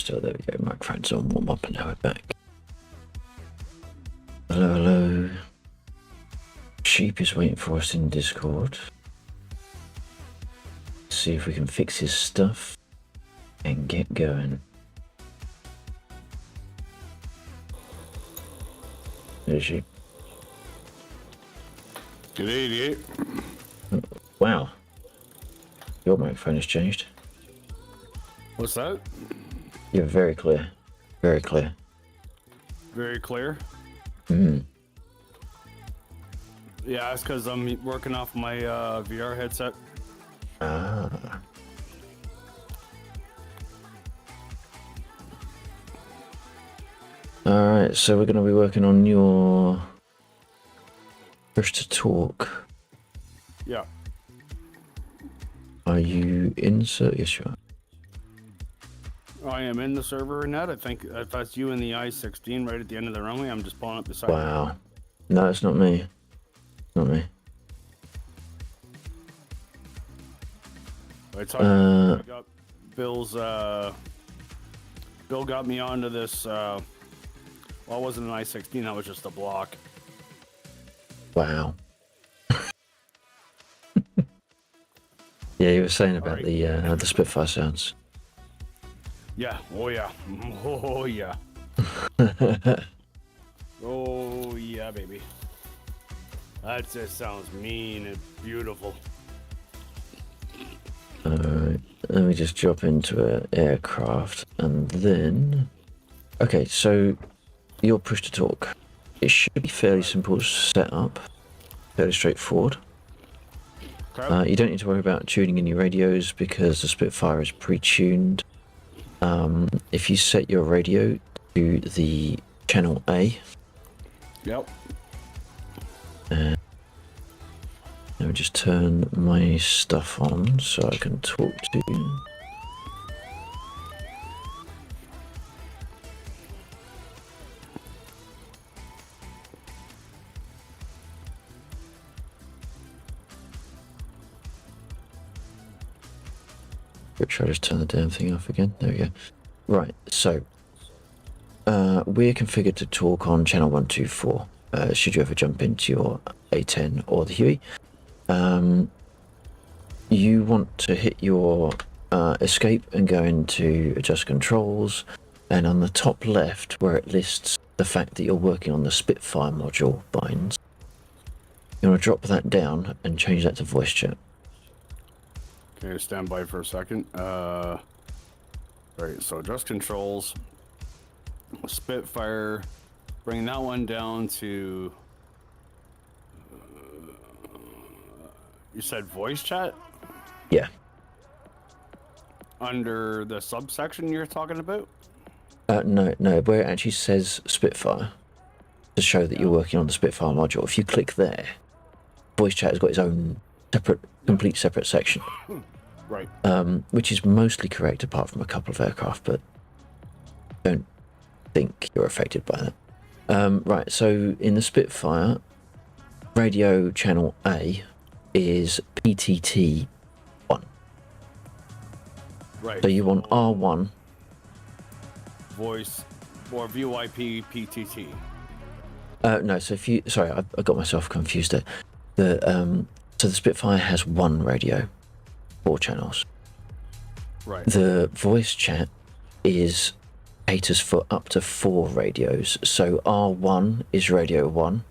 still, there we go. Microphone's on, warm up, and now we're back. Hello, hello. Sheep is waiting for us in Discord. See if we can fix his stuff and get going. There's Sheep. Good idiot. Wow. Your microphone has changed. What's that? You're very clear. Very clear. Very clear? Mm. Yeah, that's because I'm working off my VR headset. Ah. Alright, so we're going to be working on your push to talk. Yeah. Are you in? So yes, you are. I am in the server net. I think if that's you in the I-16 right at the end of the runway, I'm just pulling up the side. Wow. No, it's not me. Not me. I got Bill's, Bill got me onto this, well, it wasn't an I-16, that was just a block. Wow. Yeah, you were saying about the Spitfire sounds. Yeah, oh yeah, oh yeah. Oh yeah, baby. That just sounds mean and beautiful. Alright, let me just drop into an aircraft and then... Okay, so your push to talk. It should be fairly simple to set up, fairly straightforward. Okay. You don't need to worry about tuning in your radios because the Spitfire is pre-tuned. If you set your radio to the channel A, Yep. and let me just turn my stuff on so I can talk to you. Should I just turn the damn thing off again? There we go. Right, so we're configured to talk on channel 124. Should you ever jump into your A10 or the Huey, you want to hit your escape and go into adjust controls, and on the top left where it lists the fact that you're working on the Spitfire module binds, you want to drop that down and change that to voice chat. Okay, stand by for a second. Right, so adjust controls, Spitfire, bring that one down to, you said voice chat? Yeah. Under the subsection you're talking about? No, where it actually says Spitfire, to show that you're working on the Spitfire module, if you click there, voice chat has got its own separate, complete separate section. Right. Which is mostly correct apart from a couple of aircraft, but don't think you're affected by that. Right, so in the Spitfire, radio channel A is PTT 1. Right. So you want R1. Voice or VoIP PTT. No, so if you... Sorry, I got myself confused there. So the Spitfire has one radio, 4 channels. Right. The voice chat is caters for up to 4 radios. So R1 is radio 1,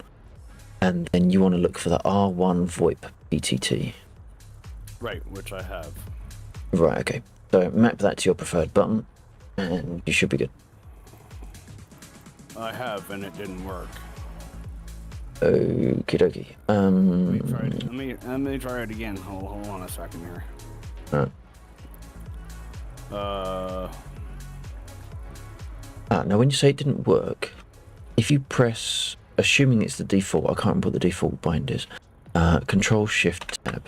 and then you want to look for the R1 VoIP PTT. Right, which I have. Right, okay. So map that to your preferred button, and you should be good. I have, and it didn't work. Okie dokie. Let me try it again. Hold on a second here. Right. Now when you say it didn't work, if you press, assuming it's the default, I can't remember what the default bind is, Control Shift Tab,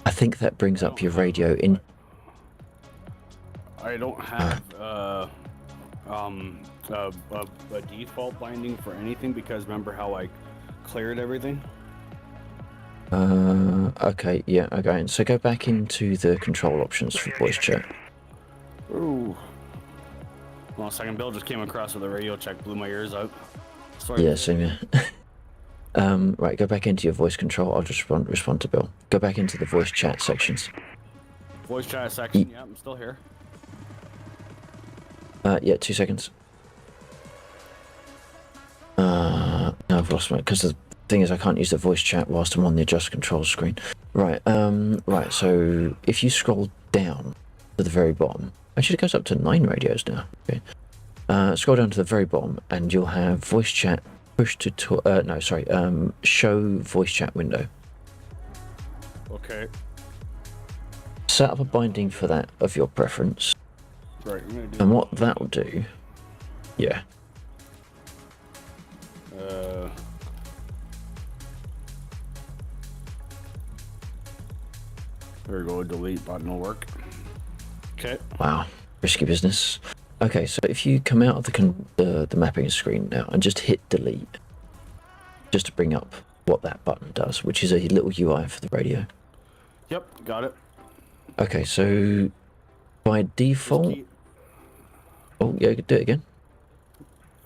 I think that brings up your radio in. I don't have a default binding for anything because remember how I cleared everything? Okay, yeah, okay. So go back into the control options for voice chat. Ooh. Well, second Bill just came across with a radio check, blew my ears out. Sorry. Yeah, same here. Right, go back into your voice control. I'll just respond to Bill. Go back into the voice chat sections. Voice chat section. Yeah, I'm still here. Yeah, 2 seconds. No, I've lost my... Because the thing is, I can't use the voice chat whilst I'm on the adjust control screen. Right, right, so if you scroll down to the very bottom... Actually, it goes up to 9 radios now. Okay. Scroll down to the very bottom, and you'll have voice chat push to... show voice chat window. Okay. Set up a binding for that of your preference. Right, I'm gonna do And what that'll do... Yeah. There we go, delete button will work. Okay. Wow, risky business. Okay, so if you come out of the mapping screen now and just hit delete, just to bring up what that button does, which is a little UI for the radio. Yep, got it. Okay, so by default... Oh, yeah, do it again.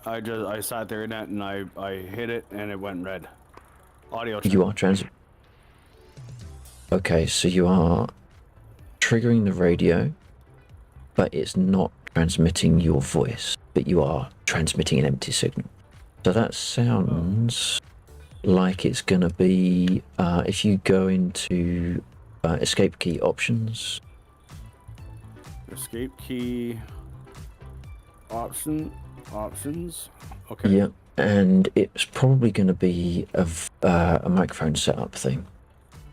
I sat there in that and I hit it and it went red. Audio check. You are Okay, so you are triggering the radio, but it's not transmitting your voice, but you are transmitting an empty signal. So that sounds like it's going to be, if you go into escape key options. Escape key options. Okay. Yeah, and it's probably going to be a microphone setup thing.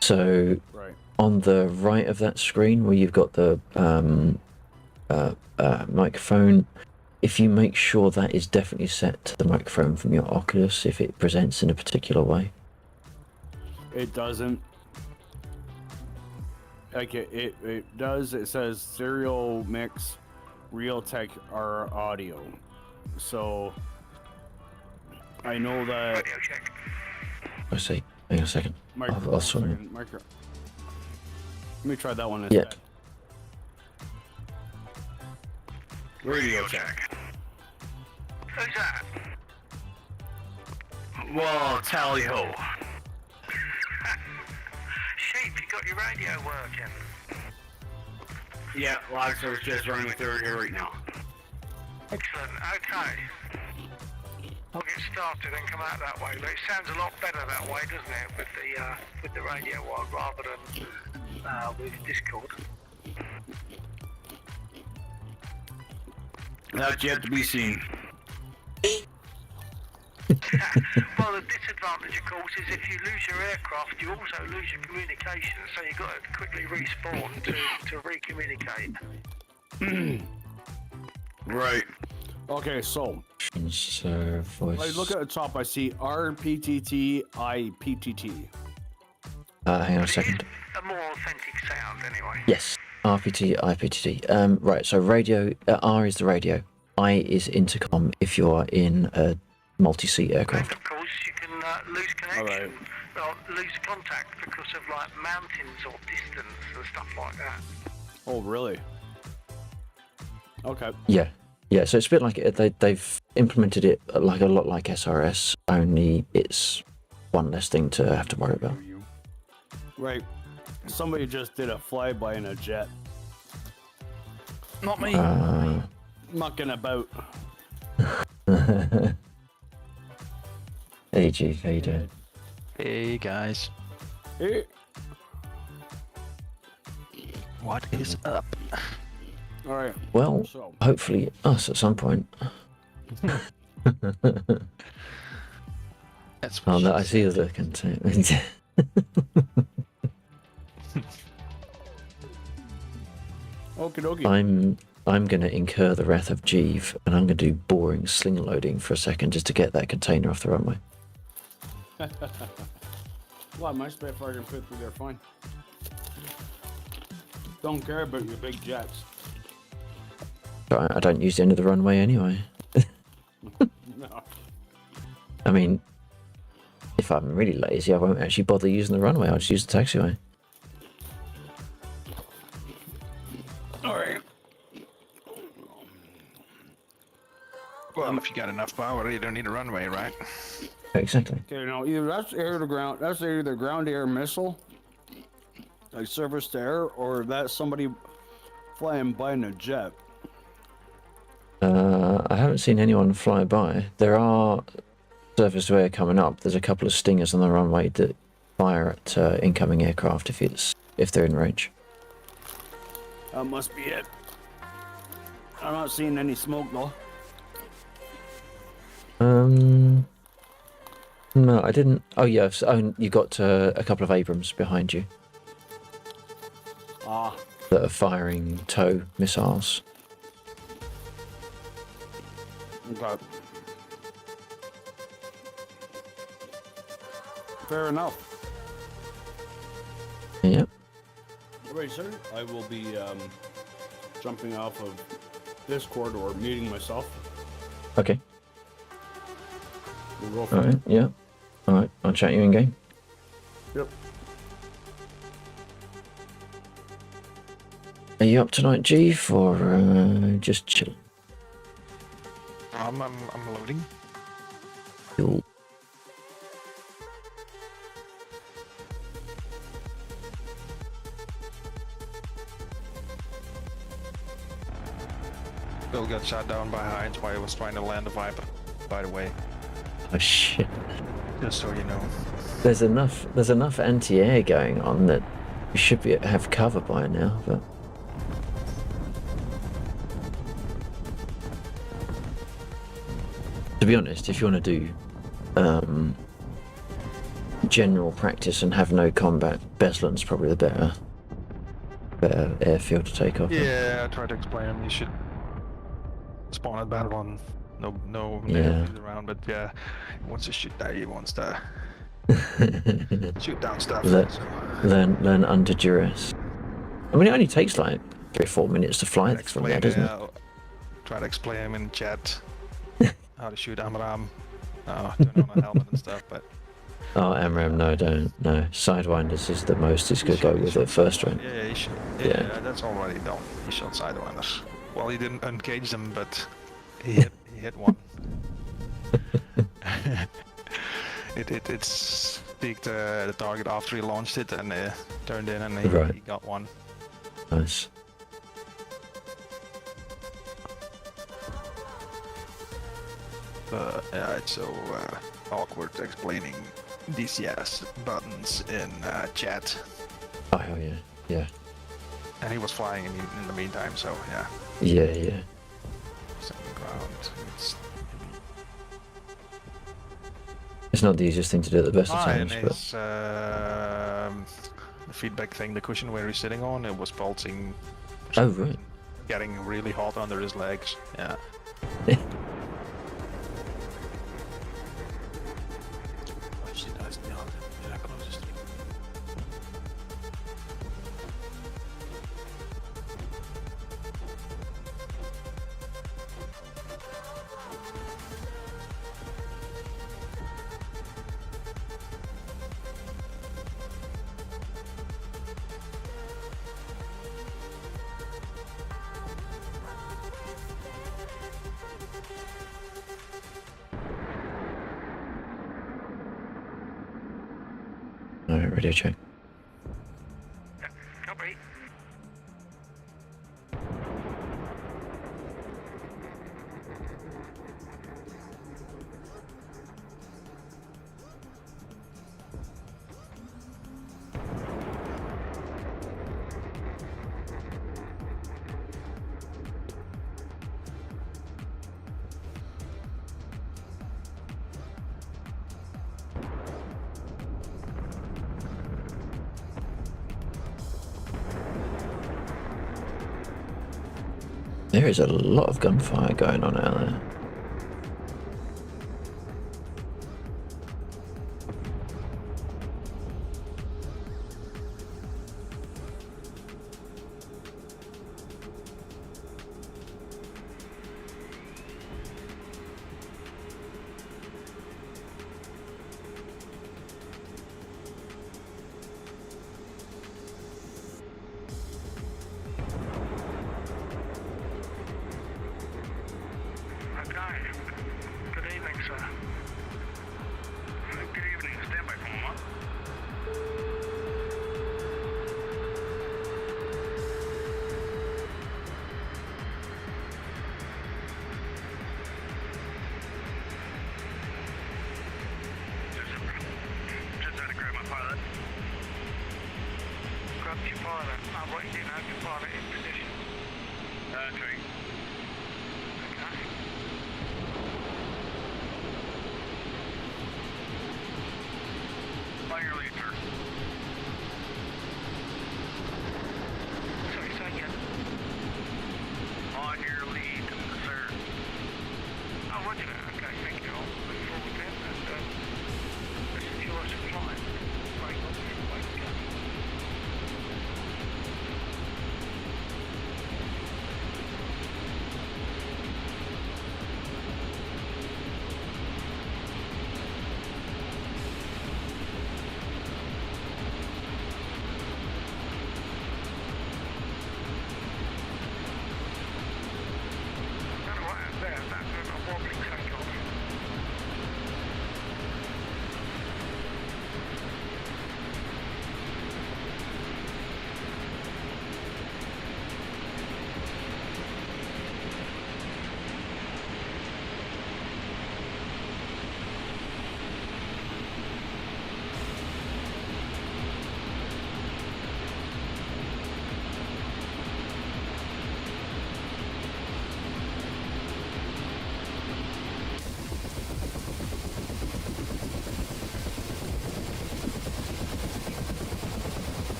So Right. on the right of that screen where you've got the microphone, if you make sure that is definitely set to the microphone from your Oculus, if it presents in a particular way. It doesn't. Like it does. It says stereo mix, Realtek or audio. So I know that. Radio check. I see. Hang on a second. I'll sort it. Let me try that one Yeah. instead. Radio check. Who's that? Well, tally ho. Sheep, you got your radio working? Yeah, live search just running through here right now. Excellent, okay. I'll get started and come out that way, but it sounds a lot better that way, doesn't it, with the radio wire rather than with Discord. That's yet to be seen. Well, the disadvantage, of course, is if you lose your aircraft, you also lose your communication, so you've got to quickly respawn to re-communicate. Right. Okay, so Voice. I look at the top, I see RPTT, IPTT. Hang on a But it is second. a more authentic sound, anyway. Yes, RPT, IPTT. Right, so radio, R is the radio. I is intercom if you are in a multi-seat And aircraft. of course, you can lose connection, or lose contact because of like mountains or distance and stuff like that. Oh, really? Okay. Yeah, yeah. So it's a bit like they've implemented it like a lot like SRS. Only it's one less thing to have to worry about. Right. Somebody just did a flyby in a jet. Not me. Mucking about. Hey, G, how you doing? Hey guys, Hey. what is up? All right. Well, So, hopefully us at some point. That's Oh, what no, she I see you said. looking too. okie dokie. I'm going to incur the wrath of Jeeve, and I'm going to do boring sling loading for a second just to get that container off the runway. Well, my Spitfire can fit through there fine. Don't care about your big jets. But I don't use the end of the runway anyway. No. I mean, if I'm really lazy, I won't actually bother using the runway. I'll just use the taxiway. All right. got enough power, you don't need a runway, right? Exactly. Okay, now either that's air to ground. That's either ground to air missile, like surface to air, or that's somebody flying by in a jet. I haven't seen anyone fly by. There are surface to air coming up. There's a couple of stingers on the runway that fire at incoming aircraft if they're in range. That must be it. I'm not seeing any smoke though. No, I didn't. Oh yeah, you got a couple of Abrams behind you Ah, that are firing tow missiles. okay. Fair enough. Yeah. Alright, sir. I will be jumping off of this corridor, muting myself. Okay. We'll go All from right. Yeah. All right. I'll chat you in game. Yep. Are you up tonight, G, for just chill? I'm loading. Cool. Bill got shot down by Heinz while he was trying to land the Viper, by the way. Oh shit. Just so you know. There's enough anti-air going on that you should have cover by now, but to be honest, if you want to do general practice and have no combat, Beslan's probably the better airfield to take off. Yeah, I tried to explain him. You should spawn at battle on no Yeah. natives around, but yeah, he wants to shoot that. He wants to shoot down stuff. Let- so. learn under duress. I mean, it only takes like 3 or 4 minutes to fly Try to from there, doesn't it? Try to explain him in chat how to shoot Amram. Turn on a helmet and stuff, but Oh, Amram, no, don't. No. Sidewinders is the most he's going to go with at first, right? yeah, he shot. Yeah. Yeah, that's already done. He shot Sidewinders. Well, he didn't engage them, but he hit one. It's peaked the target after he launched it and turned in, and Right. he got one. Nice. But yeah, it's so awkward explaining DCS buttons in chat. Oh, hell yeah. Yeah. And he was flying in the meantime, so yeah. Yeah, yeah. Second ground. It's not the easiest thing to do at the best of And times, but his the feedback thing, the cushion where he's sitting on, it was pulsing, oh, right. getting really hot under his legs. Yeah. Alright, radio check. Copy. There is a lot of gunfire going on out there.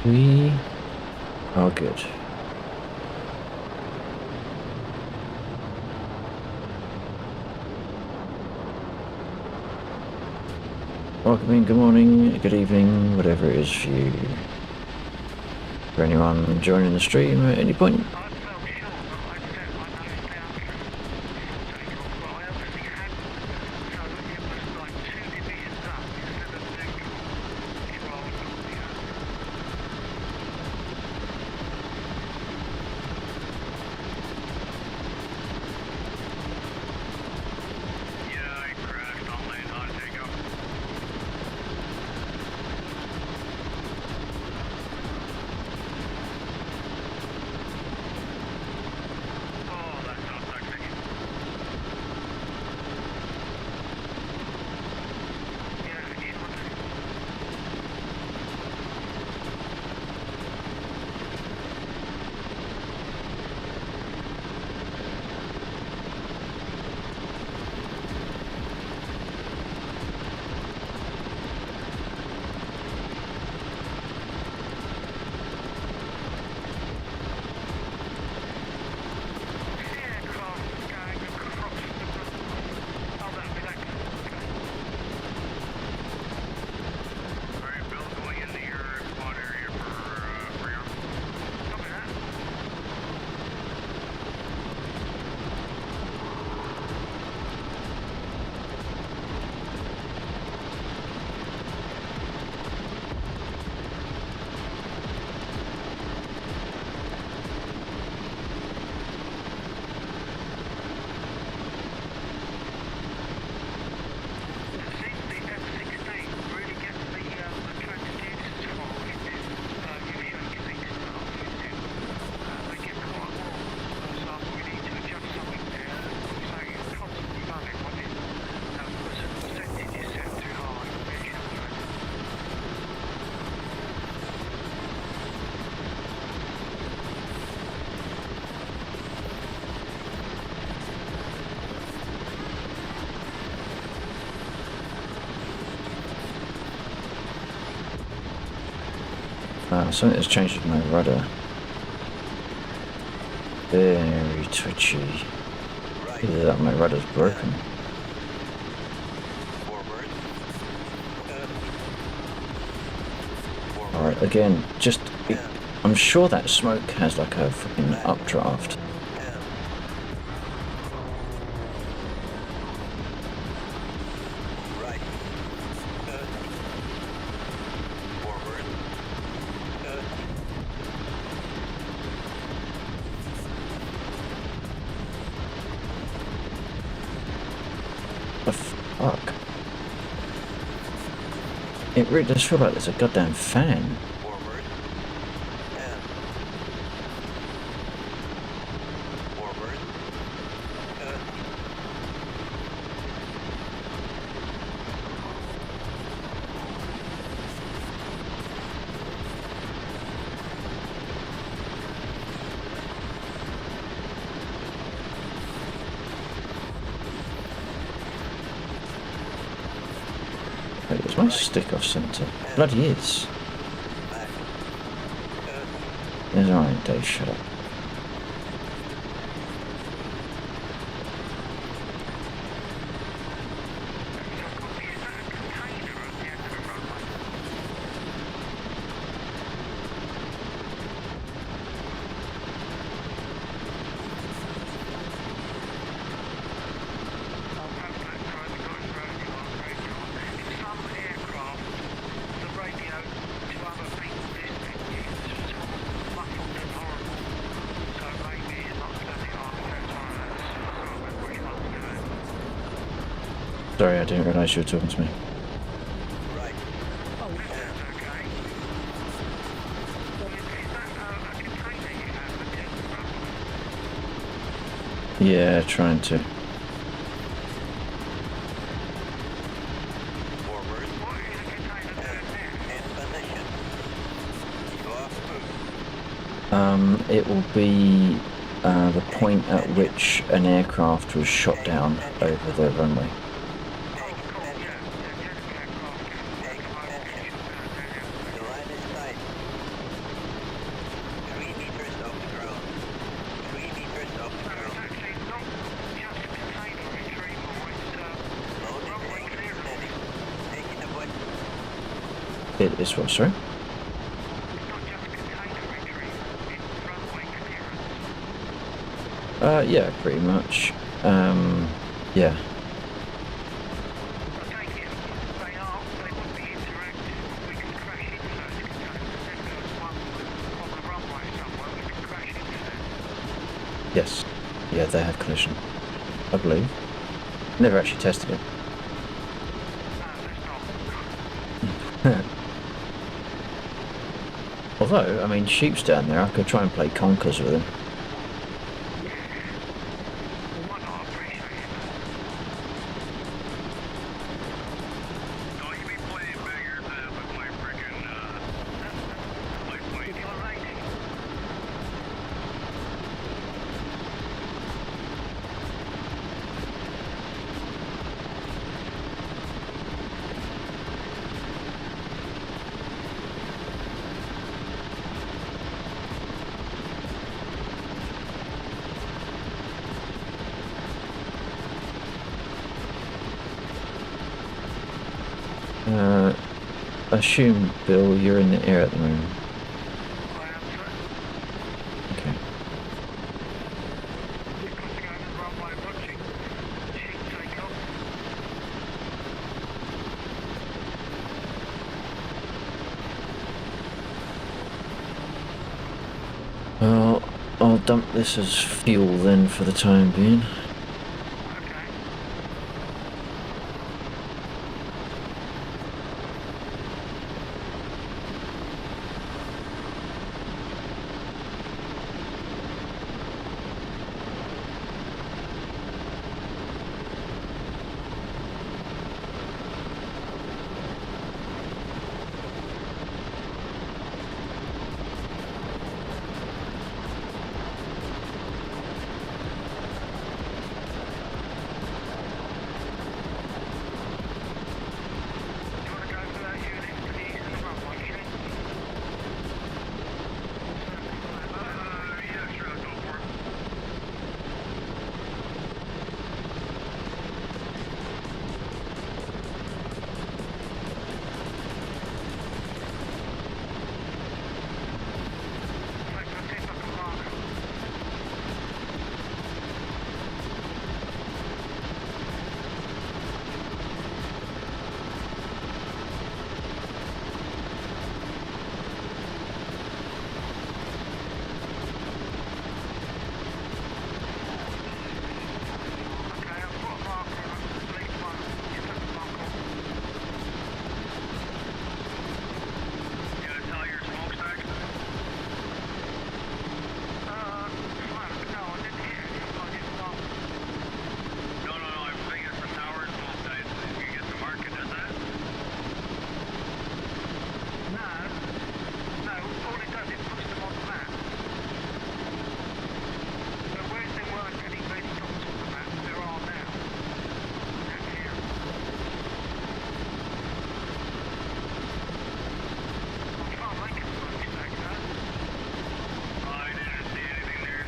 We are good. Welcome in, good morning, good evening, whatever it is for you. For anyone joining the stream at any point. I felt sure that I'd set my nose down to take off, but I obviously hadn't. So it was like 2 divisions up instead of neutral, which I would normally have. Yeah, I crashed on lane on takeoff. Oh, that sounds sexy. Yeah, you want to... Aircraft going across the road. Oh, that'd be like... Alright, Bill, going into your squad area for your... Copy that. It seems the F-16 really gets the transducers involved in this. If you think stuff, they get quite warm. So we need to adjust something there. So it's constantly running when it, the percentage is set too high. We can Something has changed with my rudder. Very twitchy. Either that or my rudder's broken. Alright, again, just... I'm sure that smoke has like a freaking updraft. The fuck? It really does feel like there's a goddamn fan. Wait, is my stick off centre? Bloody is. There's alright, Dave, shut up. Sorry, I didn't realise you were talking to me. Yeah, trying to. It will be the point at which an aircraft was shot down over the runway. It is what, sorry? It's not just container retrieve, it's runway clearance. Yeah, pretty much. Yeah. I take it they would be interactive. We can crash into those containers. If there was one on the runway somewhere, we can crash into them. Yes. Yeah, they have collision, I believe. Never actually tested it. No, there's not. Although, I mean, Sheep's down there. I could try and play conkers with him. Why not? I appreciate it. Don't you be playing bangers with my frickin' light point. You're lady. Assume, Bill, you're in the air at the moment. I am, sir. Okay. You've got to go in the runway watching. Sheep take off. Well, I'll dump this as fuel then for the time being. Okay. Do you want to go for that unit to the east of the runway, Sheep? Yeah, sure, I'll go for it. Let's see if I can mark them. Okay, I've put a marker on at least one. You put the marker. You gotta tell your smokestacks. Fuck, no, I didn't hear it. I didn't mark. No, I'm thinking for tower smokestacks. You get the market, does that? No, all it does is puts them on the map. So where they weren't any really dots on the map, there are now. And here. I can't make a smokestack though. I didn't see anything there.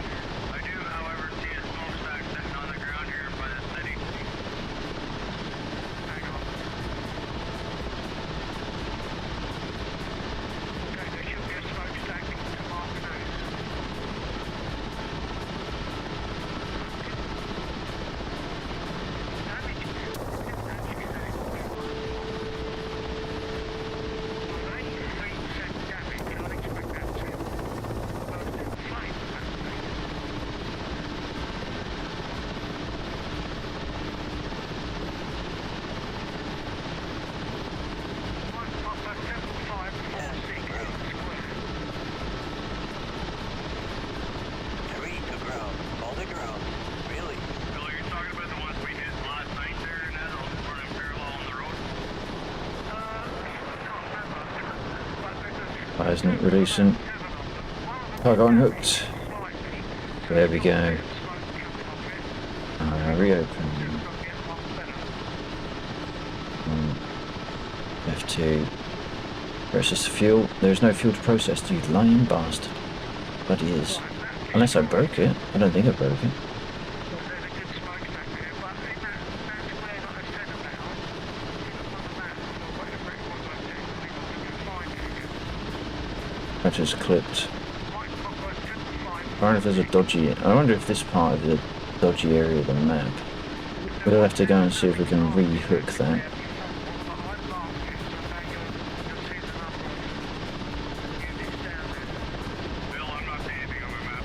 I do, however, see a smokestack sitting on the ground here by the city. Hang on. Okay, there should be a smokestack to mark those. Damage. Actually, well, 83% damage. I'd expect that to burst into flame at that stage. One Papa 7546 square. Three to ground. All the ground. Really? Bill, are you talking about the ones we hit last night there and that all running parallel on the road? I can't remember. But there's Why isn't it releasing? I got unhooked. There we go. Reopen. F2. Process the fuel. There's no fuel to process, you lying bastard. Bloody is. Unless I broke it. I don't think I broke it. that is clipped. I wonder if there's a dodgy... I wonder if this part of the dodgy area of the map... We'll have to go and see if we can re-hook that. Bill, I'm not seeing anything on my map.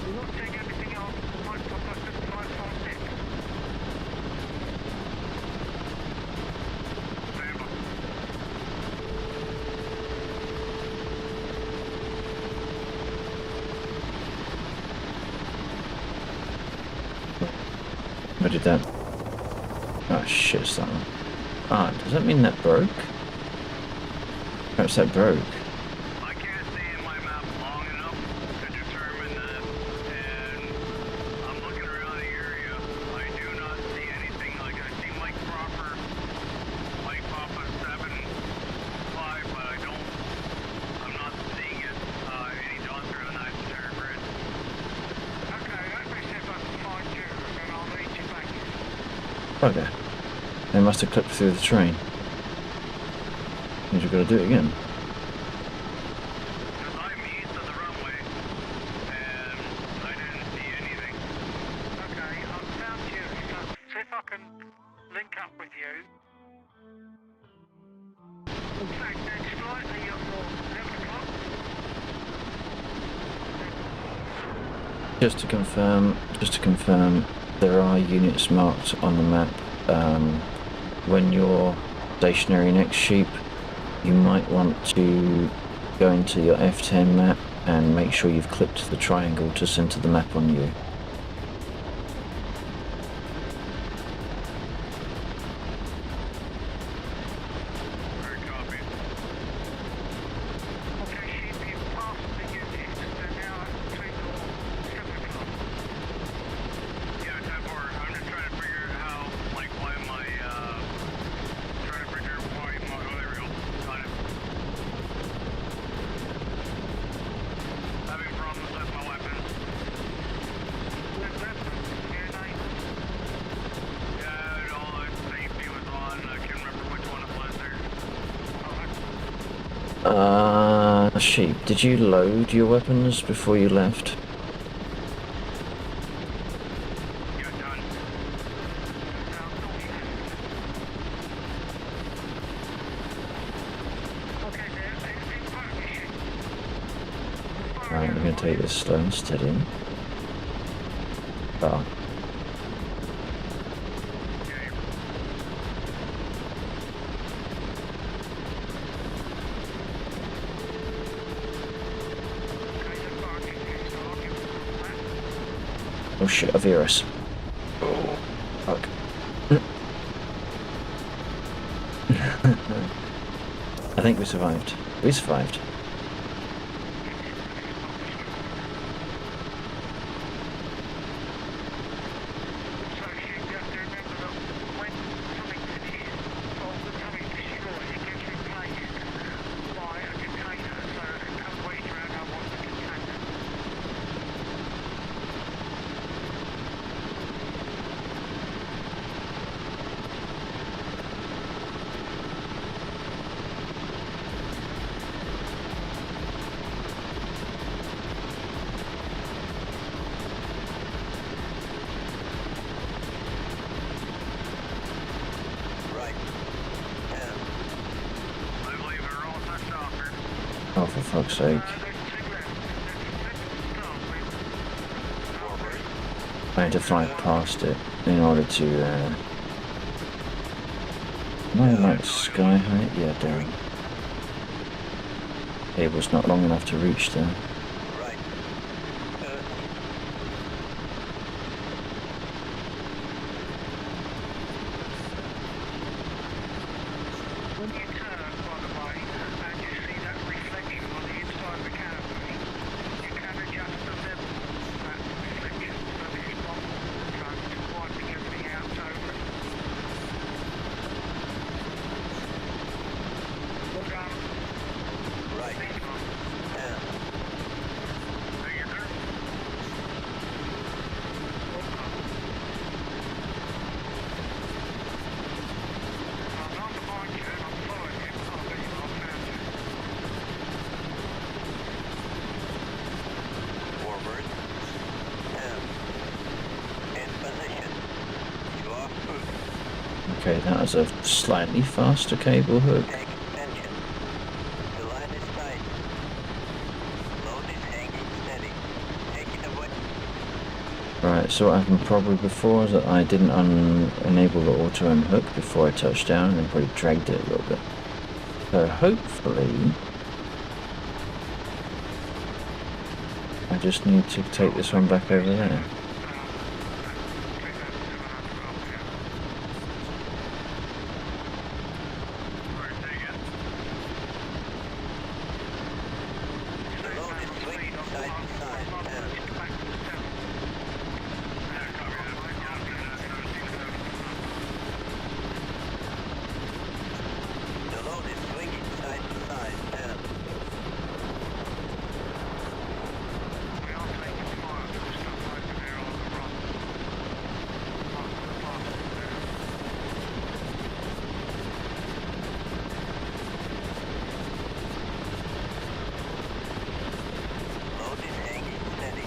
You're not seeing anything on Mike Papa 7556. Stand by. Where did that... Oh shit, it's that one. Ah, does that mean that broke? Perhaps that broke. I can't stay in my map long enough to determine that, and I'm looking around the area. I do not see anything. Like, I see Mike Cropper, Mike Papa 7-5, but I'm not seeing it, any dots or the nice entire grid. Okay, let me see if I can find you, and I'll lead you back. Okay. They must have clipped through the train. Means we've got to do it again. Because I'm east of the runway, and I didn't see anything. Okay, I've found you, so see if I can link up with you. In fact, then slightly at your 11 o'clock. Just to confirm, there are units marked on the map. When you're stationary next sheep, you might want to go into your F10 map and make sure you've clipped the triangle to center the map on you. Very copy. Okay, sheep, you've passed the units, they're now at 7 o'clock. Yeah, 10-4. I'm just trying to figure out how, like, why my, trying to figure out why my, oh, there we go. Got it. Having problems with my weapons. With weapons, your name. Yeah, all the safety was on. I can't remember which one it was there. Sheep, did you load your weapons before you left? Yeah, done. Okay, there, in partnership. Right, we're going to take this slow and steady. Oh. Okay. Oh shit, a virus. Oh, fuck. I think we survived. We survived. So you have to remember that when something finishes, or when something destroys, it gets replaced by a container, so it can come way around and what's the container. Right. 10. I believe we're all touched off here. Oh, for fuck's sake. There's two left. Let's start with Forward. I had to fly past it in order to, am I like sky height? Yeah, down. It was not long enough to reach there. Right. when you turn, by the way, and you see that reflection on the inside of the canopy, you can adjust the level of that reflection so that it's not trying to wiping everything out totally. Look up, Right. this one. 10. that as a slightly faster cable hook. Tank extension. The line is tight. Load is hanging steady. Taking away. Right, so what happened probably before is that I didn't enable the auto unhook before I touched down and probably dragged it a little bit. So hopefully I just need to take this one back over there. The load is swinging side to side. The load is swinging side to side. Load is hanging steady.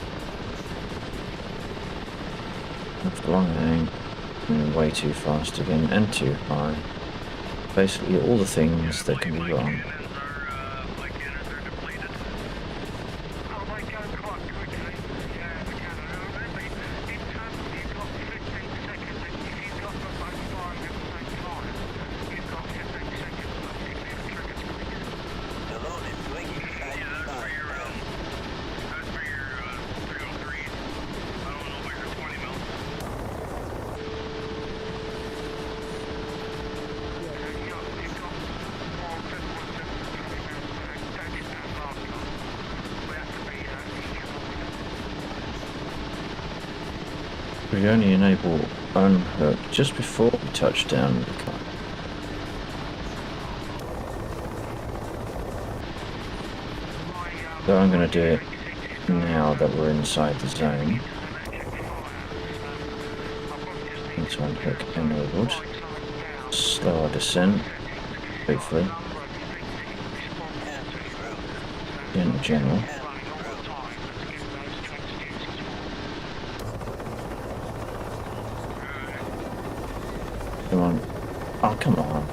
That's long hang. And way too fast again and too high. Basically all the things that can be wrong. My cannons are depleted. Oh, they go quite quickly. Yeah, the cannon. Remember, internally you've got 15 seconds, and if you've got them both firing at the same time, you've got 15 seconds left if the trigger's quick. The load is swinging side to side. That's for your 303. I don't know about your 20 mil. You've got more than 20 mils there. Don't get that last one. We have to be economical. We only enable unhook just before we touch down the car. So I'm going to do it now that we're inside the zone. Into unhook enabled. Slower descent, hopefully. In general. Come on. Oh, come on.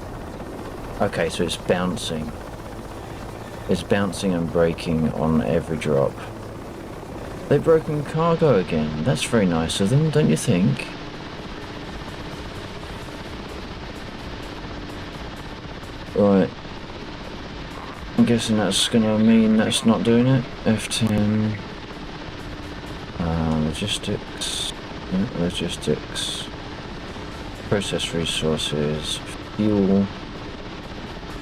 Okay, so it's bouncing. It's bouncing and braking on every drop. They've broken cargo again. That's very nice of them, don't you think? Right. I'm guessing that's gonna mean that's not doing it. F10. Logistics. Yeah, logistics. Process resources. Fuel.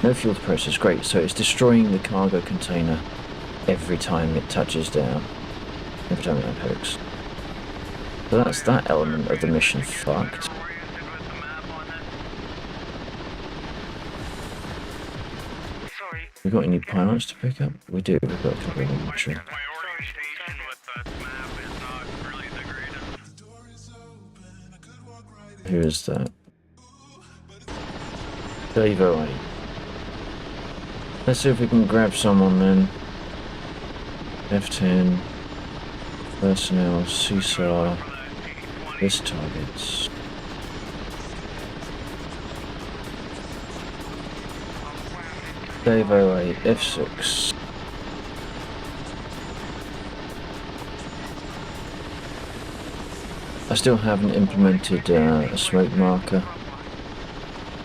No fuel to process. Great. So it's destroying the cargo container every time it touches down. Every time it unhooks. So that's that element of the mission fucked. Oriented with the map on it. Sorry. We got any pilots to pick up? We do. We've got a couple of them actually. My orientation with that map is not really the greatest. Who is that? Dave O. Let's see if we can grab someone then. F10. Personnel. CSAR. List targets. Dave 08, F6. I still haven't implemented a smoke marker.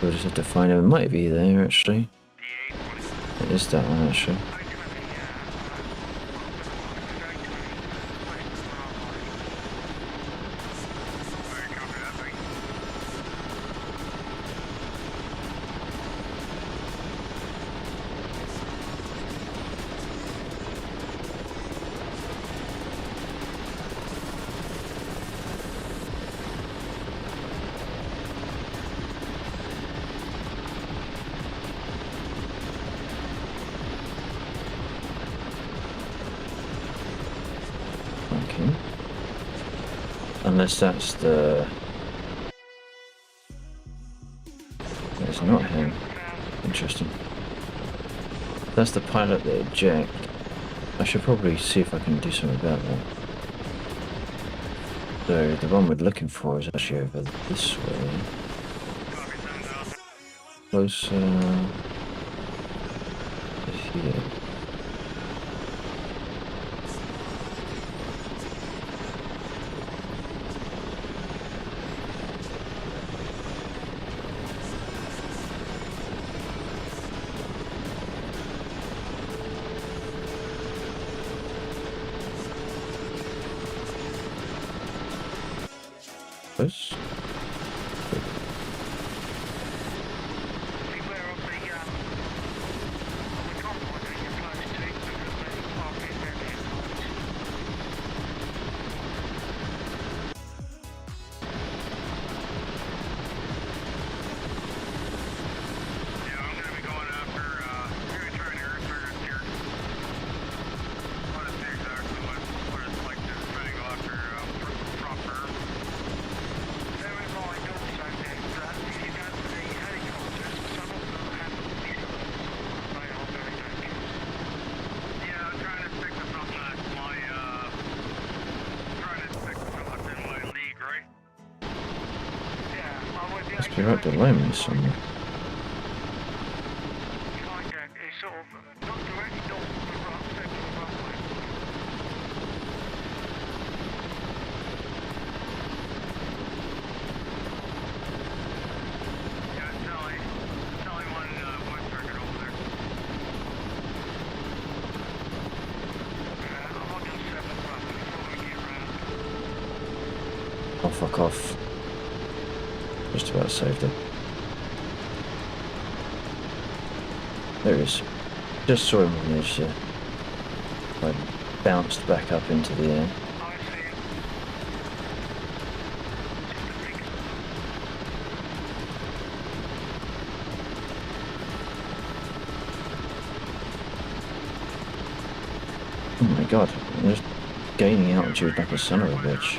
We'll just have to find it. It might be there actually. It is that one actually. Okay. Unless that's the... It's not him. Interesting. That's the pilot that eject. I should probably see if I can do something about that. So the one we're looking for is actually over this way. Copy, 7-0. closer to here. Close. Beware of the convoy that you're close to because they are being very influenced. Yeah, I'm gonna be going after, we're gonna try an air target here. What is the exactly what it's like to try to go after, proper. Bear in mind also then that if you go for the helicopters, some of them have missiles. They are very dangerous. Yeah, I'm trying to stick to something that's my, trying to stick to something that's in my league, right? Yeah, I would Must be right below me somewhere. Kind of, it's sort of not directly north of the center of the runway. Yeah, Sally one target over there. I'm on your 7 run before we get round. Oh, fuck off. Just about saved it. There he is. Just saw him on the edge there. Like, bounced back up into the air. I see it. Just a big Oh my god, I'm just gaining altitude like a son of a bitch.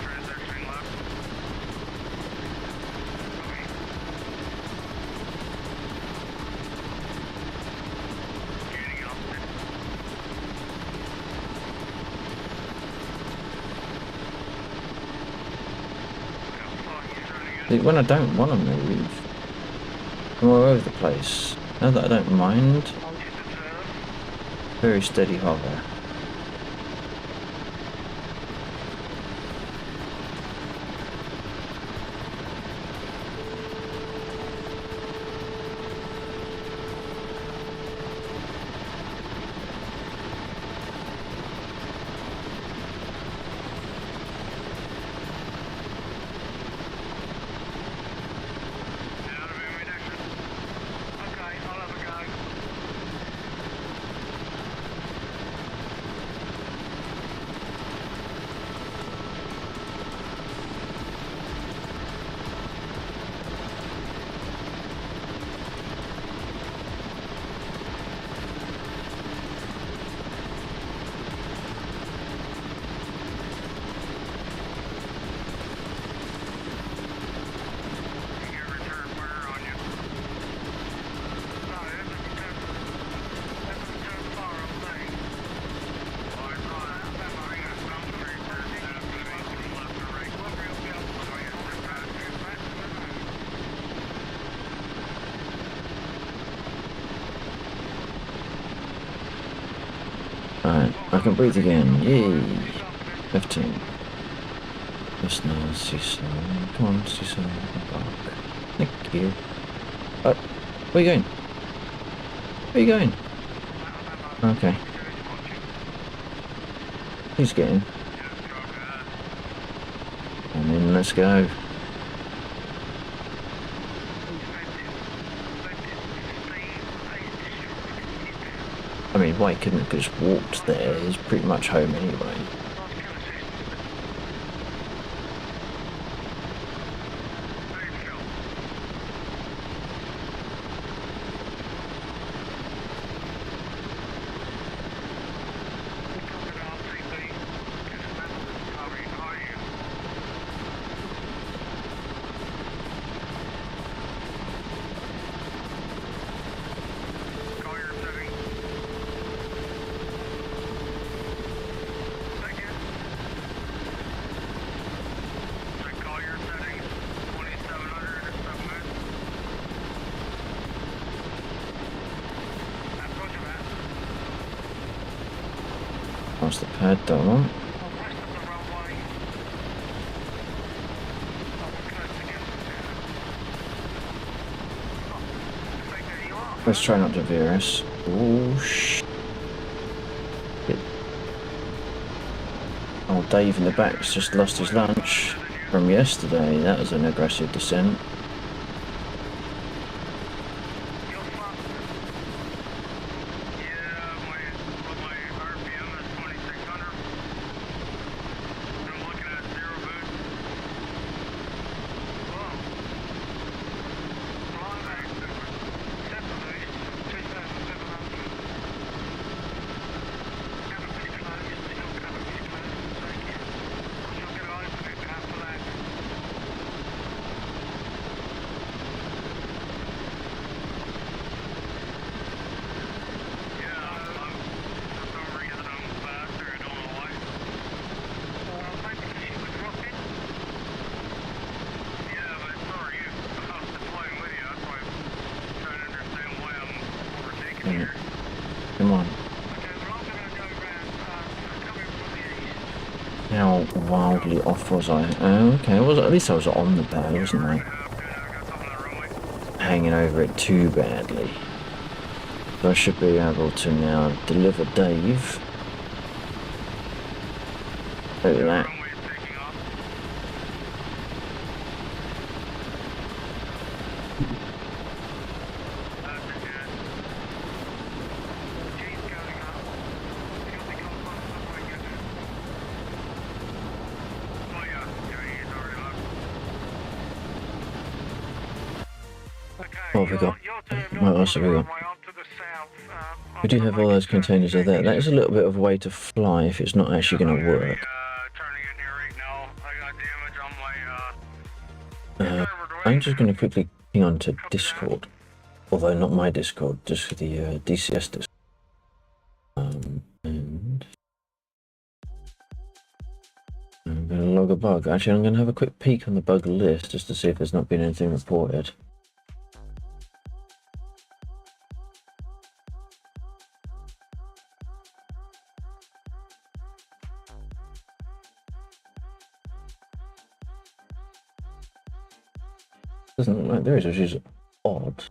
Transitioning left. Gaining altitude. See, when I don't want to move, I'm all over the place. Now that I don't mind, very steady hover. Out of ammunition. Okay, I'll have a go. You get return fire on you. No, it doesn't turn far on me. Well, I saw that. I got some return that from left to right. Whether he'll be able to So yeah, they're fast. get back to the road. Alright, I can breathe again. Yay! 15. Yes, no, Cecil. Come on, Cecil. Bark. Thank you. Where are you going? Where are you going? Okay. He's getting. And then let's go. I mean, why couldn't have just walked there? He's pretty much home anyway. Call your setting. past the pad though. Well, west of the runway. Oh, we're close together now. Oh, say there you are. Let's try not to veer us. Oh, shit. Oh, Dave in the back's just lost his lunch from yesterday. That was an aggressive descent. You're fast. Yeah, my RPM is 2600. I'm looking at 0 boost. Whoa. Blimey. Set the boost. 2,700. Canopy's closed. Your canopy's closed. Take it. You're going to open it now for land. Yeah, for some reason I'm faster. I don't know why. Well, maybe because you were dropping. Yeah, but so are you. I'm just flying with you. That's why I'm trying to understand why I'm overtaking Yeah. here. Come on. Okay, well, I'm going to go round, coming from the east. How wildly off was I? Oh, okay. Well, at least I was on the pad, wasn't I? I got something on the runway. Hanging over it too badly. So I should be able to now deliver Dave. Look at that. Runway's taking off. That's it, yeah. G's going up. He'll become faster when we get there. Oh yeah, he's already left. Okay, What have we got? you're to the What north else of have the we got? runway, on to the south. We do have all those containers are there. That is a little bit of way to fly if it's not actually going to work. Turning in here right now. I got damage on my I'm just going to quickly ping on to Discord. Although not my Discord, just the DCS Discord. And I'm going to log a bug. Actually, I'm going to have a quick peek on the bug list just to see if there's not been anything reported. Doesn't look like there is, which is odd.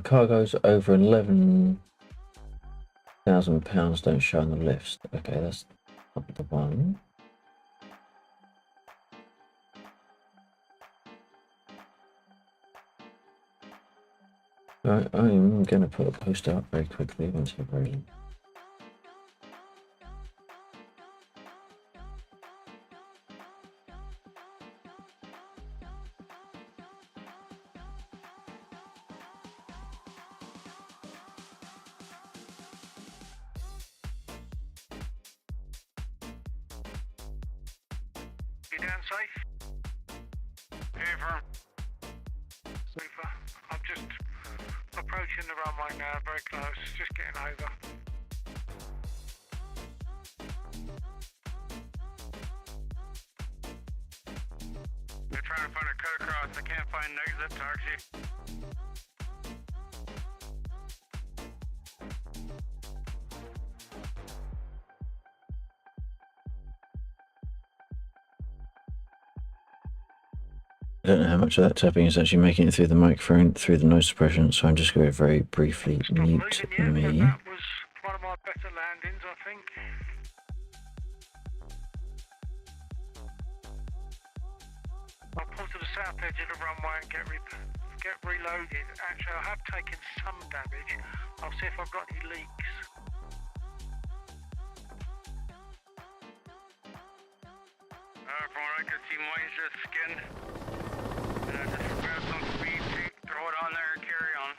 Cargoes over £11,000 don't show on the list. Okay, that's not the one. Right, I'm going to put a post out very quickly once I've read. You down safe? Hey, firm. Super. I'm just approaching the runway now, very close, just getting over. They're trying to find a cut across. I can't find an exit to taxi. I don't know how much of that tapping is actually making it through the microphone, through the noise suppression, so I'm just going to very briefly It's not mute moving yet, but me. that was one of my better landings, I think. I'll pull to the south edge of the runway and get reloaded. Actually, I have taken some damage. I'll see if I've got any leaks. From what I could see, mine's just skinned. And I just grab some speed tape, throw it on there, and carry on.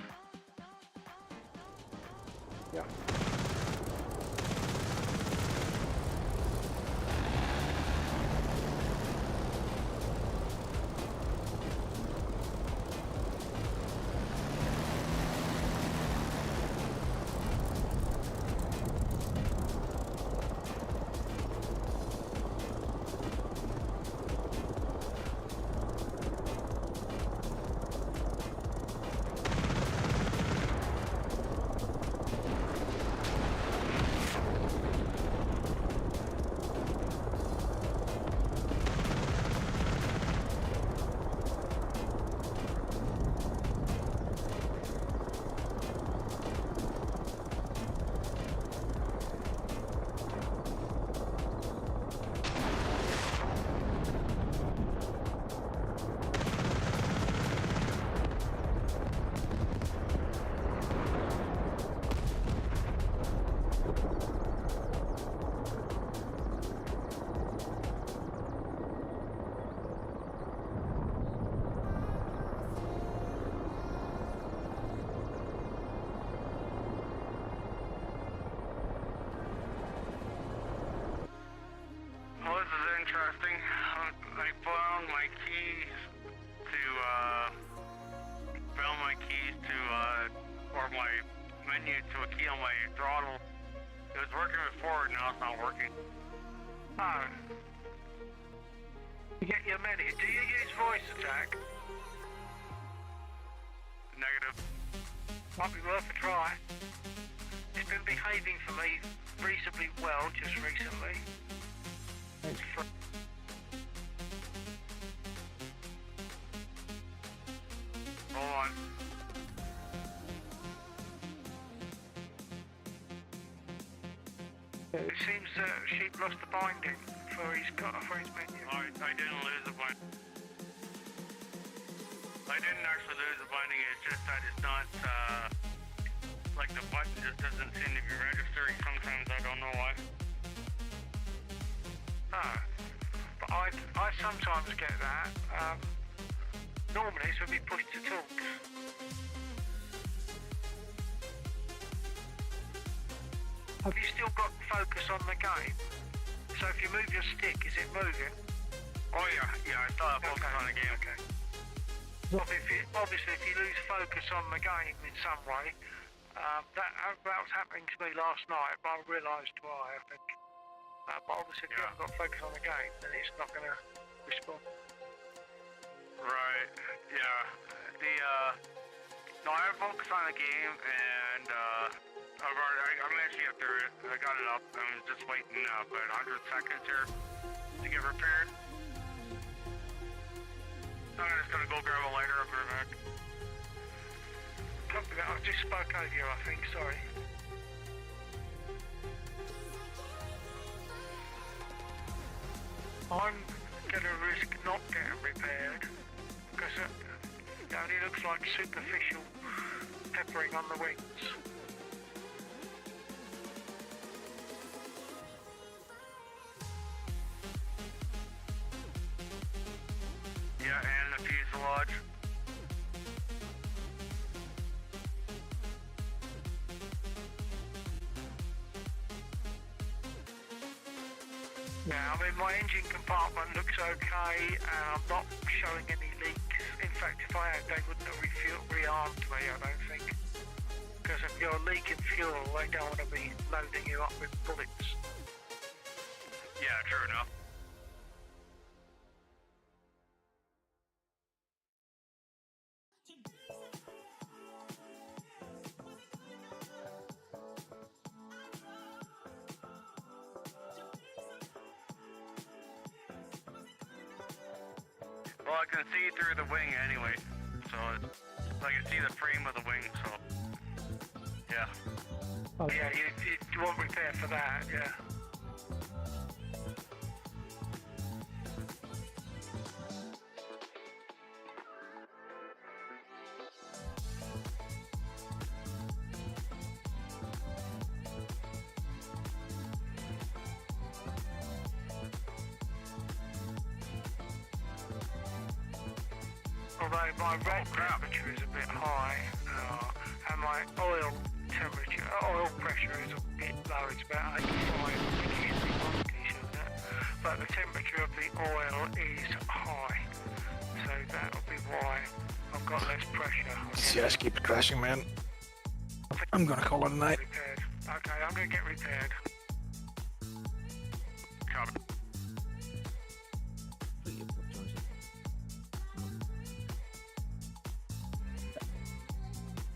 menu to a key on my throttle. It was working before, now it's not working. Oh. You get your menu. Do you use voice attack? Negative. Might be worth a try. It's been behaving for me reasonably well just recently. Hold on. It seems that sheep lost the binding for his menu. I didn't lose the binding. I didn't actually lose the binding, it's just that it's not, like the button just doesn't seem to be registering sometimes, I don't know why. No. But I sometimes get that. Normally it's when we push to talk. Have you still got focus on the game? So if you move your stick, is it moving? Oh yeah, I still have focus on the game. Okay. Well, obviously, if you lose focus on the game in some way, that was happening to me last night, but I realised why, I think. But obviously, if you haven't got focus on the game, then it's not going to respond. Right, yeah. No, I have focus on the game, and, I'm actually up there. I got it up. I'm just waiting about 100 seconds here to get repaired. I'm just gonna go grab a lighter up here back. Copy that. I just spoke over you, I think. Sorry. I'm gonna risk not getting repaired because it only looks like superficial peppering on the wings. Yeah, and the fuselage. Yeah, I mean my engine compartment looks okay and I'm not showing any leaks. In fact, if I had, they wouldn't have rearmed me, I don't think. Because if you're leaking fuel, they don't want to be loading you up with bullets. Yeah, true enough. Well, I can see through the wing anyway, so I can see the frame of the wing, so yeah. Oh, yeah, you want repair for that, yeah. Although my raw temperature is a bit high, and my oil pressure is a bit low, it's about 85, but the temperature of the oil is high, so that'll be why I've got less pressure. DCS keeps crashing, man. I'm gonna call it a night. Repaired. Okay, I'm gonna get repaired. Copy.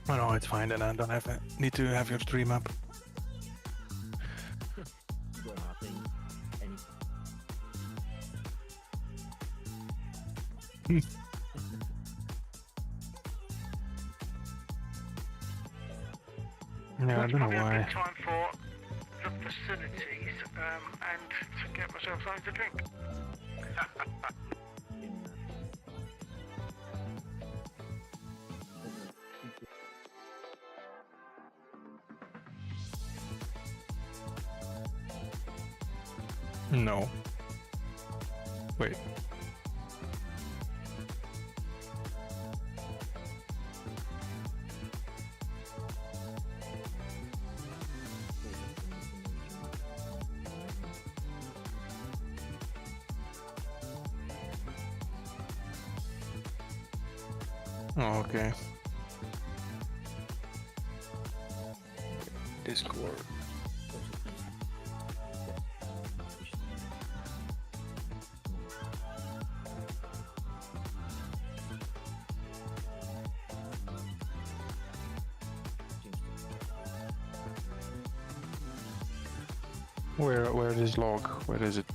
Oh no, it's fine then. I don't have need to have your stream up. Yeah, I don't know Probably a why. good time for the facilities and to get myself something to drink. No. Wait. Oh, okay. Discord. Where is log? Where is it?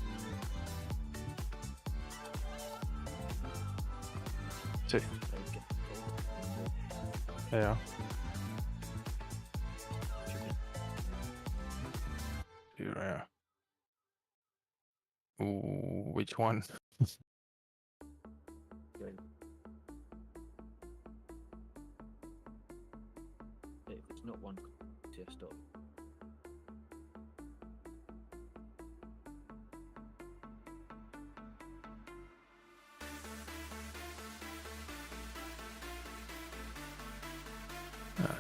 See. Yeah. Here. Ooh, which one? If it's not one, DCS stop.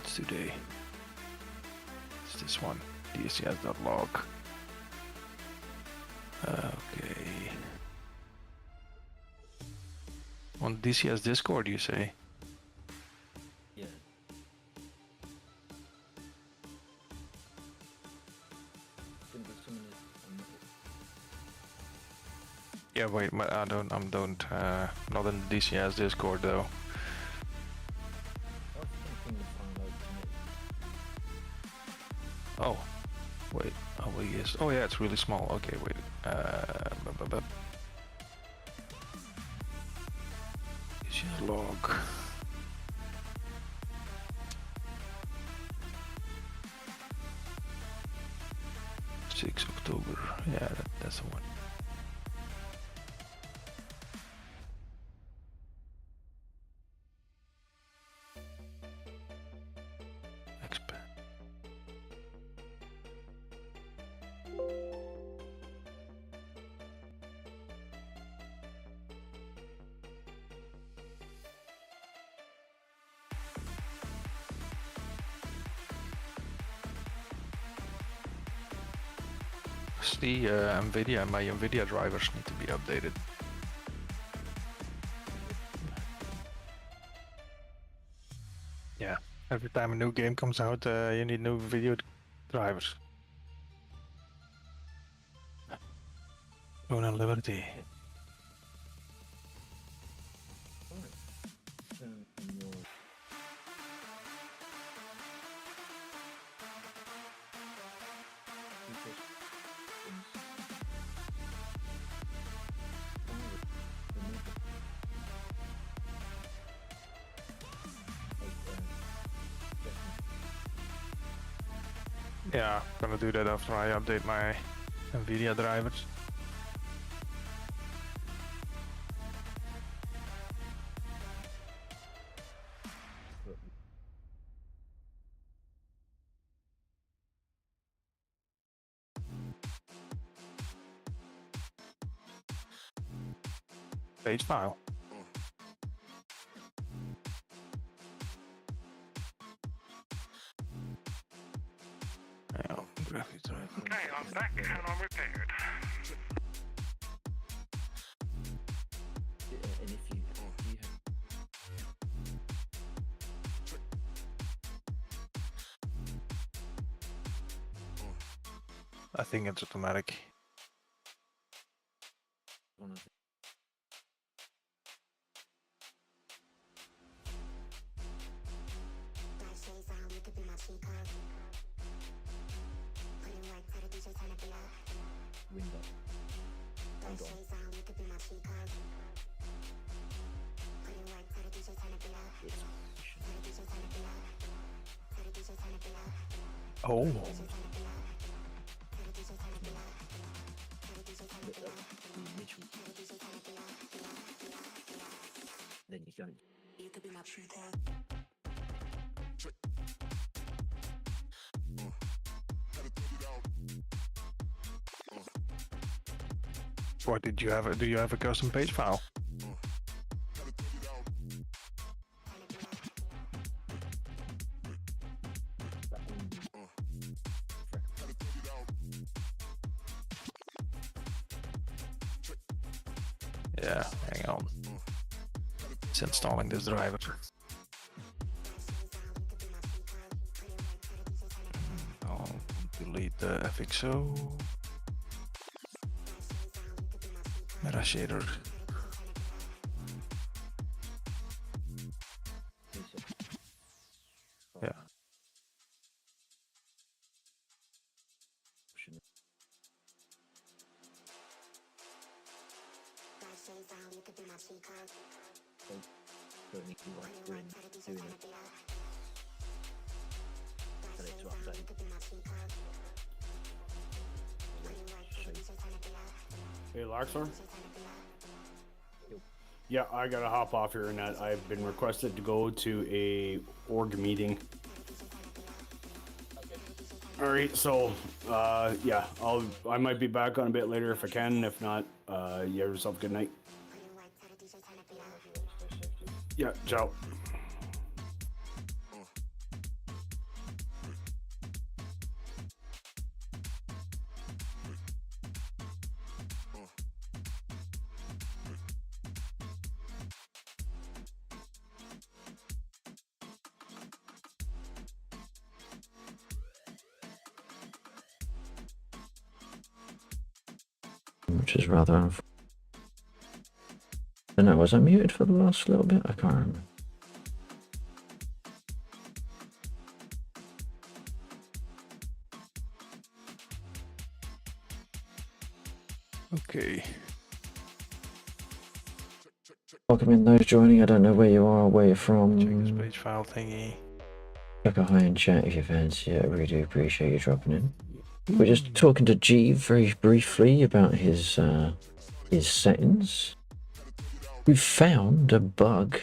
It's today. It's this one. DCS.log. Okay. On DCS Discord, you say? Yeah. Yeah, wait, but I don't, not in the DCS Discord though. Oh, wait, oh well, yes, oh yeah, it's really small, okay, wait, DCS log. 6 October, yeah, that's the one. Expand. The NVIDIA, my NVIDIA drivers need to be updated. Yeah, every time a new game comes out, you need new video drivers. Luna Liberty. Yeah, gonna do that after I update my NVIDIA drivers. Page file. Okay, I'm back and I'm repaired. And if you have I think it's automatic. one of the window. Hold on. Oh. Then you don't. What did you have? Do you have a custom page file? Yeah, hang on. It's installing this driver. Oh. delete the FXO. Meta shader. Yeah. Hey, Larkson? Yeah, I gotta hop off here and that I've been requested to go to a org meeting. Alright, so yeah, I might be back on a bit later if I can. If not, you have yourself a good night. Yeah, ciao. Which is rather unfortunate. I don't know, was I muted for the last little bit? I can't remember. Okay. Welcome in those joining. I don't know where you are, where you're from. Check this page file thingy. Chuck a hi in chat if you fancy it. I really do appreciate you dropping in. We're just talking to G very briefly about his settings. We found a bug,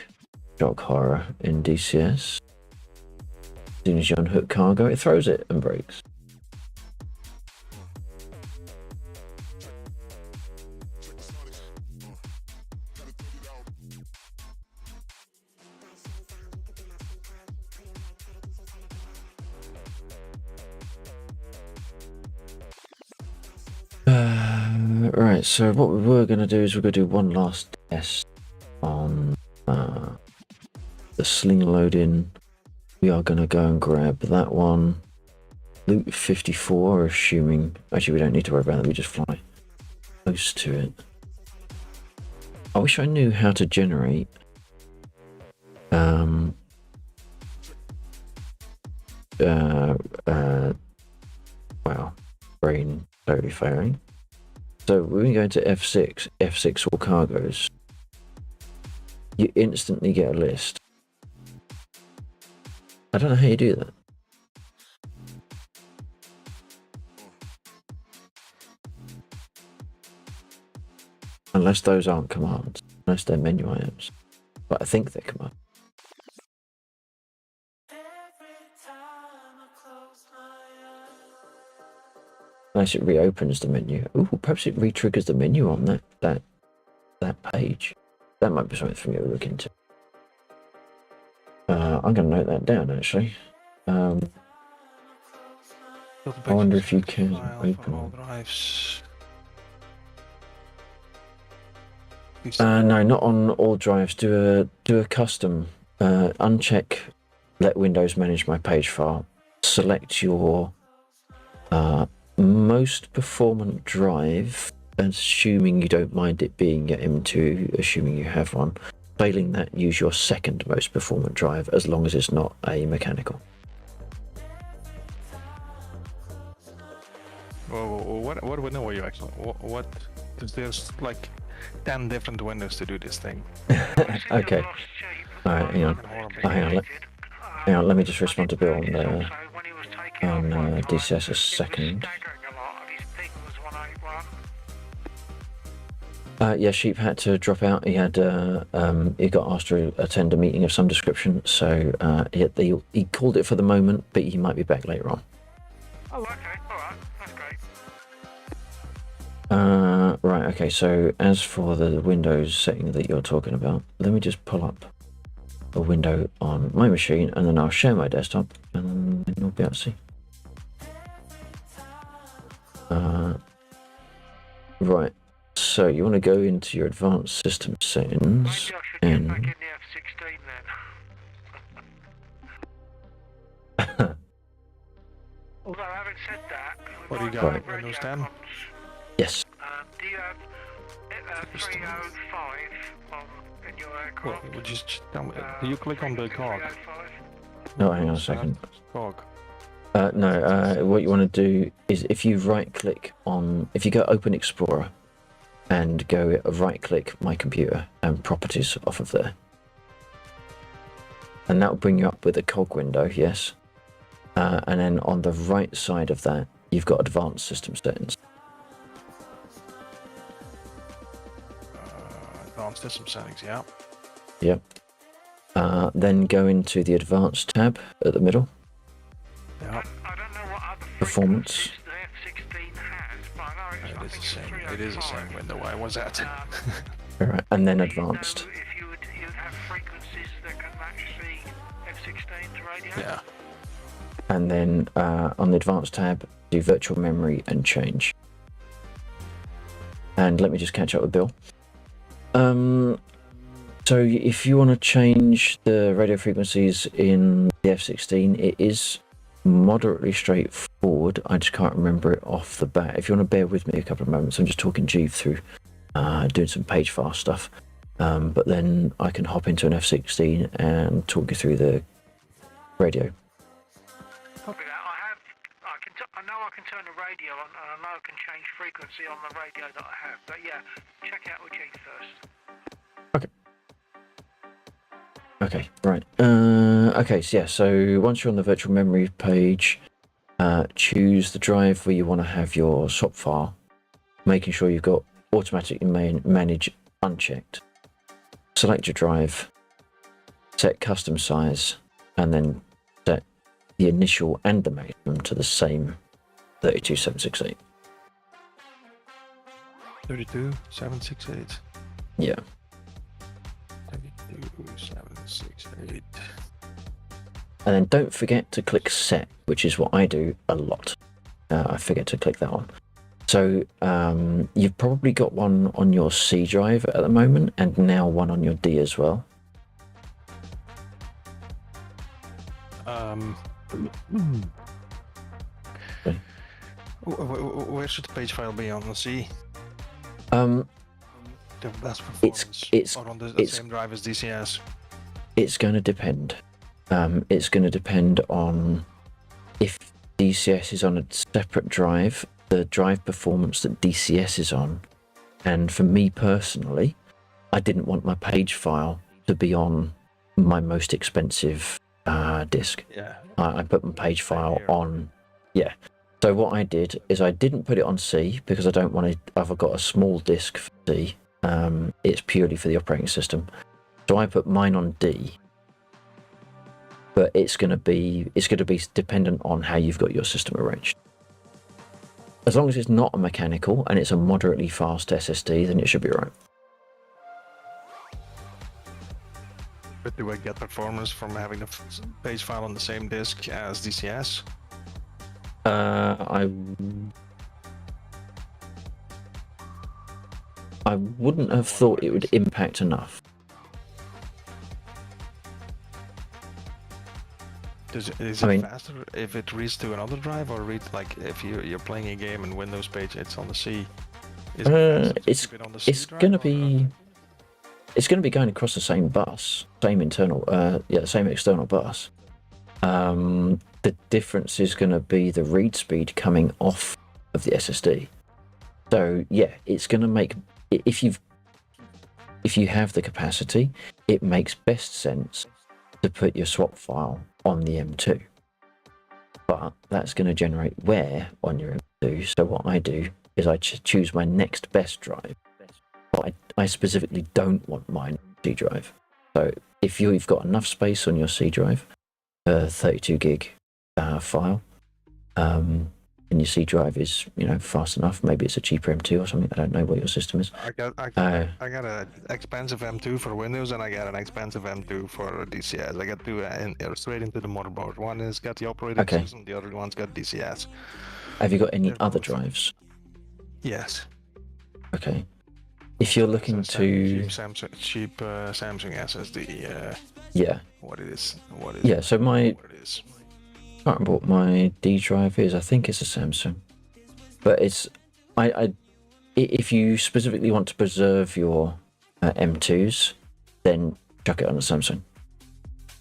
shock horror, in DCS. As soon as you unhook cargo, it throws it and breaks. Right, so what we were going to do is we're going to do one last test on the sling loading. We are going to go and grab that one. Loot 54, assuming... Actually, we don't need to worry about that, we just fly close to it. I wish I knew how to generate... wow, brain totally failing. So when we go into F6 all cargoes, you instantly get a list. I don't know how you do that. Unless those aren't commands, unless they're menu items. But I think they're commands. Unless it reopens the menu. Ooh, perhaps it re-triggers the menu on that page. That might be something for me to look into. I'm going to note that down, actually. I wonder if you can open all drives. no, not on all drives. Do a custom. Uncheck let Windows manage my page file. Select your most performant drive, assuming you don't mind it being at M2, assuming you have one. Failing that, use your second most performant drive, as long as it's not a mechanical. Whoa, what window were you actually? What? Because there's like 10 different windows to do this thing. Okay. Alright, hang on. Oh, hang on, let me just respond to Bill on DCS a second. Yeah, Sheep had to drop out. He had he got asked to attend a meeting of some description, so he called it for the moment, but he might be back later on. Oh, okay, alright, that's great. Right, okay, so as for the Windows setting that you're talking about, let me just pull up a window on my machine, and then I'll share my desktop, and then you'll be able to see. Right. So you want to go into your advanced system settings Maybe I should get back in the F-16 then. Although having said that, What do you with got? my Right. Windows radio 10? comms, Yes. do you have 305 in your Well, aircraft? would you just tell me? Do you click on the cog? 305? No, hang on a second. Cog. No, what you want to do is if you right click on, if you go Open Explorer and go right click My Computer and Properties off of there. And that will bring you up with a cog window, yes. And then on the right side of that, you've got Advanced System Settings. Advanced system settings, yeah. Yep. Then go into the Advanced tab at the middle. Yeah. I don't know what other Performance. frequencies the F-16 has, but I know it's, I It is think the it's same. It is the 305. same window. Why was that? All right, and then Do you Advanced. know if you'd have frequencies that can match the F-16's radio? Yeah. And then on the Advanced tab, do Virtual Memory and Change. And let me just catch up with Bill. So if you want to change the radio frequencies in the F-16, it is moderately straightforward. I just can't remember it off the bat. If you want to bear with me a couple of moments, I'm just talking Jeeve through doing some page file stuff. But then I can hop into an F-16 and talk you through the radio. Copy that. I know I can turn the radio on, and I know I can change frequency on the radio that I have. But yeah, check out with G first. Okay, right. Okay, so yeah, so once you're on the virtual memory page, choose the drive where you want to have your swap file, making sure you've got automatically manage unchecked. Select your drive, set custom size, and then set the initial and the maximum to the same 32768. 32768. Yeah. 32768. And then don't forget to click set, which is what I do a lot. I forget to click that one. So you've probably got one on your C drive at the moment, and now one on your D as well. Okay. Where should the page file be on the C? The best performance, it's- or on the it's- same drive as DCS? It's going to depend. It's going to depend on if DCS is on a separate drive, the drive performance that DCS is on. And for me personally, I didn't want my page file to be on my most expensive disk. Yeah. I put my page file here. on, yeah. So what I did is I didn't put it on C because I don't want to. I've got a small disk for C. It's purely for the operating system. So I put mine on D. But it's going to be dependent on how you've got your system arranged. As long as it's not a mechanical and it's a moderately fast SSD, then it should be right. But do I get performance from having the page file on the same disk as DCS? I wouldn't have thought it would impact enough. Is I it mean- faster if it reads to another drive, or read like if you're playing a game and Windows page it's on the C? Is it faster to It's keep it on the C it's drive, gonna or- be going across the same bus, same internal, same external bus. The difference is going to be the read speed coming off of the SSD. So yeah, it's going to make if you have the capacity, it makes best sense to put your swap file on the M2. But that's going to generate wear on your M2. So what I do is I choose my next best drive. But I specifically don't want mine on C drive. So if you've got enough space on your C drive, 32 gig file, and your C drive is fast enough, maybe it's a cheaper M2 or something. I don't know what your system is. I got an expensive M2 for Windows, and I got an expensive M2 for DCS. I got two straight into the motherboard. One has got the operating Okay. system, the other one's got DCS. Have you got any They're other both- drives? Yes. Okay. If you're looking So to, cheap Samsung SSD. yeah, What it is? yeah. So What it is? can't remember what my D drive is. I think it's a Samsung, but it's if you specifically want to preserve your M2s, then chuck it on a Samsung.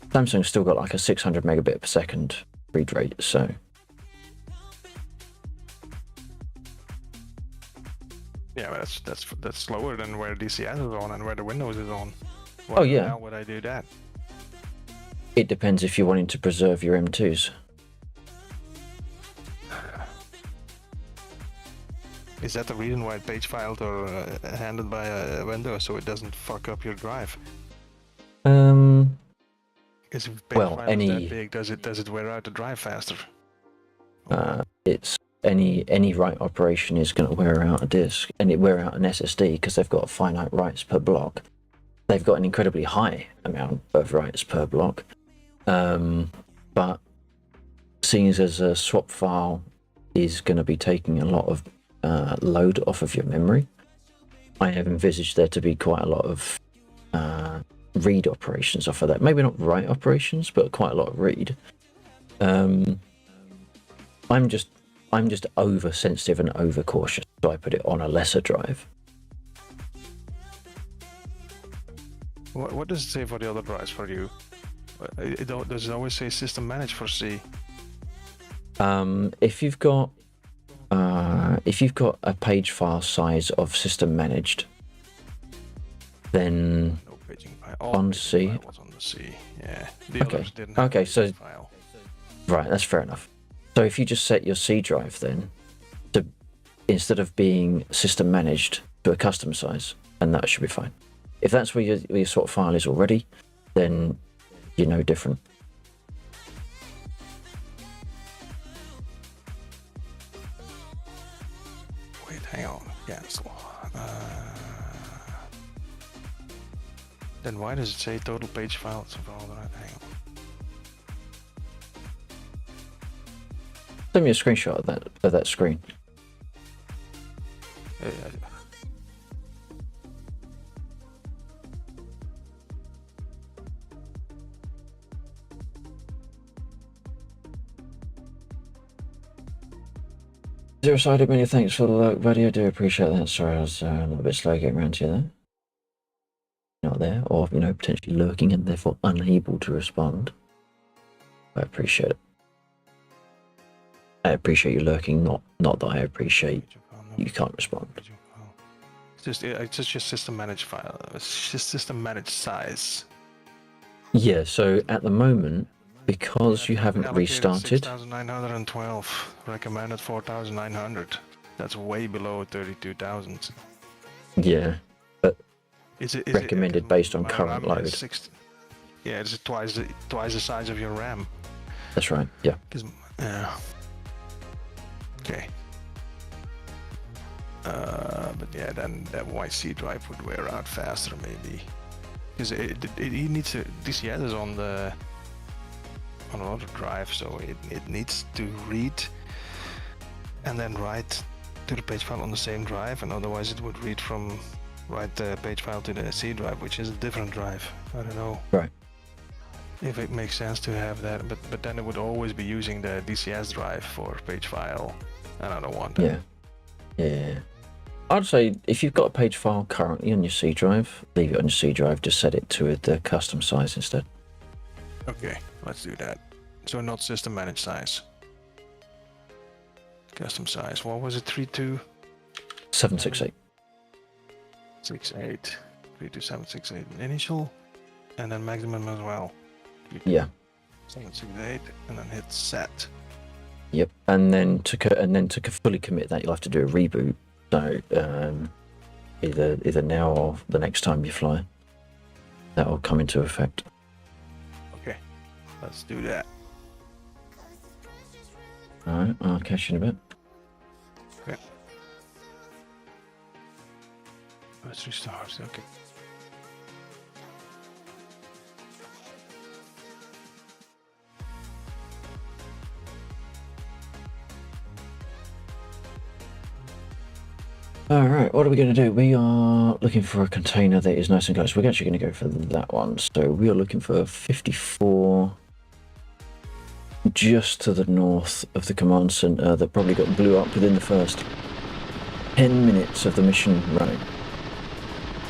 Samsung's still got like a 600 megabit per second read rate, so Yeah, but that's slower than where DCS is on and where the Windows is on. Oh, yeah. How would I do that? it depends if you're wanting to preserve your M2s. Is that the reason why page files are handled by Windows so it doesn't fuck up your drive? Because if page Well, file any- is that big, does it wear out the drive faster? It's any write operation is going to wear out a disk, and it wear out an SSD because they've got finite writes per block. They've got an incredibly high amount of writes per block, but seeing as a swap file is going to be taking a lot of load off of your memory, I have envisaged there to be quite a lot of read operations off of that. Maybe not write operations, but quite a lot of read. I'm just oversensitive and overcautious, so I put it on a lesser drive. What does it say for the other drives for you? Does it always say system managed for C? If you've got a page file size of system managed, then No paging file. on paging C. file was on the C. Yeah. The Okay. others didn't have Okay, a so- paging file. right, that's fair enough. So if you just set your C drive then to, instead of being system managed, to a custom size, and that should be fine. If that's where your sort of file is already, then you're no different. Wait, hang on. Cancel. Then why does it say total page files of all that? Hang on. Send me a screenshot of that screen. Uh, Zero-sided, many thanks for the lurk, buddy. I do appreciate that. Sorry, I was a little bit slow getting around to you there. Not there, or potentially lurking and therefore unable to respond. I appreciate it. I appreciate you lurking, not that I appreciate page file, no you can't respond. page file. It's just system managed file. It's just system managed size. Yeah, so at the moment, because you haven't Allocated restarted, 6,912. Recommended 4,900. That's way below 32,000. yeah, Is it recommended based on my current RAM is load. 60 Yeah, it's twice the size of your RAM. That's right. Yeah, Yeah. Okay. But yeah, then that YC drive would wear out faster maybe, because it needs to. DCS is on another drive, so it needs to read and then write to the page file on the same drive, and otherwise it would write the page file to the C drive, which is a different drive. I don't know. right. If it makes sense to have that, but then it would always be using the DCS drive for page file, and I don't want that. Yeah. I'd say if you've got a page file currently on your C drive, leave it on your C drive. Just set it to the custom size instead. Okay, let's do that. So not system managed size. Custom size. What was it? 3268. 768. 32768 initial, and then maximum as well. Yeah. 768, and then hit set. Yep. And then to fully commit that, you'll have to do a reboot. So either now or the next time you fly, that will come into effect. Okay, let's do that. All right. I'll catch you in a bit. Okay. Let's restart. Okay. All right, what are we going to do? We are looking for a container that is nice and close. We're actually going to go for that one. So we are looking for 54 just to the north of the command center that probably got blew up within the first 10 minutes of the mission running,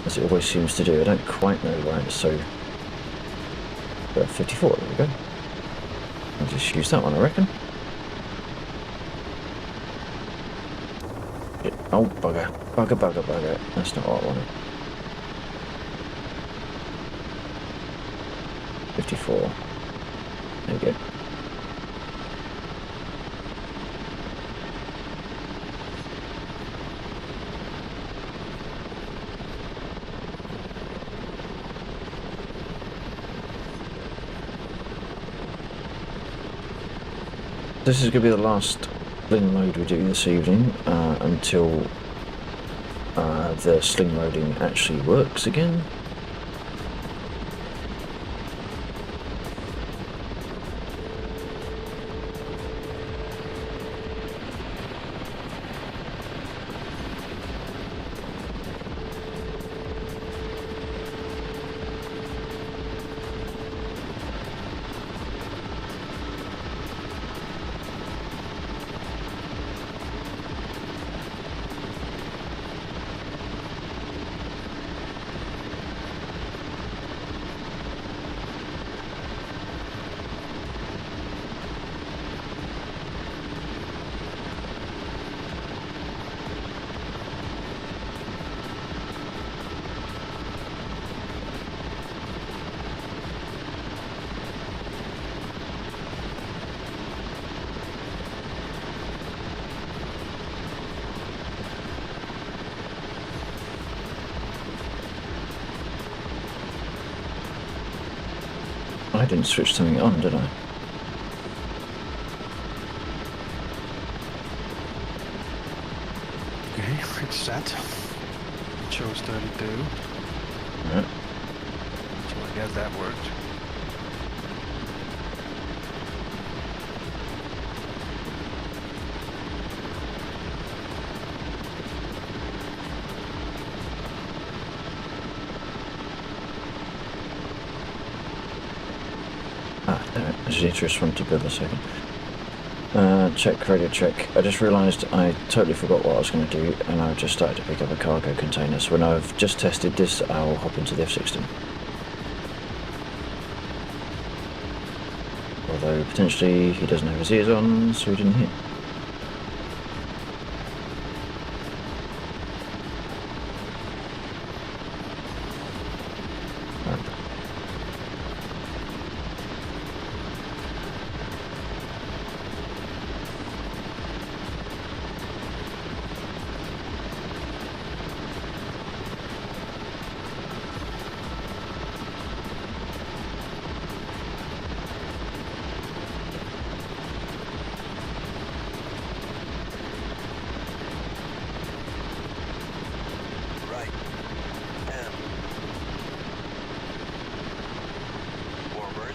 as it always seems to do. I don't quite know why it's so... 54, there we go. I'll just use that one, I reckon. Oh, bugger. Bugger. That's not what I wanted. 54. There you go. This is going to be the last sling load we do this evening until the sling loading actually works again. I didn't switch something on, did I? Okay, it's set. It shows 32. Right. So I guess that worked. Ah, damn it. I just wanted to build a second. Check, radio check. I just realised I totally forgot what I was going to do, and I've just started to pick up a cargo container. So when I've just tested this, I'll hop into the F-16. Although potentially he doesn't have his ears on, so he didn't hit. Right. 10. Forward.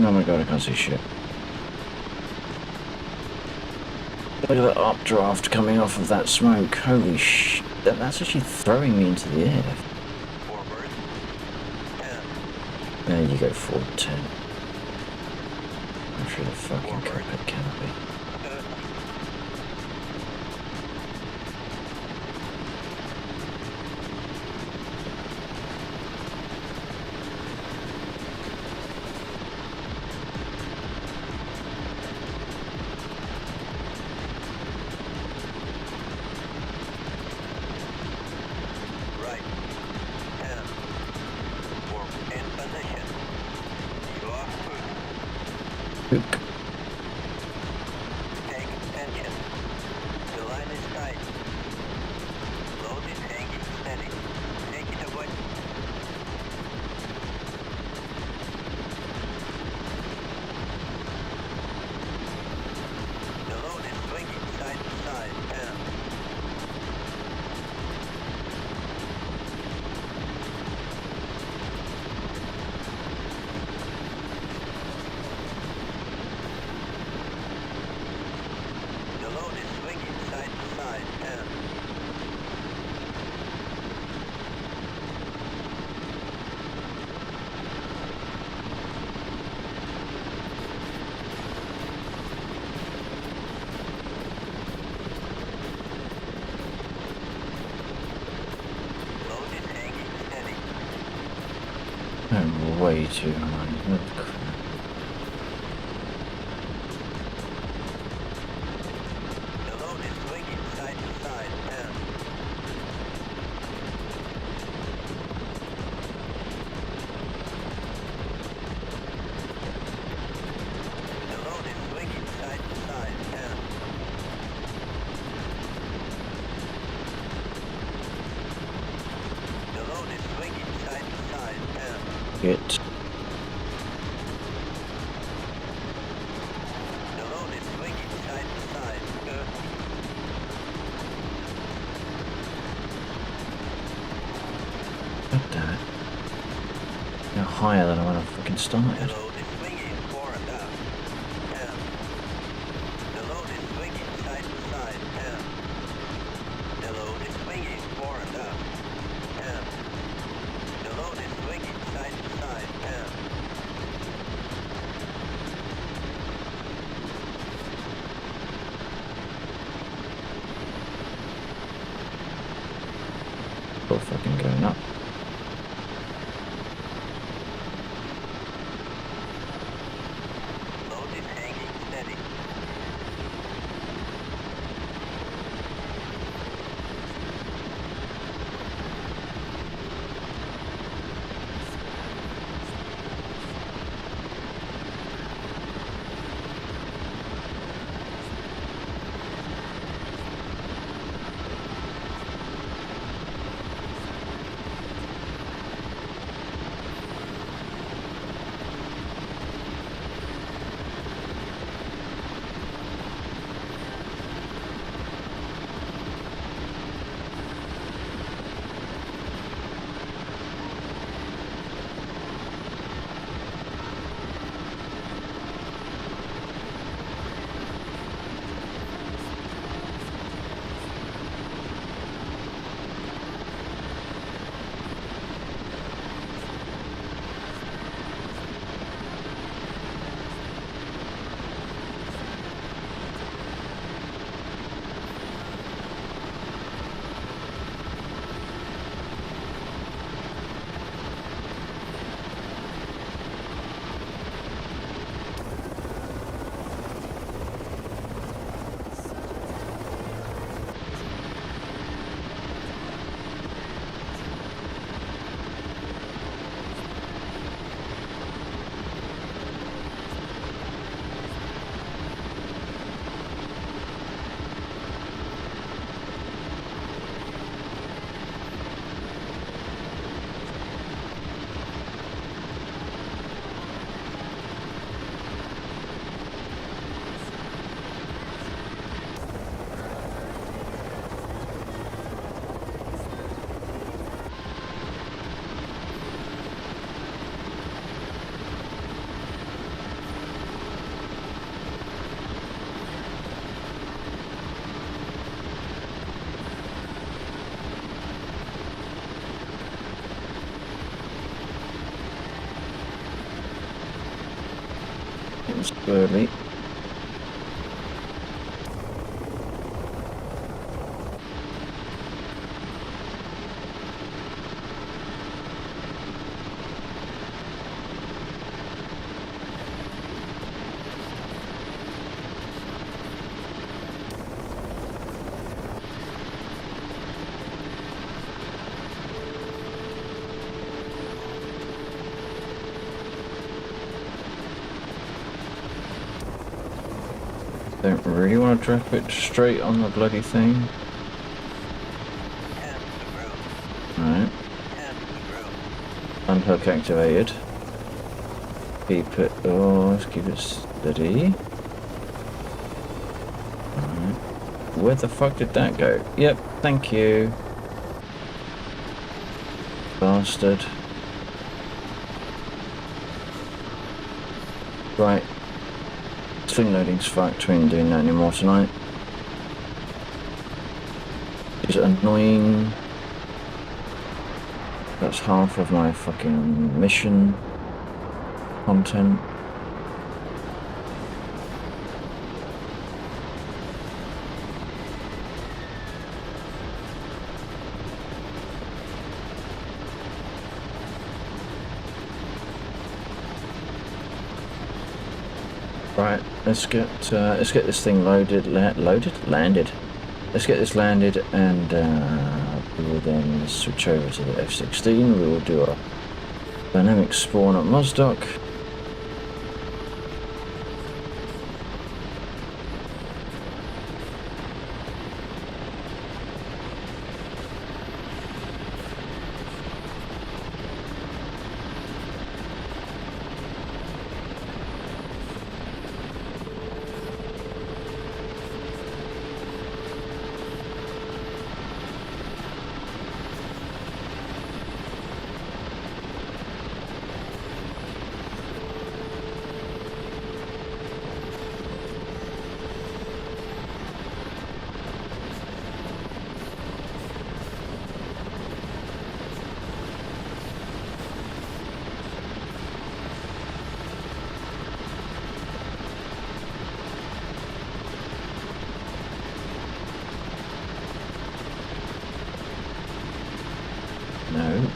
Oh my god, I can't see shit. Look at that updraft coming off of that smoke. Holy shit. That's actually throwing me into the air. Forward. 10. There you go, forward 10. I'm through the fucking Forward. cockpit canopy. Right. 10. Forward. In position. You are foot. Hook. way too high. Oh, crap. The load is swinging side to side, and the load is swinging side to side, and the load is swinging side to side, and Get. the load is swinging side to side, good. God damn it. You're higher than when I fucking The started. load is swinging fore and aft, and the load is swinging side to side, and the load is swinging fore and aft, and the load is swinging side to side, and Still fucking going up. load is hanging steady. Getting squirrely. Don't really want to drop it straight on the bloody thing. And the groove, Alright. and the groove. Unhook activated. Keep it. Oh, let's keep it steady. Alright. Where the fuck did that go? Yep, thank you. Bastard. Right. Swing loading's fucked. We ain't doing that anymore tonight. Is it annoying? That's half of my fucking mission content. Right, let's get this thing landed. Let's get this landed, and we will then switch over to the F-16. We will do a dynamic spawn at Mosdock.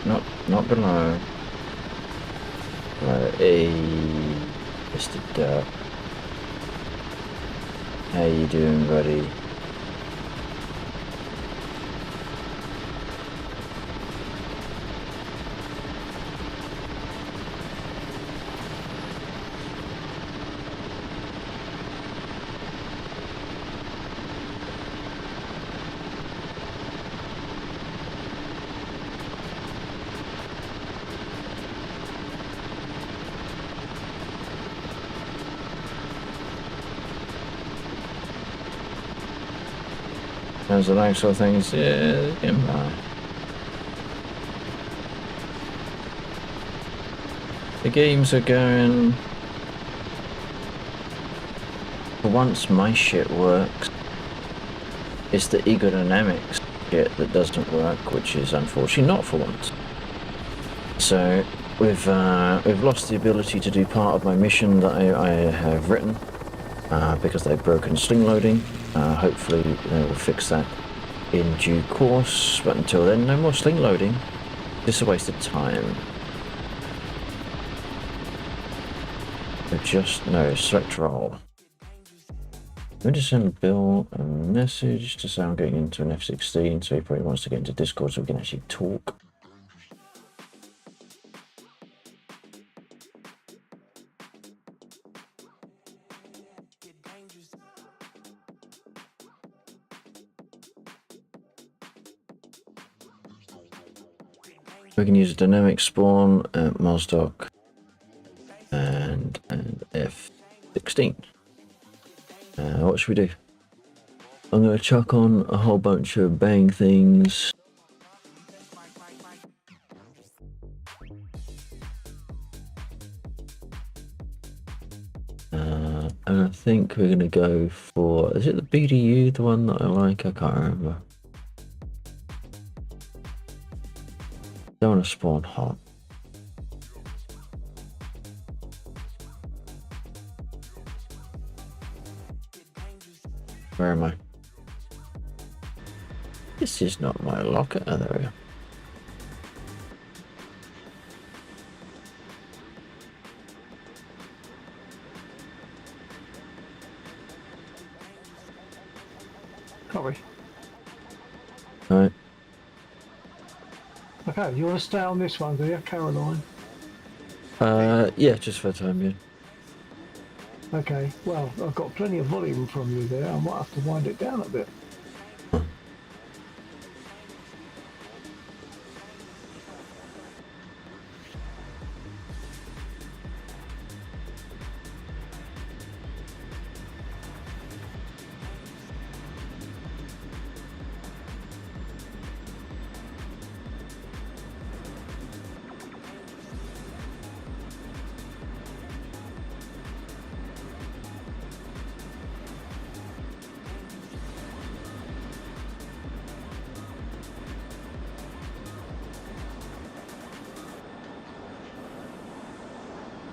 No, not below. Mr. Duck. How you doing, buddy? How's the actual things? Yeah, getting by. The games are going. For once, my shit works. It's the egodynamics shit that doesn't work, which is unfortunately not for once. So we've lost the ability to do part of my mission that I have written because they've broken sling loading. Hopefully they will fix that in due course, but until then, no more sling loading. Just a waste of time. Just no select roll. Let me just send Bill a message to say I'm getting into an F-16, so he probably wants to get into Discord so we can actually talk. We can use a dynamic spawn at Mosdock and F-16. What should we do? I'm going to chuck on a whole bunch of bang things. And I think we're going to go for... Is it the BDU, the one that I like? I can't remember. Don't want to spawn hot. Where am I? This is not my locker. Oh, there we go. Copy. Alright. Okay, you want to stay on this one, do you, Caroline? Yeah, just for the time being. Okay, well, I've got plenty of volume from you there. I might have to wind it down a bit.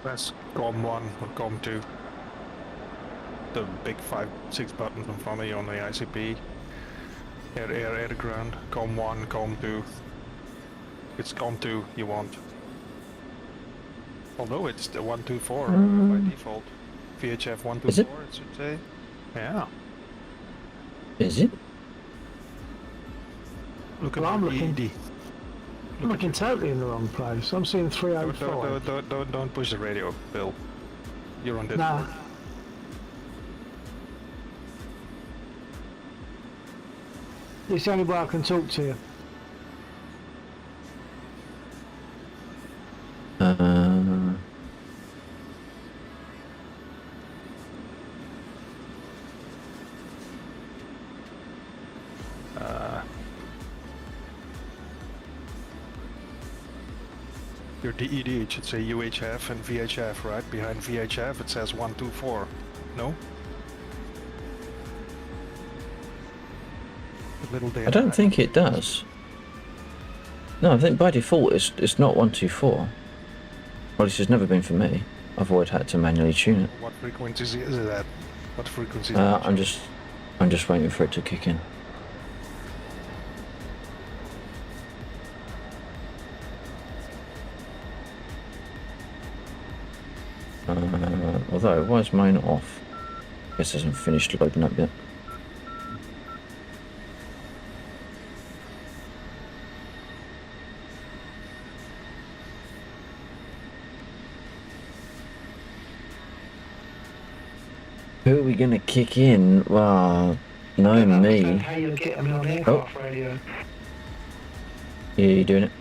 Press COM 1 or COM 2. The big 5-6 buttons in front of you on the ICP. Air, ground. COM 1, COM 2. It's COM 2 you want. Although it's the 124 by default. VHF 124, Is it? it should say. Yeah. Is it? Look at Well, I'm your looking- EED. I'm looking totally in the wrong place. I'm seeing 305. Don't push the radio, Bill. You're on Discord. Nah. It's the only way I can talk to you. Your DED, it should say UHF and VHF, right? Behind VHF it says 124. No? A little I don't think it does. No, I think by default it's not 124. Or at least it's never been for me. I've always had to manually tune it. What frequencies is it at? What frequencies? I'm just waiting for it to kick in. Although, why is mine off? Guess it hasn't finished loading up yet. Who are we gonna kick in? Well, no, me. How you get me on aircraft radio? Yeah, you doing it?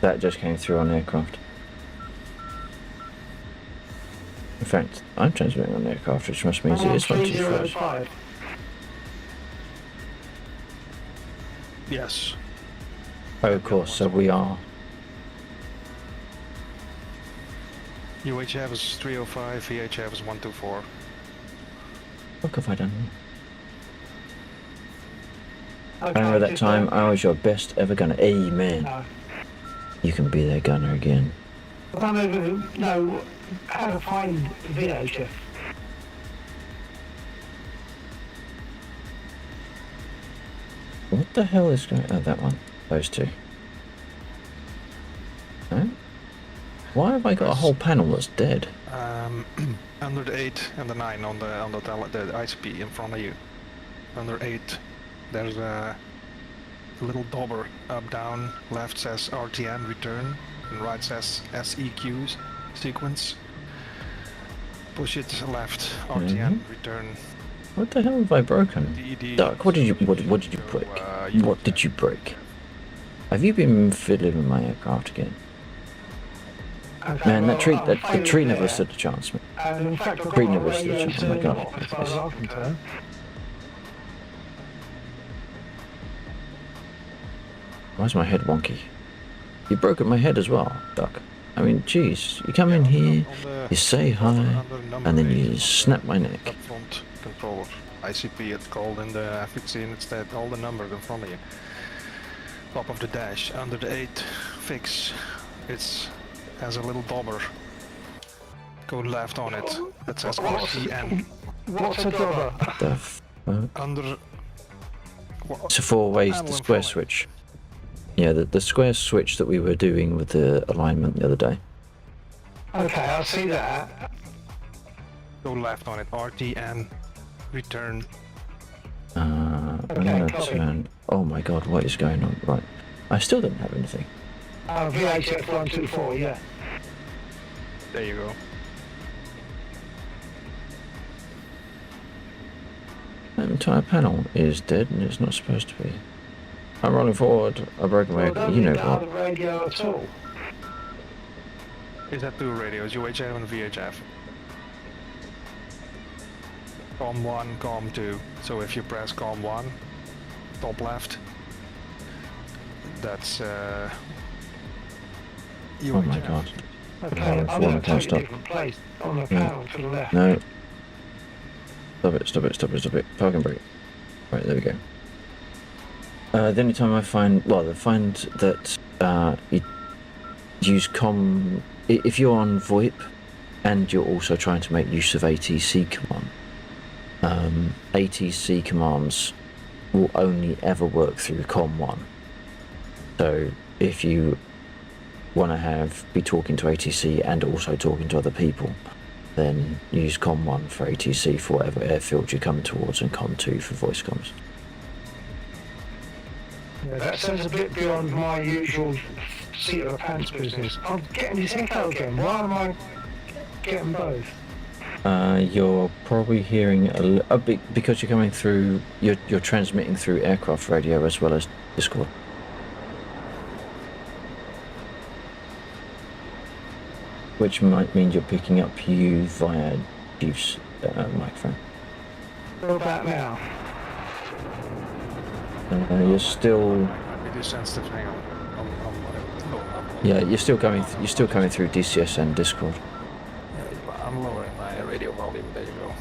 That just came through on aircraft. In fact, I'm transmitting on aircraft, which must mean it is 125. 305. Yes. Oh, of course, so we are. UHF is 305, VHF is 124. What have I done? I Okay, remember that just, time I was your best ever gunner. Amen. No. You can be their gunner again. I don't even know how to find VHF. What the hell is going? Oh, that one. Those two. Huh? Why have I got a whole panel that's dead? Under the 8 and the 9 on the ICP in front of you. Under 8, there's a little dobber. Up, down, left says RTN return, and right says SEQs sequence. Push it left, RTN return. What the hell have I broken? DED. Duck, what did you break? What did you break? Have you been fiddling with my aircraft again? Okay, Man, well, the tree never stood a chance, man. And in fact, I've Tree got never my stood a radio chance. Oh my turned god. off, as far as I'm concerned. Why is my head wonky? You've broken my head as well, Duck. I mean, jeez, you come in here, you say hi, and then you snap my neck. Up front controller. ICP it's called in the F-16, it's that all the numbers in front of you. Top of the dash, under the 8 fix, it's has a little dobber. Go left on it. That says RTN. What's a dobber? The fuck? Under It's a four ways Panel the in square front. switch. Yeah, the square switch that we were doing with the alignment the other day. Okay, I see that. go left on it. RTN return. I'm Okay, gonna copy. turn. Oh my god, what is going on? Right, I still don't have anything. VHF 124, yeah. There you go. That entire panel is dead and it's not supposed to be. I'm rolling forward. I broke my. Well, don't You know need to have what? a radio at all. Is that two radios, UHF and VHF? COM 1, COM 2. So if you press COM 1, top left, that's UHF. Oh my god. Okay, Oh, I'm in a can't totally stop. different place on the panel to the left. No. Stop it, stop it, stop it, stop it. Parking brake. Right, there we go. The only time I find, well, I find that you use COM, if you're on VoIP and you're also trying to make use of ATC command, ATC commands will only ever work through COM 1. So if you want to be talking to ATC and also talking to other people, then use COM 1 for ATC for whatever airfield you're coming towards, and COM 2 for voice comms. Yeah, that sounds a bit beyond my usual seat of the pants business. I'm getting this echo again. Why am I getting both? You're probably hearing a bit because you're coming through. You're transmitting through aircraft radio as well as Discord. Which might mean you're picking up you via Chief's microphone. What about now? You're still. Might be sensitive. Hang on. Yeah, you're still coming through DCS and Discord. Yeah, I'm lowering my radio volume. There you go.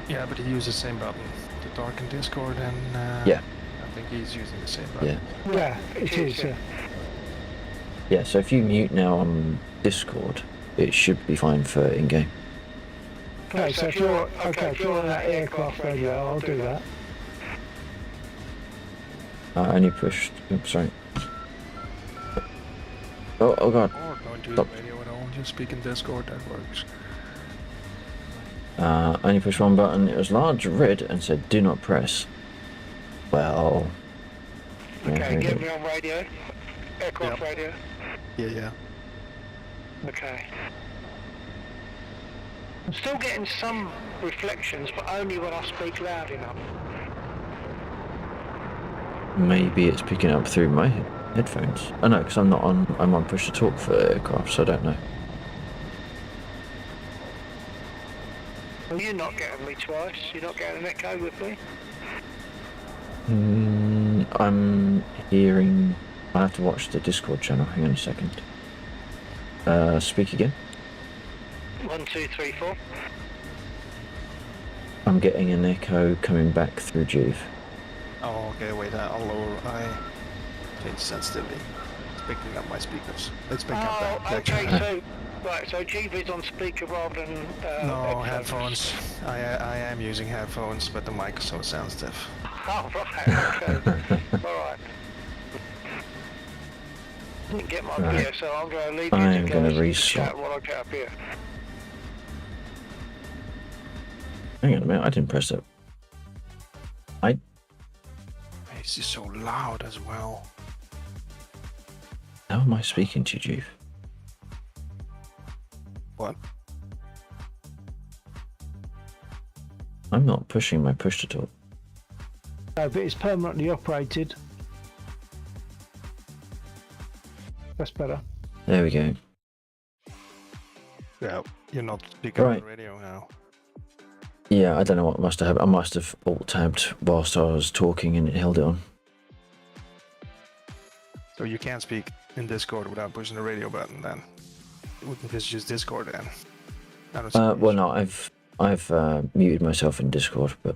Yeah, but he uses the same button to talk in Discord, and Yeah. I think he's using the same button. Yeah. Yeah, it is. Yeah. Yeah. So if you mute now on Discord, it should be fine for in-game. Okay, so if you're on that aircraft radio, I'll do that. I only pushed. Oops, sorry. Oh god. Or don't use Stop. radio at all. Just speak in Discord. That works. I only pushed one button. It was large red and said "Do not press." Well. Okay, yeah, get me on radio. Aircraft radio. Yeah. Okay. I'm still getting some reflections, but only when I speak loud enough. Maybe it's picking up through my headphones. I know, because I'm not on. I'm on push to talk for aircraft, so I don't know. Well, you're not getting me twice. You're not getting an echo with me. I'm hearing. I have to watch the Discord channel. Hang on a second. Speak again. 1, 2, 3, 4. I'm getting an echo coming back through Juve. Oh, okay. Wait. I'll lower. I change sensitivity. It's picking up my speakers. It's picking up that. Okay. So GV's on speaker rather than. No headphones. I am using headphones, but the mic is so sensitive. Oh right. Okay. All right. Didn't get my Right. beer, so I'm going to leave you I'm to gonna go restart. chat while I get up here. Hang on a minute. I didn't press it. It's just so loud as well. How am I speaking to you, Juve? What? I'm not pushing my push to talk. No, but it's permanently operated. That's better. There we go. Yeah, you're not speaking on Right. the radio now. Yeah, I don't know what must have happened. I must have alt-tabbed whilst I was talking and it held it on. So you can't speak in Discord without pushing the radio button then. Wouldn't this just Discord then? I don't see the Well, issue. no, I've muted myself in Discord, but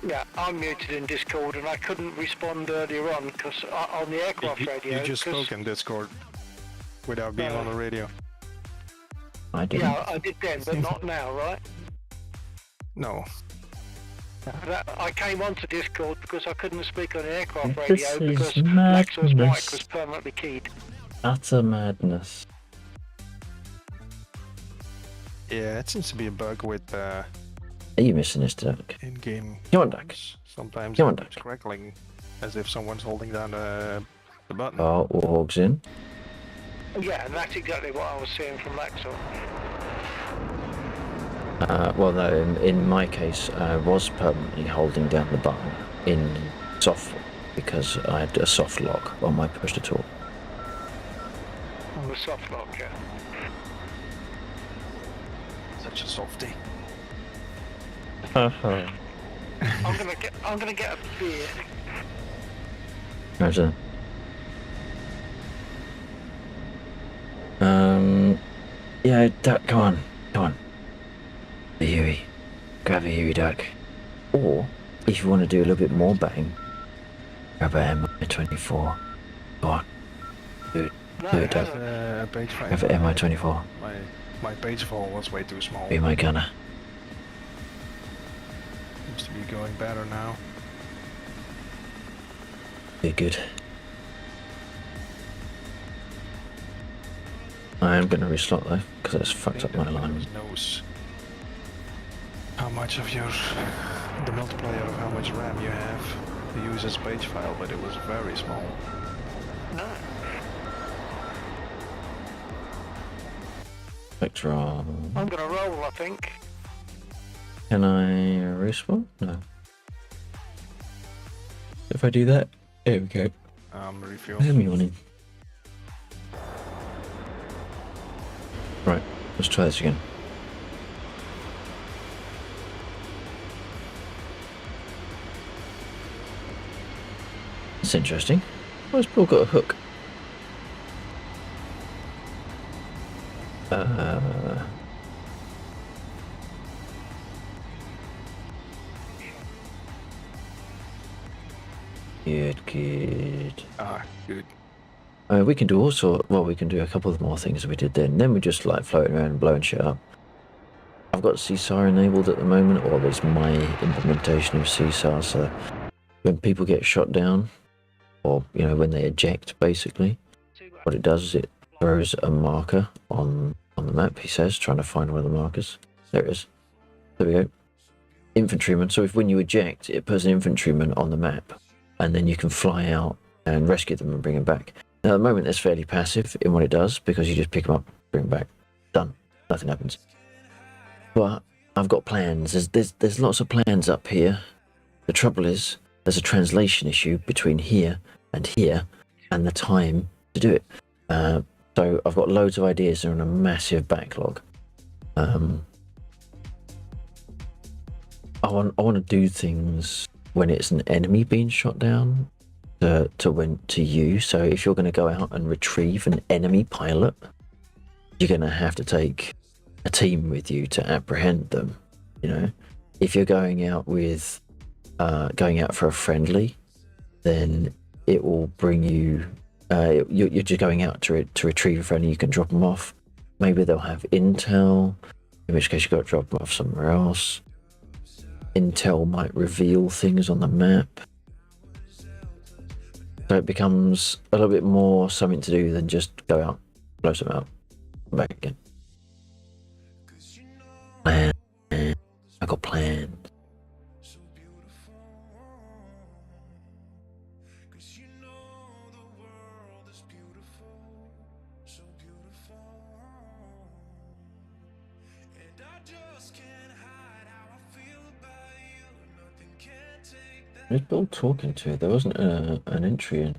Yeah, I'm muted in Discord and I couldn't respond earlier on because on the aircraft radio. You just 'cause- spoke in Discord without being on the radio. I didn't. Yeah, I did then, but not now, right? No. I came onto Discord because I couldn't speak on the aircraft This radio is because Maxwell's mic madness. was permanently keyed. Utter madness. Yeah, it seems to be a bug with Are you missing this, Duck? in-game. Come on, Duck. comms. Sometimes Come on, it keeps Duck. crackling as if someone's holding down the button. Oh, Warhog's in. Yeah, and that's exactly what I was seeing from Maxwell. Well, no, in my case, I was permanently holding down the button in soft because I had a soft lock on my push to talk. On the soft lock, yeah. Such a softie. Uh-huh. I'm gonna get a beer. How's that? Yeah, Duck, come on. A Huey. Grab a Huey, Duck. Or, if you want to do a little bit more bang, grab a MI-24. Go on. Do it, Duck. Page 5. Grab a MI-24. My page fall was way too small. Be my gunner. Seems to be going better now. Good. I am going to reslot though, because it's fucked up my alignment. Knows how much of the multiplier of how much RAM you have to use as page file, but it was very small. No. Spectral. I'm gonna roll, I think. Can I respawn? No. If I do that, there we go. Refuel. I am yawning. Right, let's try this again. It's interesting. Why's Paul got a hook? Good. Good. We can do we can do a couple of more things that we did then. Then we just like floating around and blowing shit up. I've got CSAR enabled at the moment, or there's my implementation of CSAR, so when people get shot down, or, you know, when they eject, basically, what it does is it throws a marker on the map, he says, trying to find one of the markers. There it is. There we go. Infantryman. So if when you eject, it puts an infantryman on the map, and then you can fly out and rescue them and bring them back. Now, at the moment, it's fairly passive in what it does, because you just pick them up, bring them back. Done. Nothing happens. But I've got plans. There's lots of plans up here. The trouble is, there's a translation issue between here and the time to do it. So I've got loads of ideas and a massive backlog. I want to do things when it's an enemy being shot down to you. So if you're going to go out and retrieve an enemy pilot, you're going to have to take a team with you to apprehend them. You know, if you're going out with going out for a friendly, then it will bring you. You're just going out to retrieve a friendly. You can drop them off. Maybe they'll have intel, in which case you've got to drop them off somewhere else. Intel might reveal things on the map, so it becomes a little bit more something to do than just go out, blow some out, come back again. Plan. I got plans. Who's Bill talking to? There wasn't an entry in.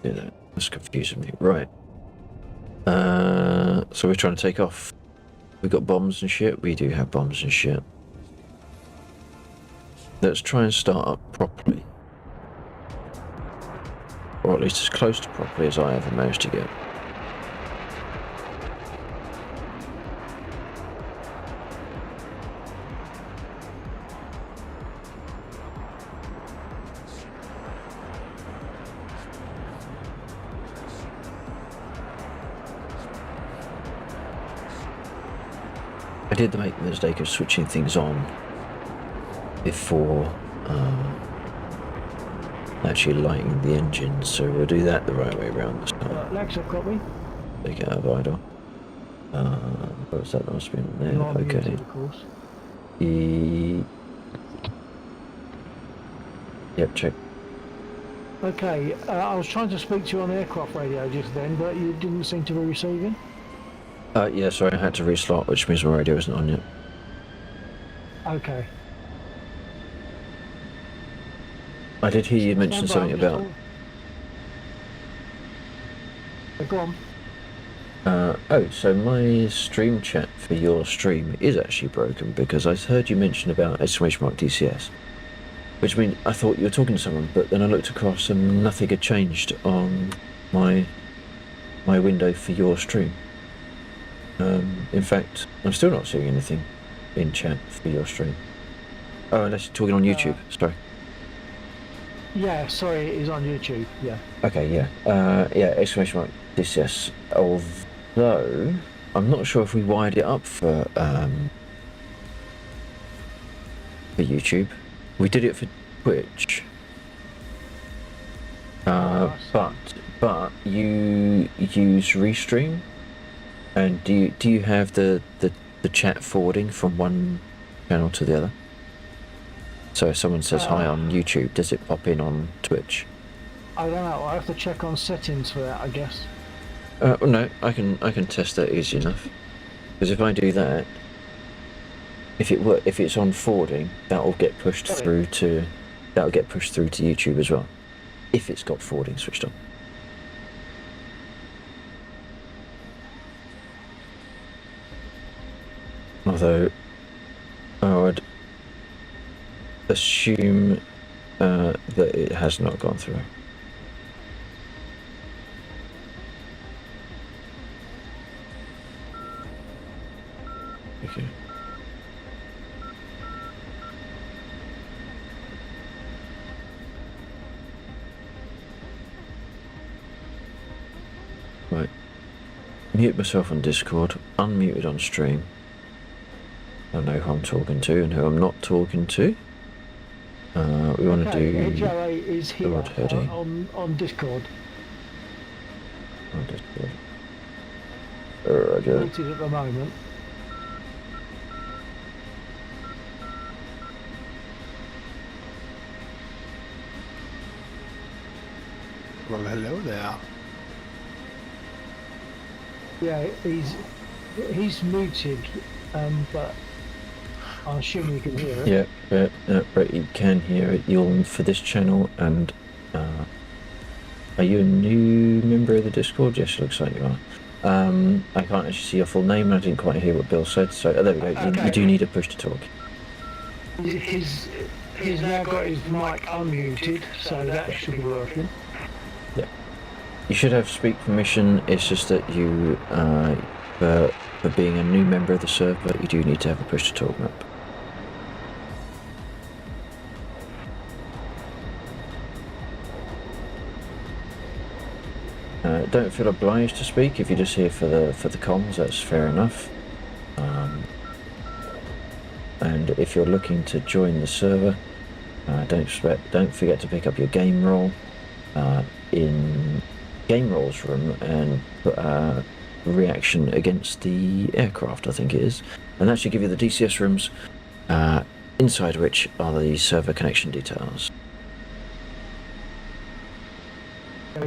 Yeah, that's confusing me. Right. So we're trying to take off. We got bombs and shit. We do have bombs and shit. Let's try and start up properly, or at least as close to properly as I ever managed to get. I did make the mistake of switching things on before actually lighting the engine, so we'll do that the right way around this time. Lex, I've got me. Take it out of idle. What was that last bit there? Okay. Of course. Yep, check. Okay, I was trying to speak to you on the aircraft radio just then, but you didn't seem to be receiving. Yeah, sorry, I had to reslot, which means my radio isn't on yet. Okay. I did hear you mention something about... Go on. Oh, so my stream chat for your stream is actually broken, because I heard you mention about !DCS, which means I thought you were talking to someone, but then I looked across and nothing had changed on my window for your stream. In fact, I'm still not seeing anything in chat for your stream. Oh, unless you're talking on YouTube. Sorry. Yeah, sorry, it is on YouTube. Yeah. Okay, yeah. Yeah, exclamation mark DCS. Although, I'm not sure if we wired it up for YouTube. We did it for Twitch. But you use Restream, and do you have the chat forwarding from one channel to the other? So if someone says hi on YouTube, does it pop in on Twitch? I don't know. I have to check on settings for that, I guess. Well, no, I can test that easy enough. Because if I do that, if it's on forwarding, that will get pushed through to YouTube as well, if it's got forwarding switched on. Although I would assume that it has not gone through. Okay. Right. Mute myself on Discord, unmuted on stream. I know who I'm talking to and who I'm not talking to. We want to do HLA is here Lord Hoodie. on Discord. On Discord. Roger. Muted at the moment. Well, hello there. Yeah, he's muted, but I assume you can hear it. Yeah, right, you can hear it. You'll for this channel, and are you a new member of the Discord? Yes, it looks like you are. I can't actually see your full name, and I didn't quite hear what Bill said, so there we go. Okay. You do need a push to talk. He's now got his mic unmuted, so that should be working. Yeah. You should have speak permission, it's just that you, for being a new member of the server, you do need to have a push to talk map. Don't feel obliged to speak. If you're just here for the comms, that's fair enough. And if you're looking to join the server, don't forget to pick up your game role in game roles room and put a reaction against the aircraft, I think it is, and that should give you the DCS rooms, inside which are the server connection details.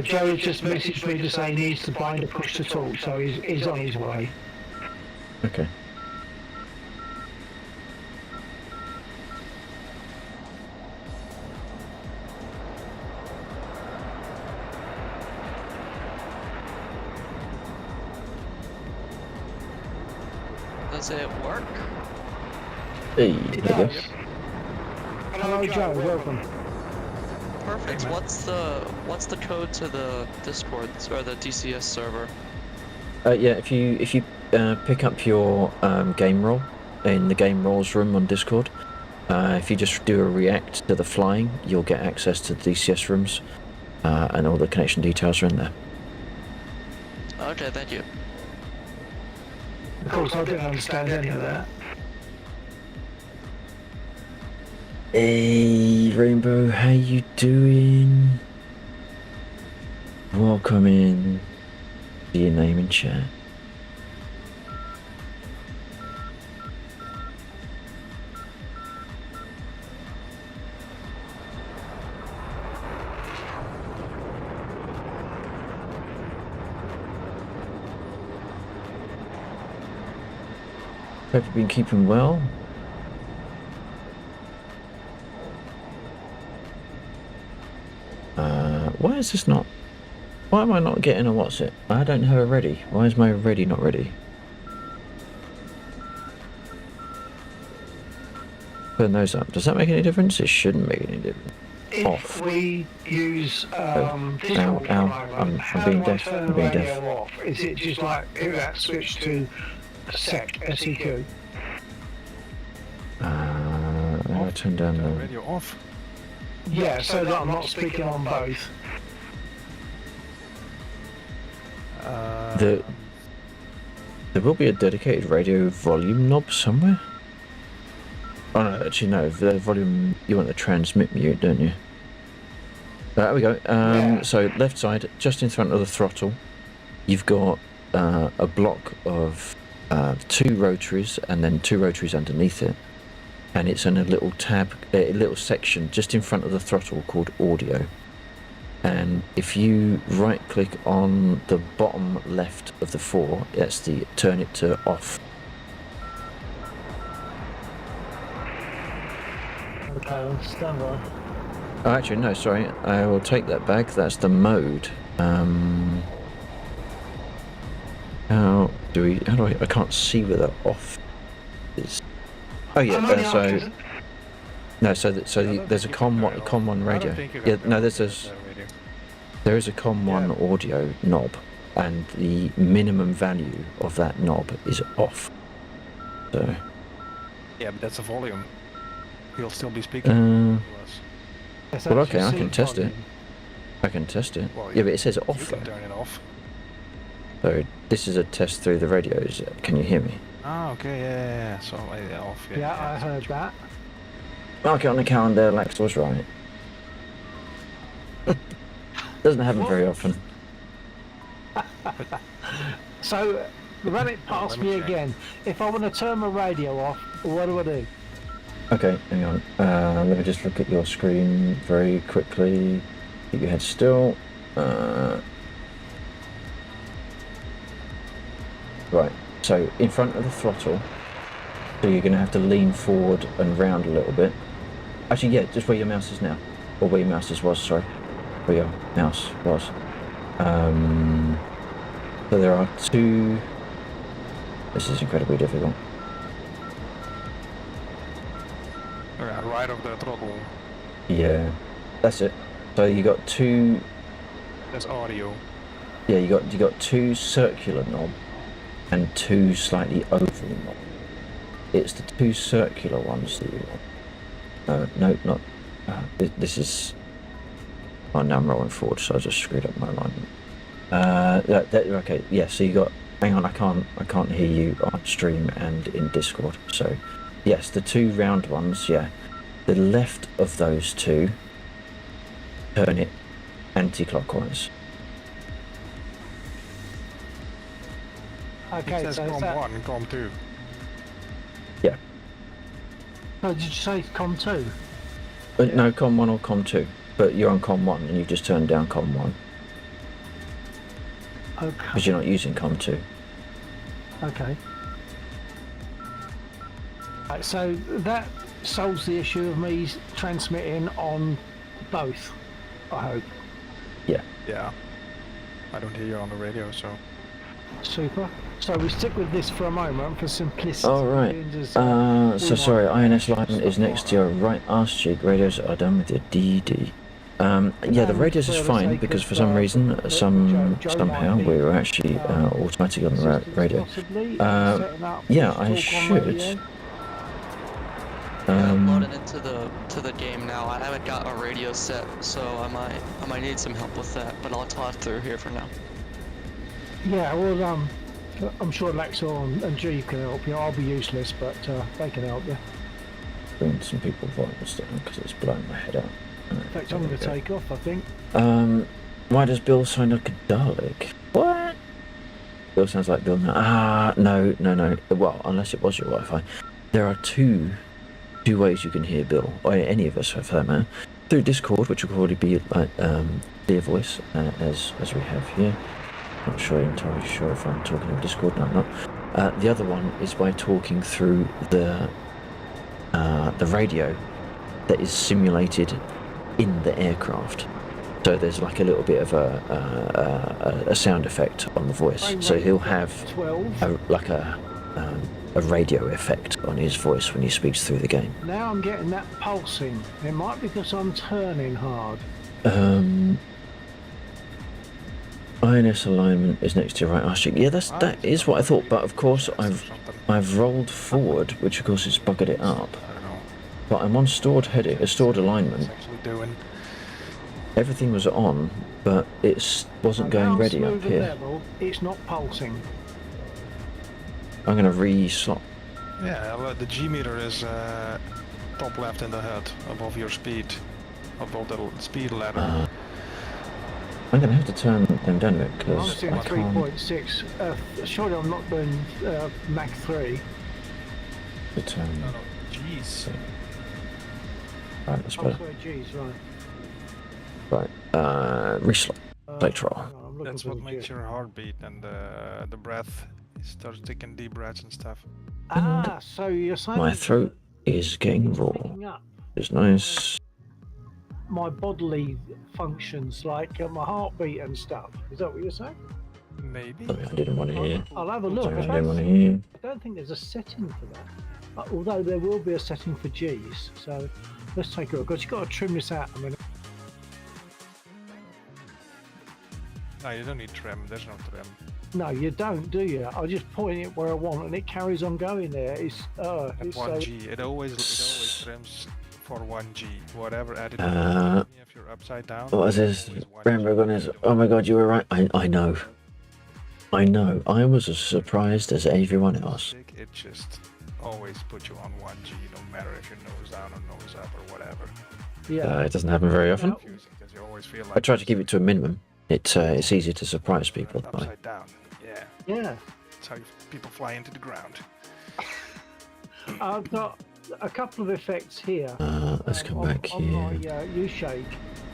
Joe just messaged me to say he needs to bind a push to talk, so he's on his way. Okay. Does it work? Hey, there you go. Hello Joe, welcome. Perfect. What's the code to the Discord or the DCS server? Yeah, if you pick up your game role in the game roles room on Discord, if you just do a react to the flying, you'll get access to the DCS rooms, and all the connection details are in there. Okay, thank you. Of course, I didn't understand any of that. Hey Rainbow, how you doing? Welcome in. See your name in chat. Hope you've been keeping well. Why is this not? Why am I not getting a what's it? I don't have a ready. Why is my ready not ready? Turn those up. Does that make any difference? It shouldn't make any difference. off. If we use Ow, Discord for ow, a moment, I'm being how do I deaf, turn I'm the being radio deaf. off? Is it just like hit that switch to SEQ? I turn down Turn the the... radio off. Yeah, so that I'm not speaking on both. There will be a dedicated radio volume knob somewhere. Oh no, actually no, the volume, you want the transmit mute, don't you? There we go. Yeah. So left side, just in front of the throttle, you've got a block of 2 rotaries and then 2 rotaries underneath it. And it's in a little tab, a little section just in front of the throttle called audio. And if you right click on the bottom left of the 4, that's the turn it to off. Okay, stand by. Oh, actually, no, sorry, I will take that back. That's the mode. How do I can't see where the off is. Oh yeah, there's a COM1 radio. Yeah, no, there is a COM1 audio knob, and the minimum value of that knob is off. So. Yeah, but that's a volume. He'll still be speaking to us. Well, okay, I can test it. I can test it. Well, yeah, but it says off. You can turn it off. So this is a test through the radios. Can you hear me? Ah, okay, yeah. So off. Yeah, I heard that. Mark it on the calendar. Lex was right. Doesn't happen very often. So, run it past me again. If I want to turn my radio off, what do I do? Okay, hang on. Let me just look at your screen very quickly. Keep your head still. Right, so in front of the throttle, so you're going to have to lean forward and round a little bit. Actually, yeah, just where your mouse is now. Or where your mouse was, sorry. Where your mouse was. So there are 2... This is incredibly difficult. Right of the throttle. Yeah, that's it. So you got 2... That's audio. Yeah, you got 2 circular knobs and 2 slightly oval knobs. It's the 2 circular ones that you want. No, not. This is. Oh, now I'm rolling forward, so I just screwed up my alignment. Okay, yeah. So you got. Hang on, I can't hear you on stream and in Discord. So, yes, the 2 round ones. Yeah, the left of those 2. Turn it anti-clockwise. Okay, it says so COM1 and COM2. Yeah. Oh, did you say COM2? No, COM1 or COM2. But you're on COM1 and you just turned down COM1. Okay. Because you're not using COM2. Okay. Right, so that solves the issue of me transmitting on both, I hope. Yeah. Yeah. I don't hear you on the radio, so. Super. So we stick with this for a moment for simplicity. All right. So sorry, INS alignment is next to your right arse cheek. Radios are done with your DD. Yeah, the radios is fine because for some reason, somehow we were actually automatic on the radio. Yeah, I should. I'm loading into the game now. I haven't got a radio set, so I might need some help with that. But I'll talk through here for now. Yeah, well, I'm sure Laxor and G can help you. I'll be useless, but they can help you. Bring some people volumes down because it's blowing my head out. In fact, I'm going to take off, I think. Why does Bill sound like a Dalek? What? Bill sounds like Bill now. No. Well, unless it was your Wi-Fi. There are two ways you can hear Bill, or any of us for that matter. Through Discord, which will probably be like clear voice, as we have here. Not entirely sure if I'm talking over Discord. No, I'm not. The other one is by talking through the radio that is simulated in the aircraft. So there's like a little bit of a sound effect on the voice. So he'll have a a radio effect on his voice when he speaks through the game. Now I'm getting that pulsing. It might be because I'm turning hard. INS alignment is next to your right arse cheek. Yeah, that is what I thought. But of course, I've rolled forward, which of course has buggered it up. I don't know. But I'm on stored heading, stored alignment. It's actually doing. Everything was on, but it wasn't going ready up here. Level, it's not pulsing. I'm going to re-slot. Yeah, well, the G meter is top left in the HUD, above your speed, above the speed ladder. I'm going to have to turn them down a bit because I'm I seeing can't 3.6. Surely I'm not doing Mach 3. return. Jeez. Right, that's Oh, better. sorry, G's, right. Right, re-slot. Later on. I'm looking That's for what the makes G. your heart-beat and the breath. You start taking deep breaths and stuff. Ah, so you're saying My throat is getting raw. picking up It's nice. my bodily functions, like my heartbeat and stuff. Is that what you're saying? Maybe. Sorry, I didn't want to hear. I'll have a look. Sorry, I I didn't want to don't, hear. I don't think there's a setting for that. Although there will be a setting for G's. So let's take a look. Because you've got to trim this out a minute. No, you don't need trim. There's no trim. No, you don't, do you? I just point it where I want, and it carries on going there. It's At it's 1G, it always trims for 1G. Whatever added. If you're upside down. What is this? always 1G. Rambo on his. Oh my god, you were right. I know. I know. I was as surprised as everyone else. It just always put you on 1G, no matter if you're nose down or nose up or whatever. yeah. It doesn't happen very often. Confusing because you always feel like I try to keep it to a minimum. It's easier to surprise people. By. upside down. Yeah, Yeah. that's how people fly into the ground. I've got a couple of effects here. Let's come on, back on here. my U-shake.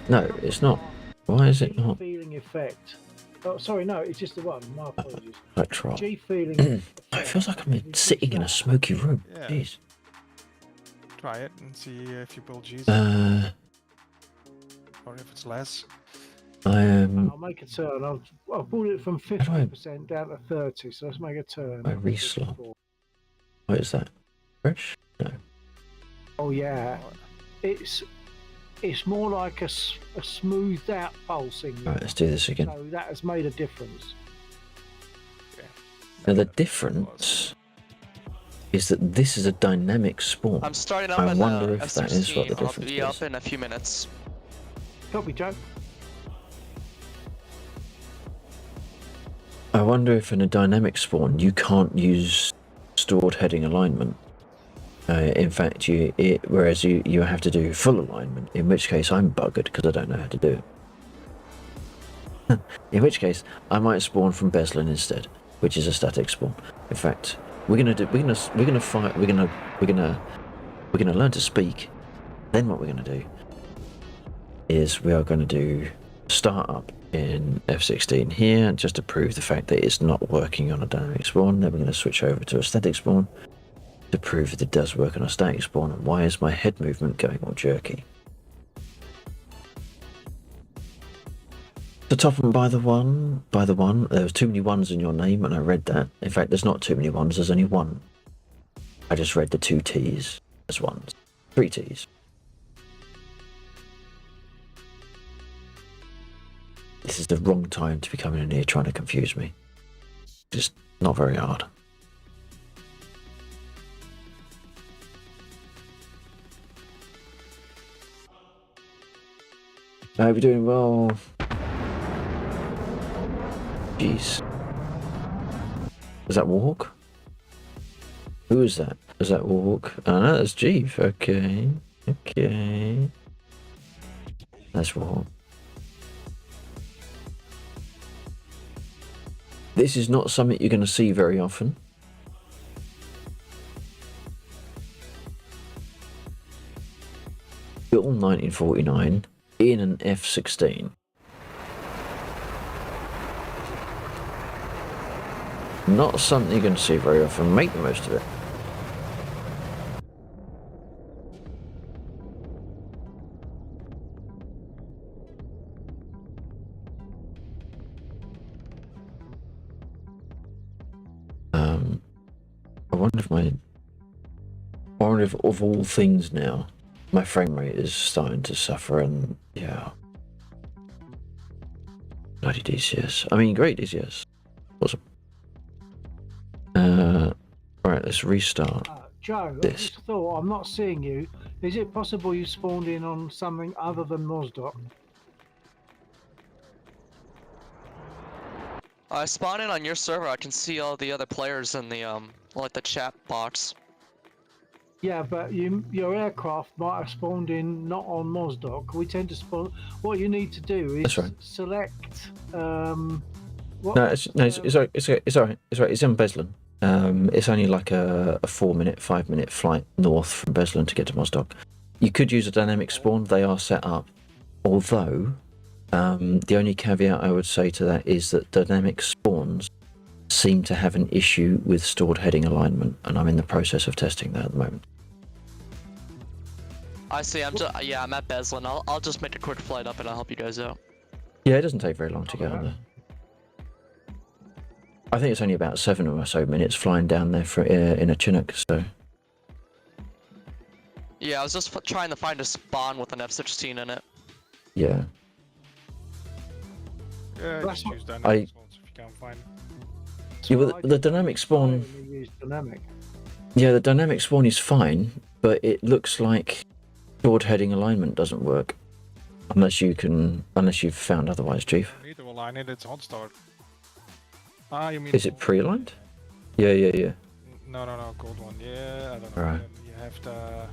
No, it's not. Why is it not? Feeling effect. Oh, sorry, no, it's just the one. My apologies. Electro. G feeling. It feels like I'm sitting in a smoky room. Yeah. Jeez. Try it and see if you pull G's Uh, or if it's less. I am. I'll make a turn. I've brought it from do I- 50% down to 30, so let's make a turn. I re-slot. What is that? Fresh? No. Oh yeah, it's more like a smoothed out pulsing. Right, let's do this again. So that has made a difference. Now the difference is that this is a dynamic spawn. I'm starting up I in wonder the if that is what the F-16. I'll difference be is. up in a few minutes. Copy, Joe. I wonder if in a dynamic spawn you can't use stored heading alignment. In fact, whereas you have to do full alignment, in which case I'm buggered because I don't know how to do it. In which case, I might spawn from Beslin instead, which is a static spawn. In fact, we're gonna learn to speak. Then what we're gonna do is we are gonna do startup in F-16 here, just to prove the fact that it's not working on a dynamic spawn. Then we're gonna switch over to a static spawn to prove that it does work on a static spawn. And why is my head movement going all jerky? To top and by the one, there was too many ones in your name, and I read that. In fact, there's not too many ones, there's only one. I just read the 2 T's as ones. 3 T's. This is the wrong time to be coming in here trying to confuse me. Just not very hard. I hope you're doing well. Jeez. Was that Warhawk? Who is that? Is that Warhawk? Oh no, that's Jeeve. Okay. Okay. That's Warhawk. This is not something you're going to see very often. Built in 1949 in an F-16. Not something you're going to see very often. Make the most of it. I wonder of all things now, my frame rate is starting to suffer, and yeah. Bloody DCS. I mean, great DCS. Awesome. Alright, let's restart. Joe, I This. just thought, I'm not seeing you. Is it possible you spawned in on something other than Mosdoc? I spawned in on your server. I can see all the other players in the like the chat box. Yeah, but your aircraft might have spawned in not on Mosdoc. We tend to spawn. What you need to do is That's right. select. No, it's alright. It's alright. It's in Beslan. It's only like a 4-minute, 5-minute flight north from Beslan to get to Mosdoc. You could use a dynamic spawn. They are set up. Although, the only caveat I would say to that is that dynamic spawns seem to have an issue with stored heading alignment, and I'm in the process of testing that at the moment. I see. I'm at Beslan. I'll just make a quick flight up and I'll help you guys out. Yeah, it doesn't take very long to get on there. I think it's only about 7 or so minutes flying down there for in a Chinook, so... Yeah, I was just trying to find a spawn with an F-16 in it. Yeah. Yeah, just use I- dynamic spawns if you can't find them. Yeah, well, the dynamic spawn... You use dynamic. Yeah, the dynamic spawn is fine, but it looks like stored heading alignment doesn't work. Unless you've found otherwise, Chief. You need to align it, it's hot start. Ah, you mean... Is it pre-aligned? Yeah. No, gold one. Yeah, I don't know. Right. You have to...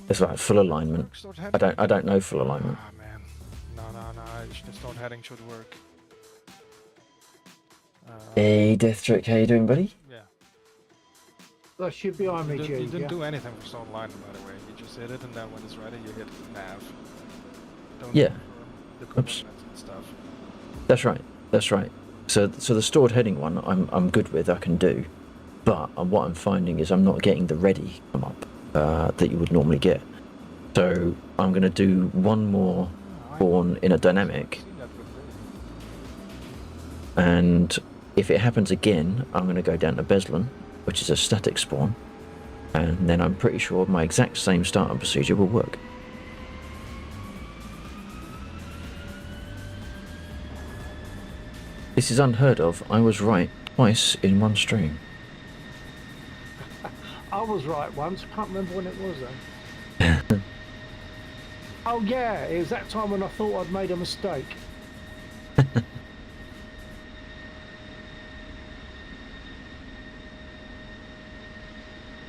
It's like full alignment. Stored I heading? don't know full alignment. Ah, man. No. The stored heading should work. Hey, Death Trick, how you doing, buddy? Yeah. That should be behind me, You G. didn't Yeah. do anything for stored alignment, by the way. You just hit it, and then when it's ready, you hit nav. Don't Yeah. confirm the Oops. coordinates and stuff. That's right. So the stored heading one, I'm good with. I can do, but what I'm finding is I'm not getting the ready come up that you would normally get. So I'm going to do one more spawn in a dynamic, and if it happens again, I'm going to go down to Beslan, which is a static spawn, and then I'm pretty sure my exact same startup procedure will work. This is unheard of. I was right twice in one stream. I was right once. I can't remember when it was though. Oh yeah, it was that time when I thought I'd made a mistake.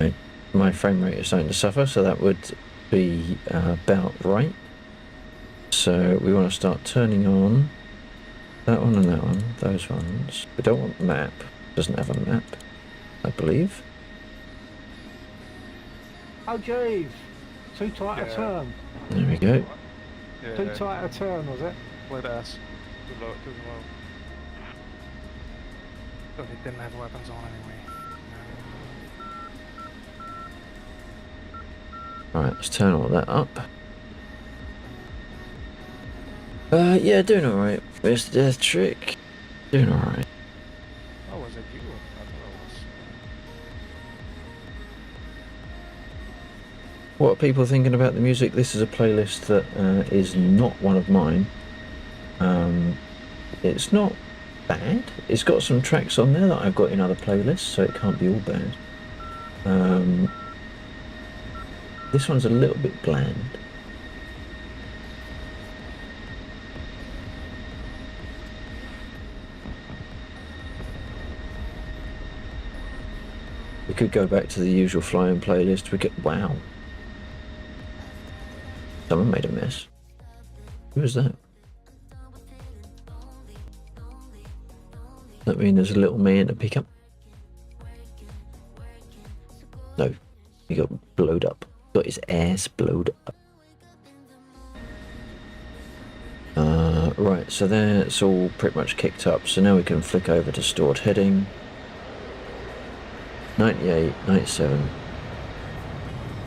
Right. My frame rate is starting to suffer, so that would be about right. So we want to start turning on that one and that one, those ones. We don't want map. Doesn't have a map, I believe. Oh Jeeve, too tight a Yeah. turn. There we go. Yeah, Too tight a turn, was it? Split ass. Too low. So they didn't have weapons on anyway. Alright, let's turn all that up. Yeah, doing alright. Mr. Death Trick. Doing alright. Oh, was it you? I thought it was. What are people thinking about the music? This is a playlist that is not one of mine. It's not bad. It's got some tracks on there that I've got in other playlists, so it can't be all bad. This one's a little bit bland. We could go back to the usual flying playlist. We could... Wow. Someone made a mess. Who was that? That mean there's a little me in a pickup? No. He got blowed up. Got his ass blowed up. Right, so that's all pretty much kicked up. So now we can flick over to stored heading. 98, 97.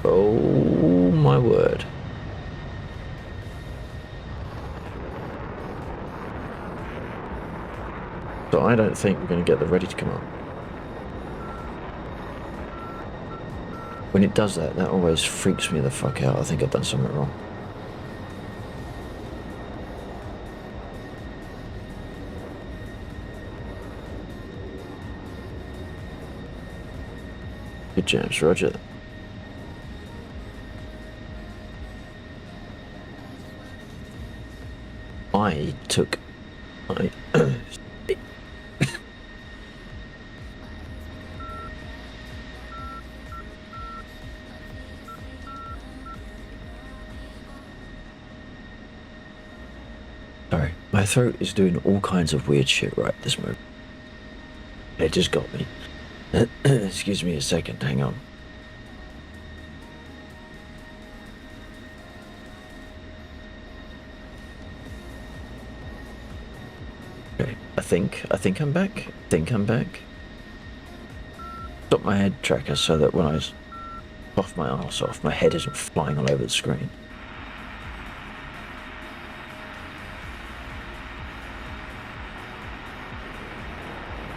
Oh my word. So I don't think we're going to get the ready to come up. When it does that, that always freaks me the fuck out. I think I've done something wrong. Good James, roger. I took... Sorry, my throat is doing all kinds of weird shit right this moment. It just got me. Excuse me a second, hang on. Okay, I think I'm back. Stop my head tracker so that when I cough my arse off, my head isn't flying all over the screen.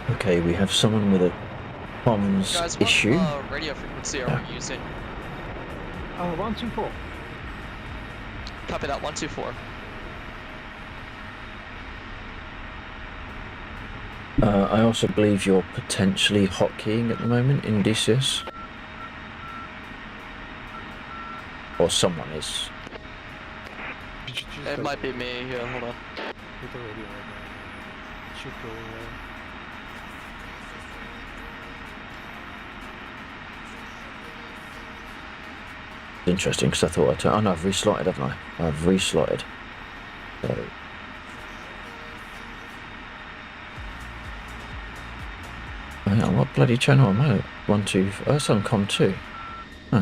Okay, we have someone with a comms Guys, issue. what radio frequency are we using? 124. Copy that, 124. I also believe you're potentially hotkeying at the moment in DCS. Or someone is. It might be me, yeah, hold on. Hit the radio right now. It should go away. Interesting, because I thought I turned... Oh no, I've reslotted, haven't I? I've reslotted. So... Oh, yeah, what bloody channel am I? 1, 2... Oh, that's on COM 2. Huh.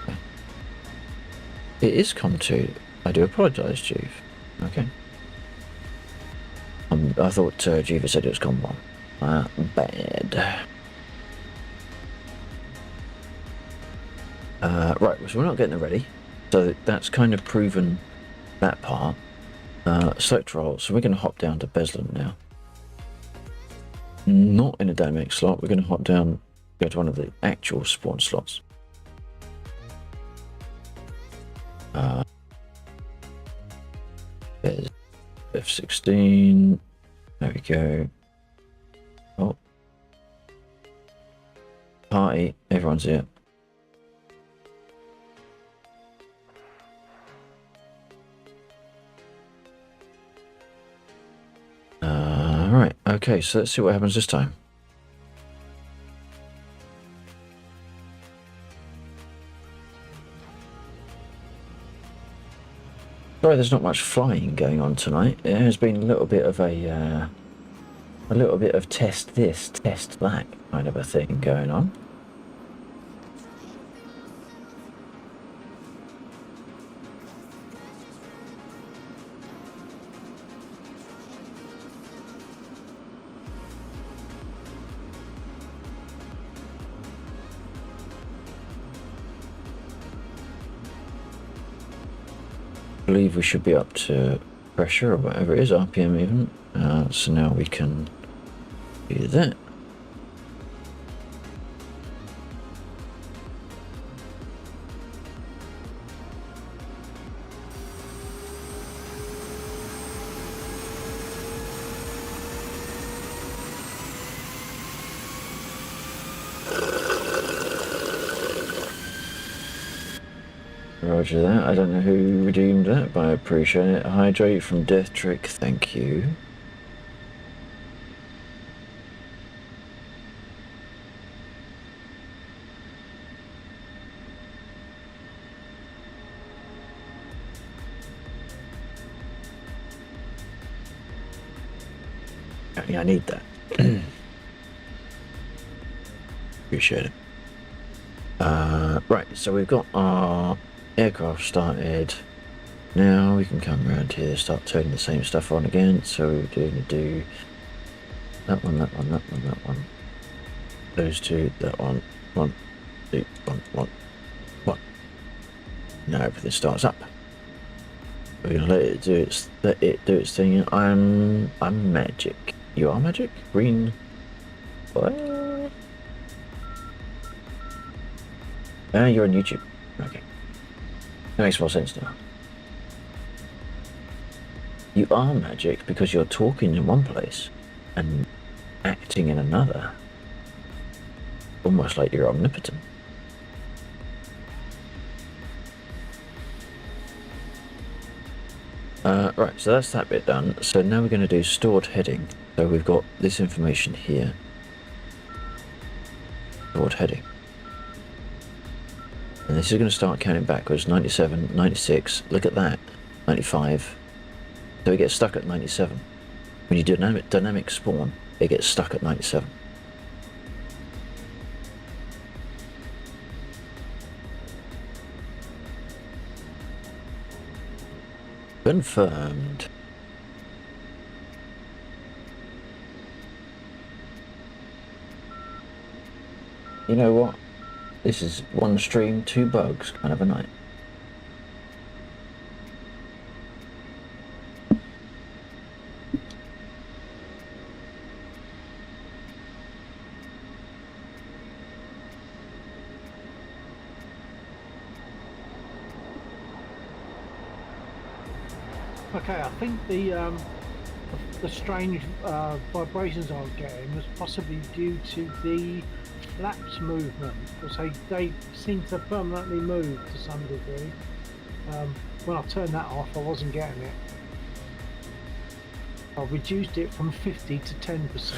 Okay. It is COM 2. I do apologise, Juve. Okay. I thought Juve said it was COM 1. Bad. Right, so we're not getting it ready. So that's kind of proven that part. Select role, so we're going to hop down to Beslan now. Not in a dynamic slot, we're going to hop down, go to one of the actual spawn slots. There's F16. There we go. Oh. Party, everyone's here. Right, okay, so let's see what happens this time. Sorry, there's not much flying going on tonight. There has been a little bit of test this, test that kind of a thing going on. I believe we should be up to pressure or whatever it is, RPM even. So now we can do that. Roger that. I don't know who redeemed that, but I appreciate it. Hydrate from Death Trick, thank you. Yeah, I need that. Appreciate it. Right, so we've got our aircraft started. Now we can come around here, start turning the same stuff on again. So we're going to do that one, that one, that one, that one. Those two, that one, 1, 2, 1, 1, 1. Now everything starts up. We're gonna let it do its thing. I'm magic. You are magic? Green. What? You're on YouTube. Okay. That makes more sense now. You are magic because you're talking in one place and acting in another. Almost like you're omnipotent. Right, so that's that bit done. So now we're going to do stored heading. So we've got this information here. Stored heading. And this is going to start counting backwards. 97, 96, look at that. 95. So it gets stuck at 97. When you do dynamic spawn, it gets stuck at 97. Confirmed. You know what? This is one stream, two bugs kind of a night. Okay, I think the strange vibrations I was getting was possibly due to the flaps movement, because they seem to permanently move to some degree. When I turned that off, I wasn't getting it. I reduced it from 50 to 10%.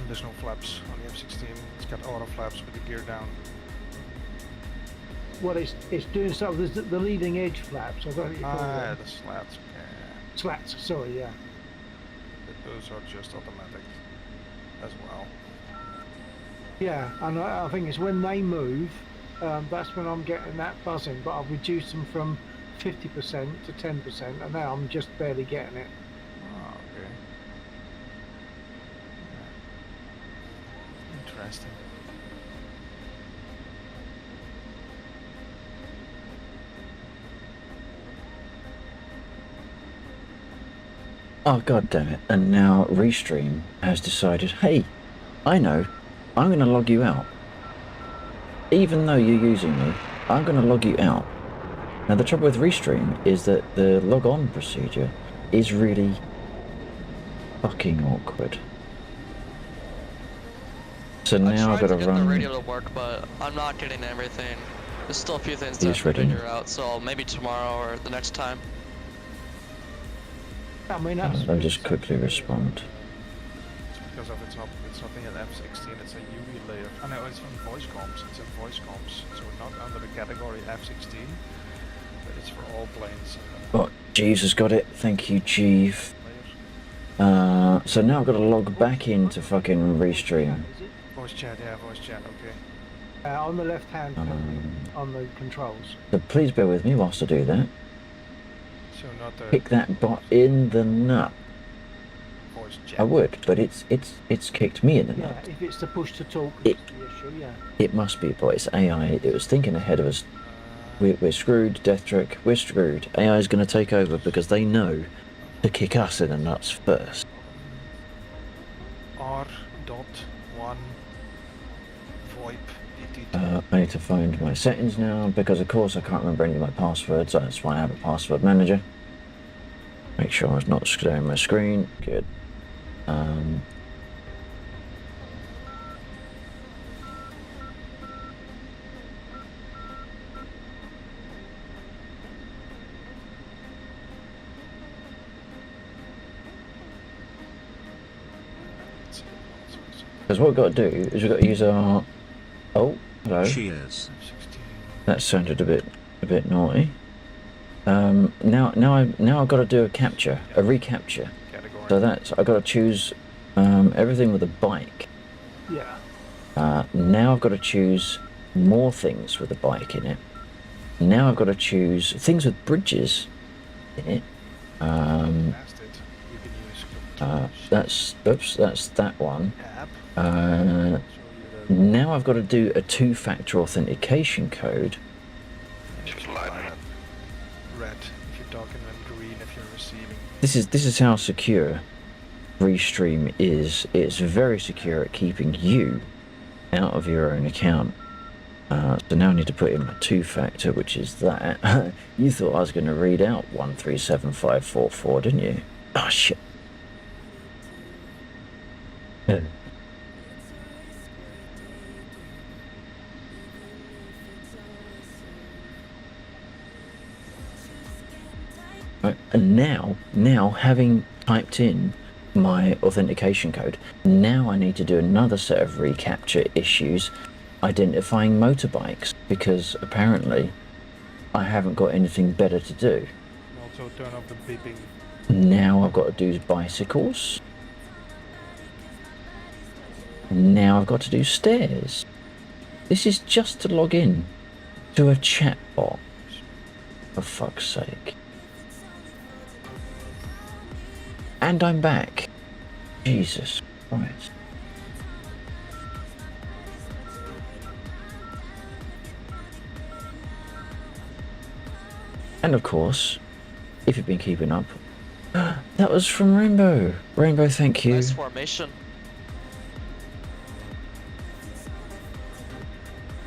There's no flaps on the F-16. It's got auto flaps with the gear down. Well, it's doing so. There's the leading edge flaps. I got it. Ah, the slats. Slats. Sorry, yeah. Those are just automatic as well. Yeah, and I think it's when they move, that's when I'm getting that buzzing. But I've reduced them from 50% to 10%, and now I'm just barely getting it. Oh, okay. Yeah. Interesting. Oh god damn it. And now Restream has decided, hey, I know, I'm going to log you out. Even though you're using me, I'm going to log you out. Now the trouble with Restream is that the log on procedure is really fucking awkward. So now I've got to get run... the radio to work, but I'm not getting everything. There's still a few things to Yes, ready. figure out, so maybe tomorrow or the next time. I mean, that's I'll just quickly respond. It's because of it's not in F-16, it's a UV layer. I know it's in voice comms, it's in voice comms, so we're not under the category F-16, but it's for all planes. Oh, Jeeves has got it. Thank you, Jeeve. So now I've got to log back into fucking Restream. Voice chat, yeah, voice chat, okay. on the left hand on the controls. So please bear with me whilst I do that. So not the Kick that bot in the nut. voice chat. I would, but it's kicked me in the Yeah, nut. if it's the push to talk, It- that's the issue, yeah. It must be, but it's AI. It was thinking ahead of us. We're screwed, Death Trick. We're screwed. AI is going to take over because they know to kick us in the nuts first. R.1 VoIP DT2. I need to find my settings now because, of course, I can't remember any of my passwords. So that's why I have a password manager. Make sure I'm not sharing my screen. Good. Because what we've got to do is we've got to use our... Oh, hello. Cheers. That sounded a bit naughty. Now I've got to do a recapture. Category. So that's I've got to choose everything with a bike. Yeah. Now I've got to choose more things with a bike in it. Now I've got to choose things with bridges in it. Past it. You can use controls. That's that one. Tab. Uh, Show you the now I've got to do a two-factor authentication code. just line it. Red if you're talking and green if you're receiving. This is how secure Restream is. It's very secure at keeping you out of your own account. So now I need to put in my 2-factor, which is that. You thought I was going to read out 137544, didn't you? Oh, shit. Right, and now having typed in my authentication code, now I need to do another set of reCAPTCHA issues identifying motorbikes, because apparently I haven't got anything better to do. Also turn off the beeping. Now I've got to do bicycles. Now I've got to do stairs. This is just to log in to a chat bot. For fuck's sake. And I'm back. Jesus Christ. And of course, if you've been keeping up, that was from Rainbow. Rainbow, thank you. Nice formation.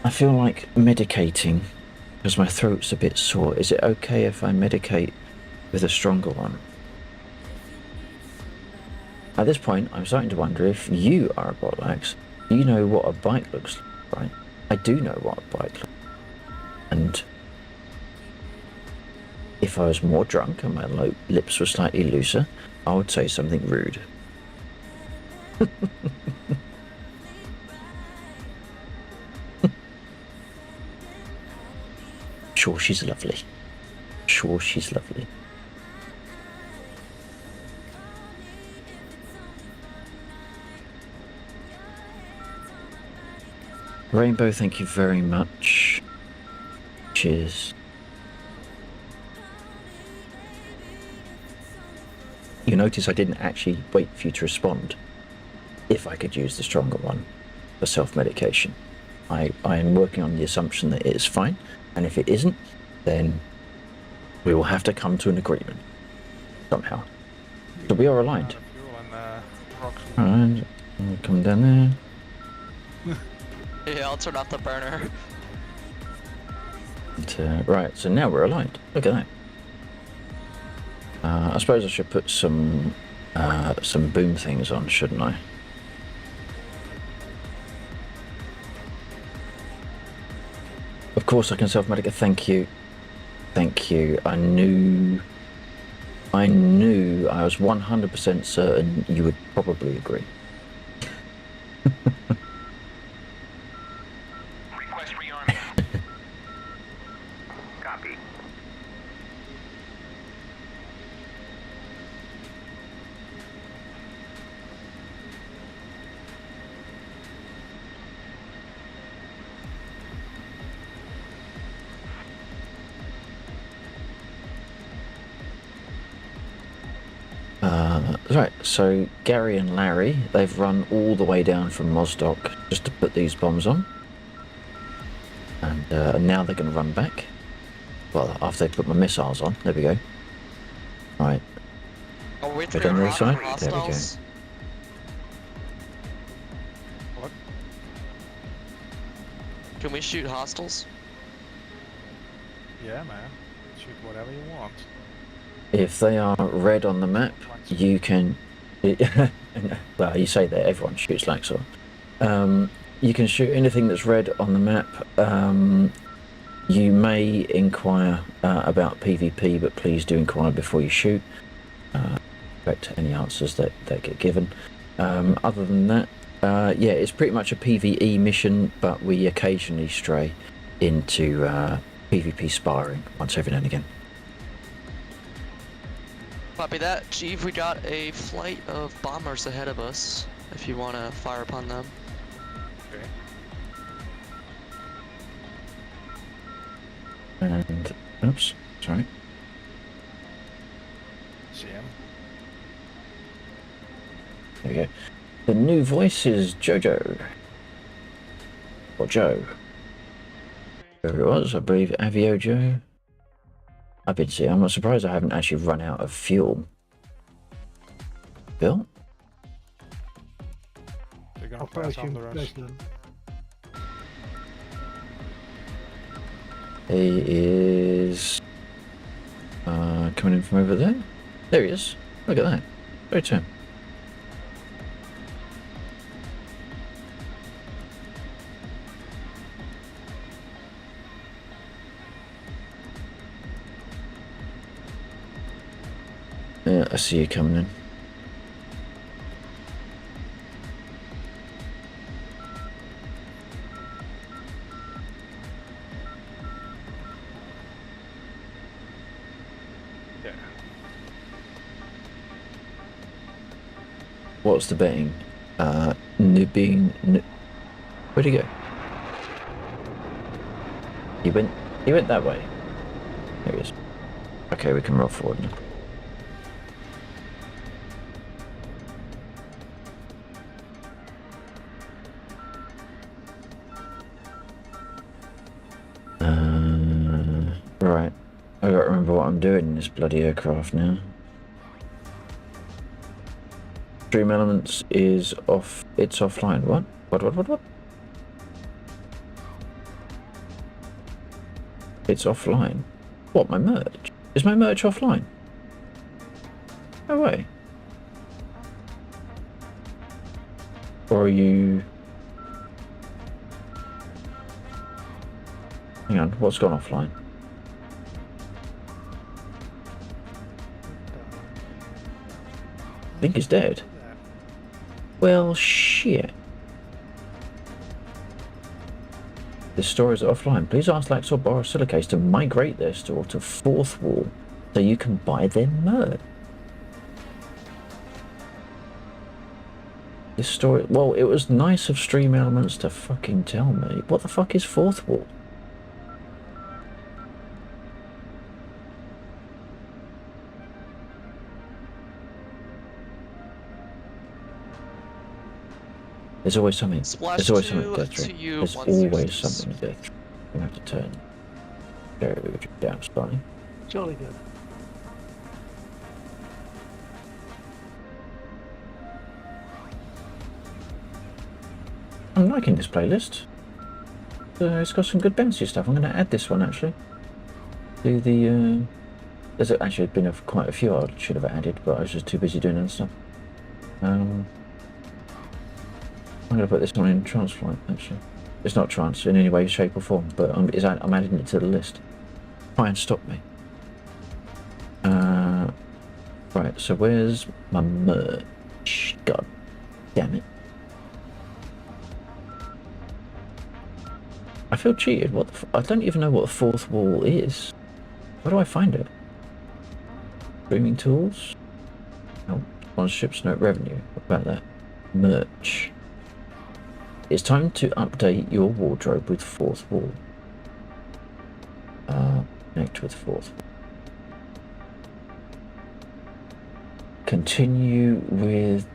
I feel like medicating because my throat's a bit sore. Is it okay if I medicate with a stronger one? At this point, I'm starting to wonder if you are a Botlax. You know what a bike looks like, right? I do know what a bike looks like. And if I was more drunk and my lips were slightly looser, I would say something rude. Sure, she's lovely. Sure, she's lovely. Rainbow, thank you very much. Cheers. You notice I didn't actually wait for you to respond if I could use the stronger one for self-medication. I am working on the assumption that it is fine, and if it isn't, then we will have to come to an agreement somehow. So we are aligned. Alright, I'll come down there. Yeah, I'll turn off the burner. Right, so now we're aligned. Look at that. I suppose I should put some boom things on, shouldn't I? Of course I can self-medicate. Thank you. Thank you. I knew I was 100% certain you would probably agree. Request rearming. Copy. Right, so Gary and Larry, they've run all the way down from Mosdock just to put these bombs on. And now they're going to run back. Well, after they put my missiles on. There we go. Right. Are we Go through down the other side. hostiles? There we go. What? Can we shoot hostiles? Yeah, man. Shoot whatever you want. If they are red on the map, you can... well, you say that everyone shoots Laxor. You can shoot anything that's red on the map. You may inquire about PvP, but please do inquire before you shoot. Respect any answers that get given. Other than that, yeah, it's pretty much a PvE mission, but we occasionally stray into PvP sparring once every now and again. Copy that. Chief, we got a flight of bombers ahead of us, if you want to fire upon them. Okay. And, oops, sorry. See him. There we go. The new voice is Jojo. Or Joe. Whoever it was, I believe Avio Joe. I've been seeing. I'm not surprised I haven't actually run out of fuel. Bill? They're gonna pass on Operation the rush. President. He is coming in from over there. There he is. Look at that. Go to him. Yeah, I see you coming in. What's the betting? Where'd he go? He went that way. There he is. Okay, we can roll forward now. Right. I gotta remember what I'm doing in this bloody aircraft now. Stream Elements is off. It's offline. What? What? It's offline. What? My merch? Is my merch offline? No way. Or are you... Hang on, what's gone offline? I think he's dead. Well, shit. This store is offline. Please ask Lax or Borosilicase to migrate their store to 4th Wall so you can buy their merch. This store... Well, it was nice of Stream Elements to fucking tell me. What the fuck is 4th Wall? There's always something. Splash There's always to- something to go to through. you There's once you always cease. something to go through. You have to turn. Go down, Spotty. Jolly good. I'm liking this playlist. It's got some good bouncy stuff. I'm going to add this one actually. Do the. There's actually been quite a few I should have added, but I was just too busy doing other stuff. I'm going to put this one in Transflight, actually. It's not trans in any way, shape or form, but I'm adding it to the list. Try and stop me. Right, so where's my merch? God damn it. I feel cheated. What the I don't even know what the 4th Wall is. Where do I find it? Streaming tools? No. Sponsorships, no revenue. What about that? Merch. It's time to update your wardrobe with 4th Wall. Connect with 4th. Continue with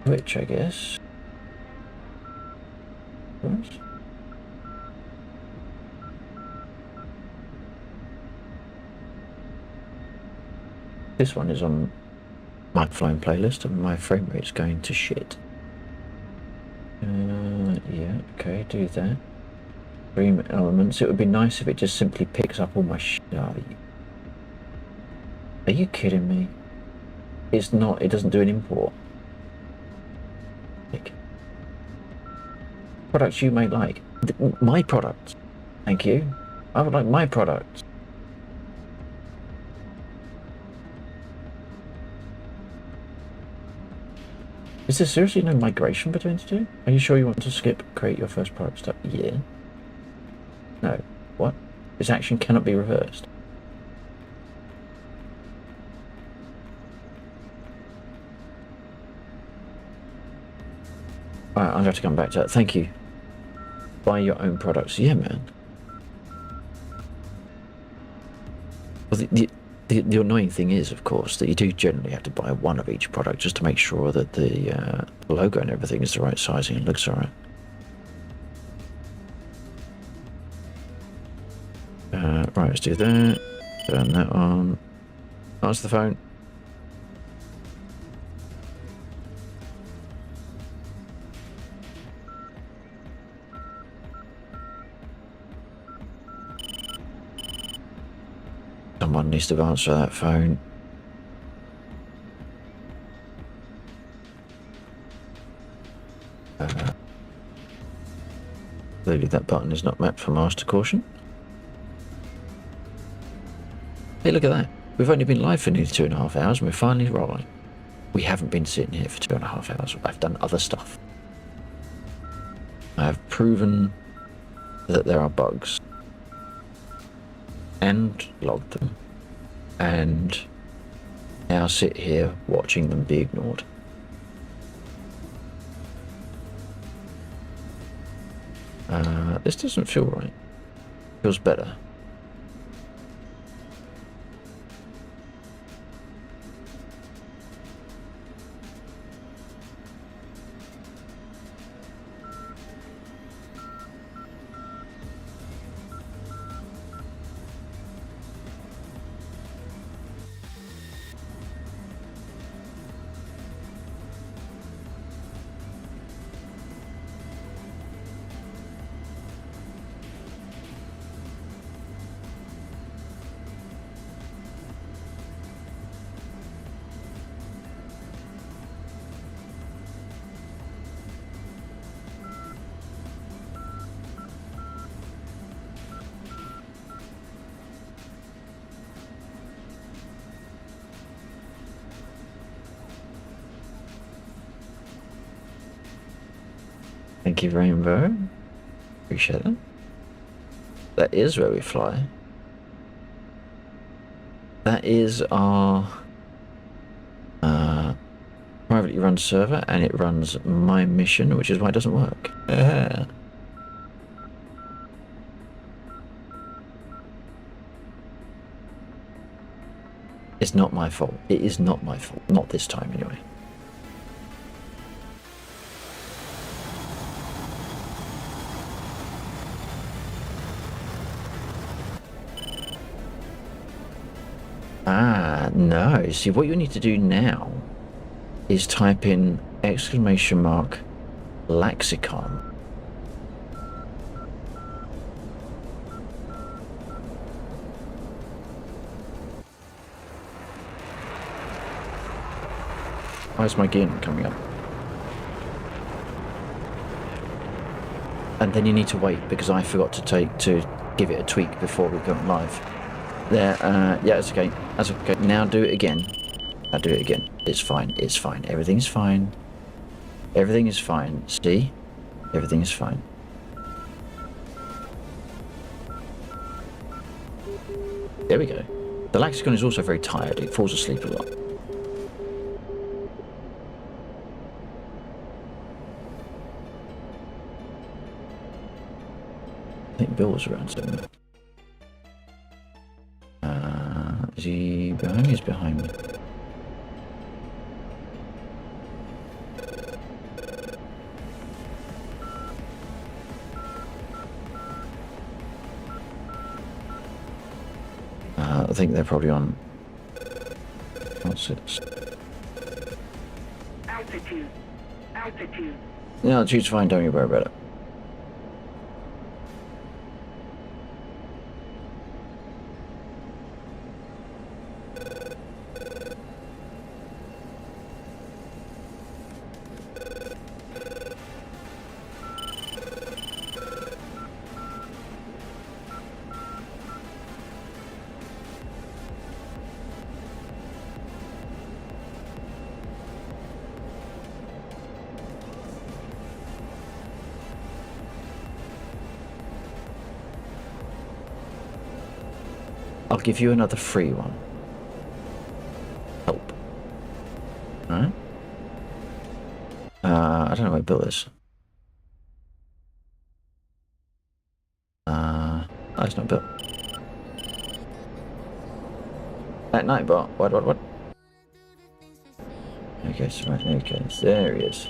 Twitch, I guess. What? This one is on my flying playlist and my frame rate's going to shit. Yeah, okay, do that. Stream Elements. It would be nice if it just simply picks up all my shit. Are you kidding me? It's not, it doesn't do an import. Like, products you may like. My products. Thank you. I would like my products. Is there seriously no migration between the two? Are you sure you want to skip create your first product step? Yeah. No. What? This action cannot be reversed. Alright, I'm going to have to come back to that. Thank you. Buy your own products. Yeah, man. Well, the annoying thing is, of course, that you do generally have to buy one of each product just to make sure that the logo and everything is the right sizing and looks alright. Right, let's do that. Turn that on. Answer the phone. Someone needs to answer that phone. Clearly that button is not mapped for master caution. Hey, look at that. We've only been live for nearly 2.5 hours and we're finally rolling. We haven't been sitting here for 2.5 hours. I've done other stuff. I have proven that there are bugs and logged them, and now sit here watching them be ignored. This doesn't feel right. Feels better. Thank you, Rainbow. Appreciate that. That is where we fly. That is our privately run server, and it runs my mission, which is why it doesn't work. It's not my fault. It is not my fault. Not this time, anyway. No. See, what you need to do now is type in !lexicon. Why is my gear not coming up? And then you need to wait because I forgot to give it a tweak before we go live. There, yeah, that's okay. That's okay. Now do it again. Now do it again. It's fine. It's fine. Everything's fine. Everything is fine. See? Everything is fine. There we go. The lexicon is also very tired. It falls asleep a lot. I think Bill was around somewhere. Is he behind me? He's behind me. I think they're probably on. What's it? Altitude. Altitude. Yeah, altitude's fine. Don't you worry about it. I'll give you another free one. Help. Alright. I don't know where Bill is. Oh, it's not Bill. At night, bot. What? Okay, so right, okay, there he is.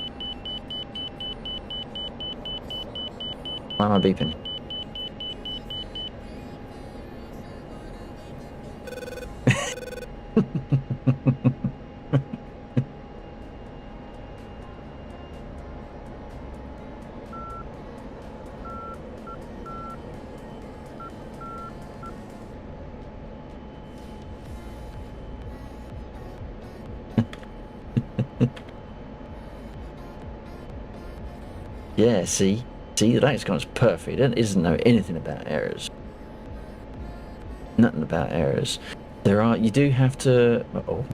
Why am I beeping? Yeah, see, the lexicon's perfect. It doesn't know anything about errors. Nothing about errors. You do have to. Uh-oh.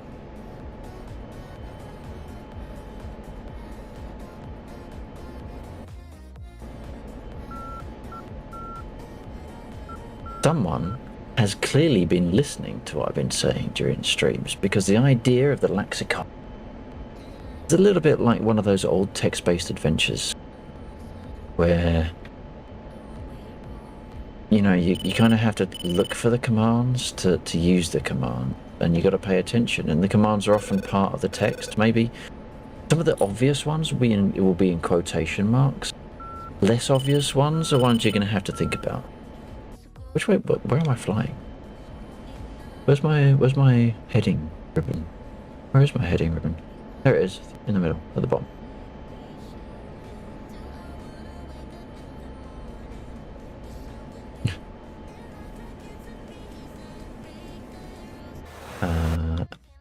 Someone has clearly been listening to what I've been saying during streams, because the idea of the lexicon is a little bit like one of those old text-based adventures where you kind of have to look for the commands to use the command, and you got to pay attention, and the commands are often part of the text. Maybe some of the obvious ones will be in quotation marks. Less obvious ones are ones you're going to have to think about. Which way? Where am I flying? Where's my heading ribbon? Where is my heading ribbon? There it is, in the middle, at the bottom.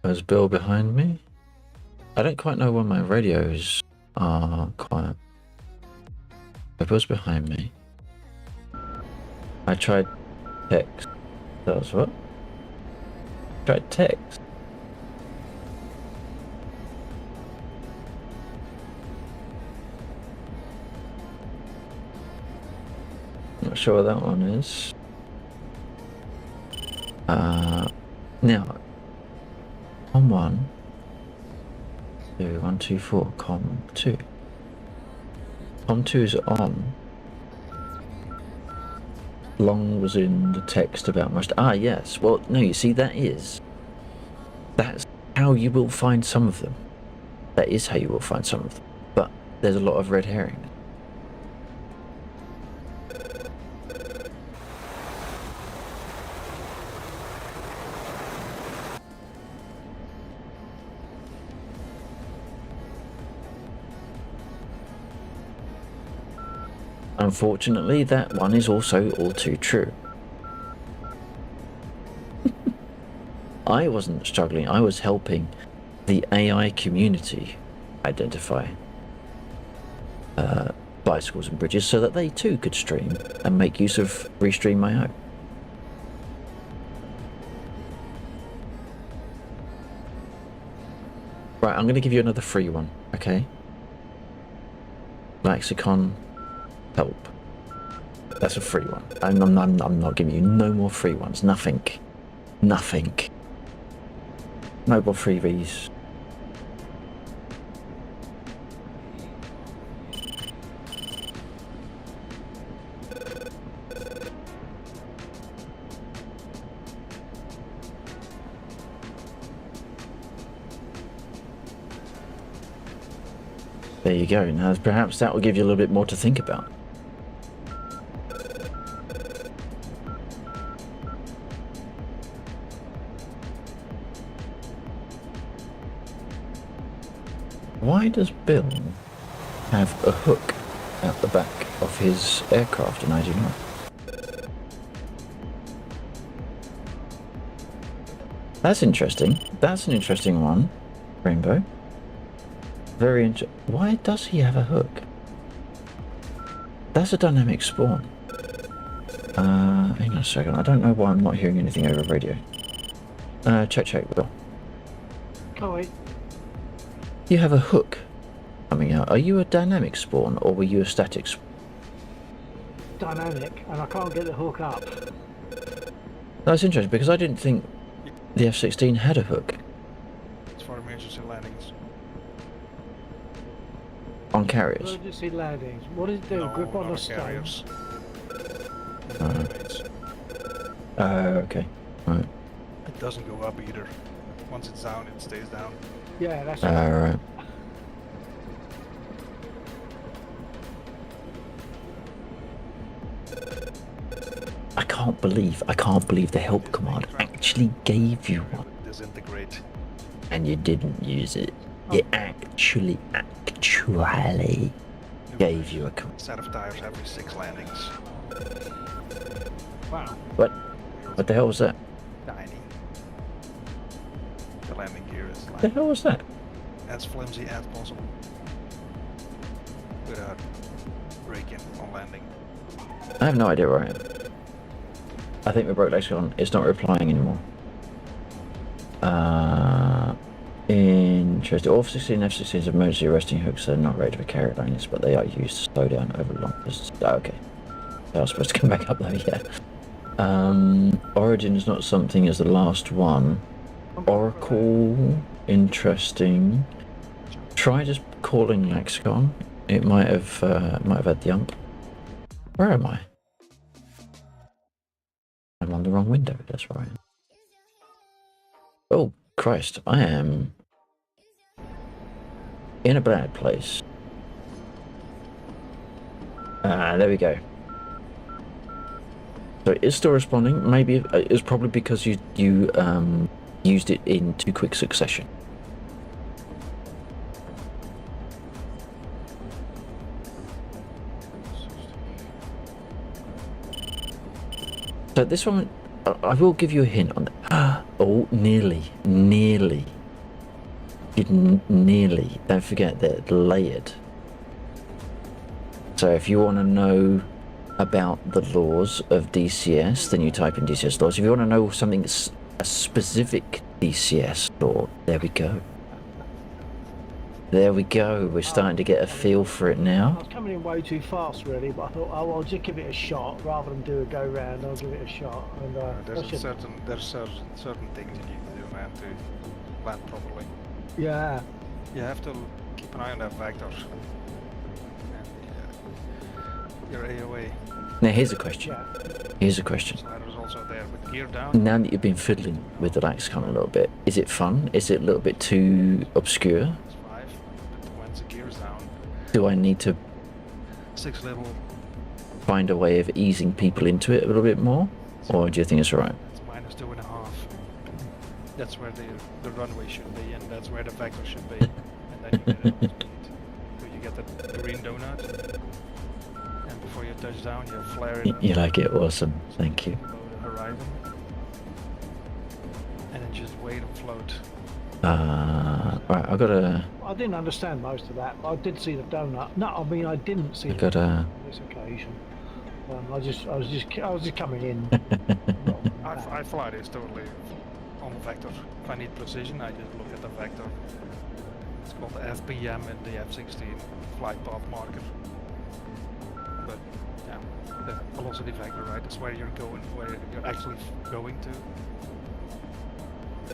There's Bill behind me. I don't quite know when my radios are quiet. Bill's behind me. I tried text. That was what? Tried text. Not sure what that one is. Now, COM 1, 2, 1, 2, 4, COM 2. COM 2 is on. Long was in the text about most. Yes. Well, no, you see, that's how you will find some of them. That is how you will find some of them. But there's a lot of red herring. Unfortunately, that one is also all too true. I wasn't struggling, I was helping the AI community identify bicycles and bridges so that they too could stream and make use of Restream.io. Right, I'm going to give you another free one, okay? Lexicon help. That's a free one. I'm not giving you no more free ones. Nothing. No more freebies. There you go. Now perhaps that will give you a little bit more to think about. Why does Bill have a hook at the back of his aircraft and I do not? That's interesting. That's an interesting one, Rainbow. Very interesting. Why does he have a hook? That's a dynamic spawn. Hang on a second. I don't know why I'm not hearing anything over radio. Check, Bill. Go away. You have a hook coming out. Are you a dynamic spawn or were you a static spawn? Dynamic, and I can't get the hook up. That's interesting because I didn't think the F-16 had a hook. It's for emergency landings. On carriers? Emergency landings. What does it do? Grip on the carriers. Okay. Right. It doesn't go up either. Once it's down, it stays down. Yeah, that's Right. I can't believe the help command actually gave you one. Disintegrate. And you didn't use it. It actually gave you a command. Set of tires every 6 landings. wow. What the hell was that? Tiny. The landing gear is What the hell was that? as flimsy as possible. Without brake-in on landing. I have no idea where I am. I think the broke lexicon is not replying anymore. Interesting. All F-16 and F-16s have emergency arresting hooks. They're not ready for carrier lanes, but they are used to slow down over long distances. Oh, okay. They are supposed to come back up though, yeah. Origin is not something as the last one. Oracle, interesting. Try just calling lexicon. It might have had the ump. Where am I? I'm on the wrong window, that's right. Oh, Christ, I am in a bad place. There we go. So it is still responding. Maybe it's probably because you used it in too quick succession. So this one, I will give you a hint on that. Oh, nearly. Didn't nearly. Don't forget they're layered. So if you want to know about the laws of DCS, then you type in DCS laws. If you want to know something that's a specific DCS law, there we go. There we go. We're starting to get a feel for it I now. was coming in way too fast, really, but I thought, oh, I'll just give it a shot rather than do a go round. I'll give it a shot. And There's certain things you need to do, man, to land properly. yeah, You have to keep an eye on that vector. And your AOA Now here's a question. Here's a question. slider is also there with gear down. Now that you've been fiddling with the lexicon a little bit, is it fun? Is it a little bit too obscure? It's 5, but once the gear's down, Do I need to 6 level, find a way of easing people into it a little bit more? Or do you think it's alright? it's -2.5. That's where the runway should be, and that's where the vector should be. And then you get it on speed. So you get the green donut, and before you touch down, you flare it up You like it? Awesome. Thank you. below the horizon. And then just wait and float. Right, I've got to... I didn't understand most of that, but I did see the donut. No, I mean I didn't see I've the got donut to... on this occasion. I was just coming in. I fly this totally on the vector. If I need precision, I just look at the vector. It's called the FPM in the F-16 flight path marker. But yeah, the velocity vector, right? That's where you're going, where you're actually going to.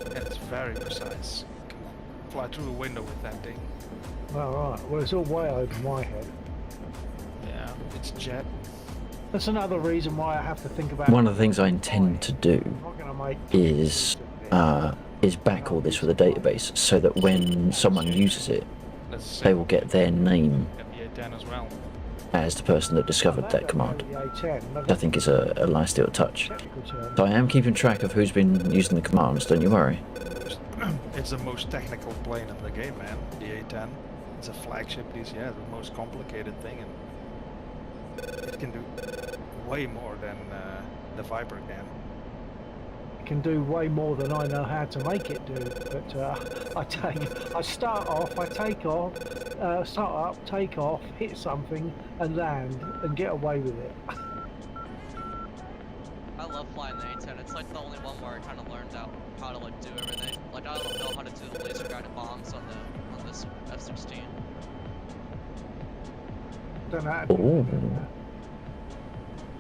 And it's very precise. You can fly through the window with that thing. All right. Well, it's all way over my head. Yeah, it's jet. That's another reason why I have to think about. One of the things I intend to do I'm not gonna make is back all this with a database so that when someone uses it, Let's they will get their name get the A10 as well. as the person that discovered that command. The A10. I think is a nice little touch. Technical term. So I am keeping track of who's been using the commands, don't you worry. It's the most technical plane in the game, man. The A10. It's a flagship DCS, the most complicated thing, and it can do way more than the Viper can. It can do way more than I know how to make it do. But I start off, I take off, start up, take off, hit something, and land, and get away with it. I love flying the A10. It's like the only one where I kind of learned out how to like do everything. Like I don't know how to do the laser guided bombs on this F-16. Don't know how to do Ooh,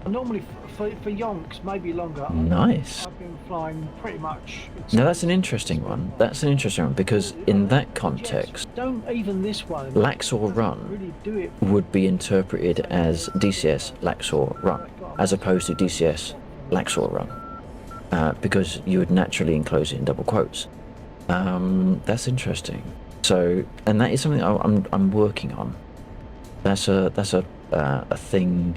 Normally, for yonks, maybe longer. nice. I've been flying pretty much. Now that's an interesting one. That's an interesting one because in that context, Don't even this one. Laxor Run Really do it. would be interpreted as DCS Laxor Run as opposed to DCS Laxor Run because you would naturally enclose it in double quotes. That's interesting. So, and that is something I'm working on. That's a thing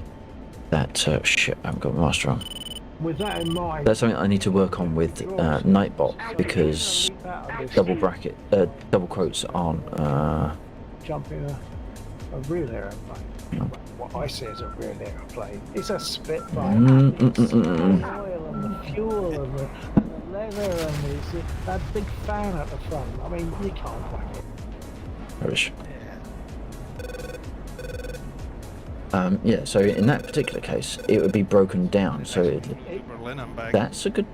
that shit. I haven't got my master on. With that in mind, That's something I need to work on with Nightbot because double quotes aren't. jump in a real aeroplane. What I say is a real aeroplane. It's a Spitfire. It's the oil and the fuel and the leather and it's that big fan at the front. I mean, you can't whack it. Rubbish. Yeah, so in that particular case, it would be broken down. So Berlin and back. that's a good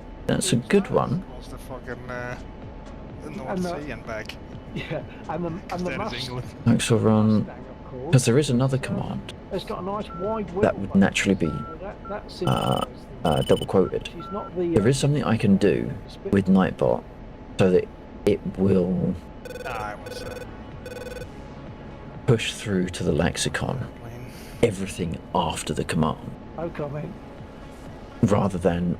one. Across the fucking the North And the- Sea and back. Yeah, and the That is Mustang, England. Axle run, of course, because there is another command it's got a nice wide wheel. that would naturally be That simplifies things. double quoted. She's not the. There is something I can do with Nightbot so that it will Ah, it was push through to the lexicon plane. everything after the command, No comment. rather than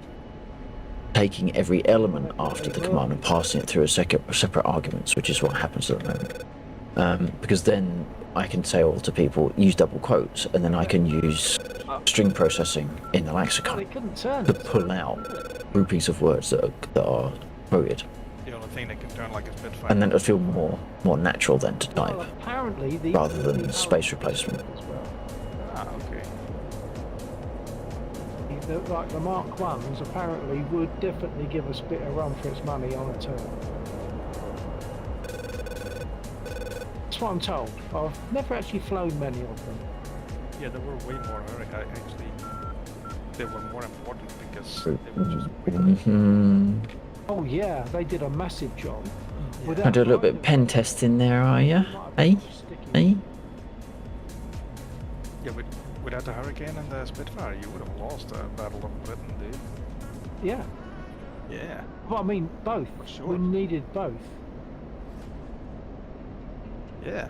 taking every element after the command and passing it through as separate arguments, which is what happens at the moment. Because then I can say all to people, use double quotes, and then I can use string processing in the They lexicon couldn't turn to it. pull out groupings of words that are quoted, The only thing that can turn like a Spitfire. and then it'll feel more natural then to type, Well, apparently the rather than the space replacement. as well. Ah, okay. Like the Mark 1s apparently would definitely give a bit of run for its money on a turn. That's what I'm told. I've never actually flown many of them. Yeah, they were way more actually. They were more important because they were just quicker. Hmm. Oh yeah, they did a massive job. I do a little bit of pen testing there, are you? Eh? Eh? Yeah, without the Hurricane and the Spitfire, you would have lost the Battle of Britain, dude. Yeah. Yeah. Well, I mean, both. For sure. We needed both. Yeah.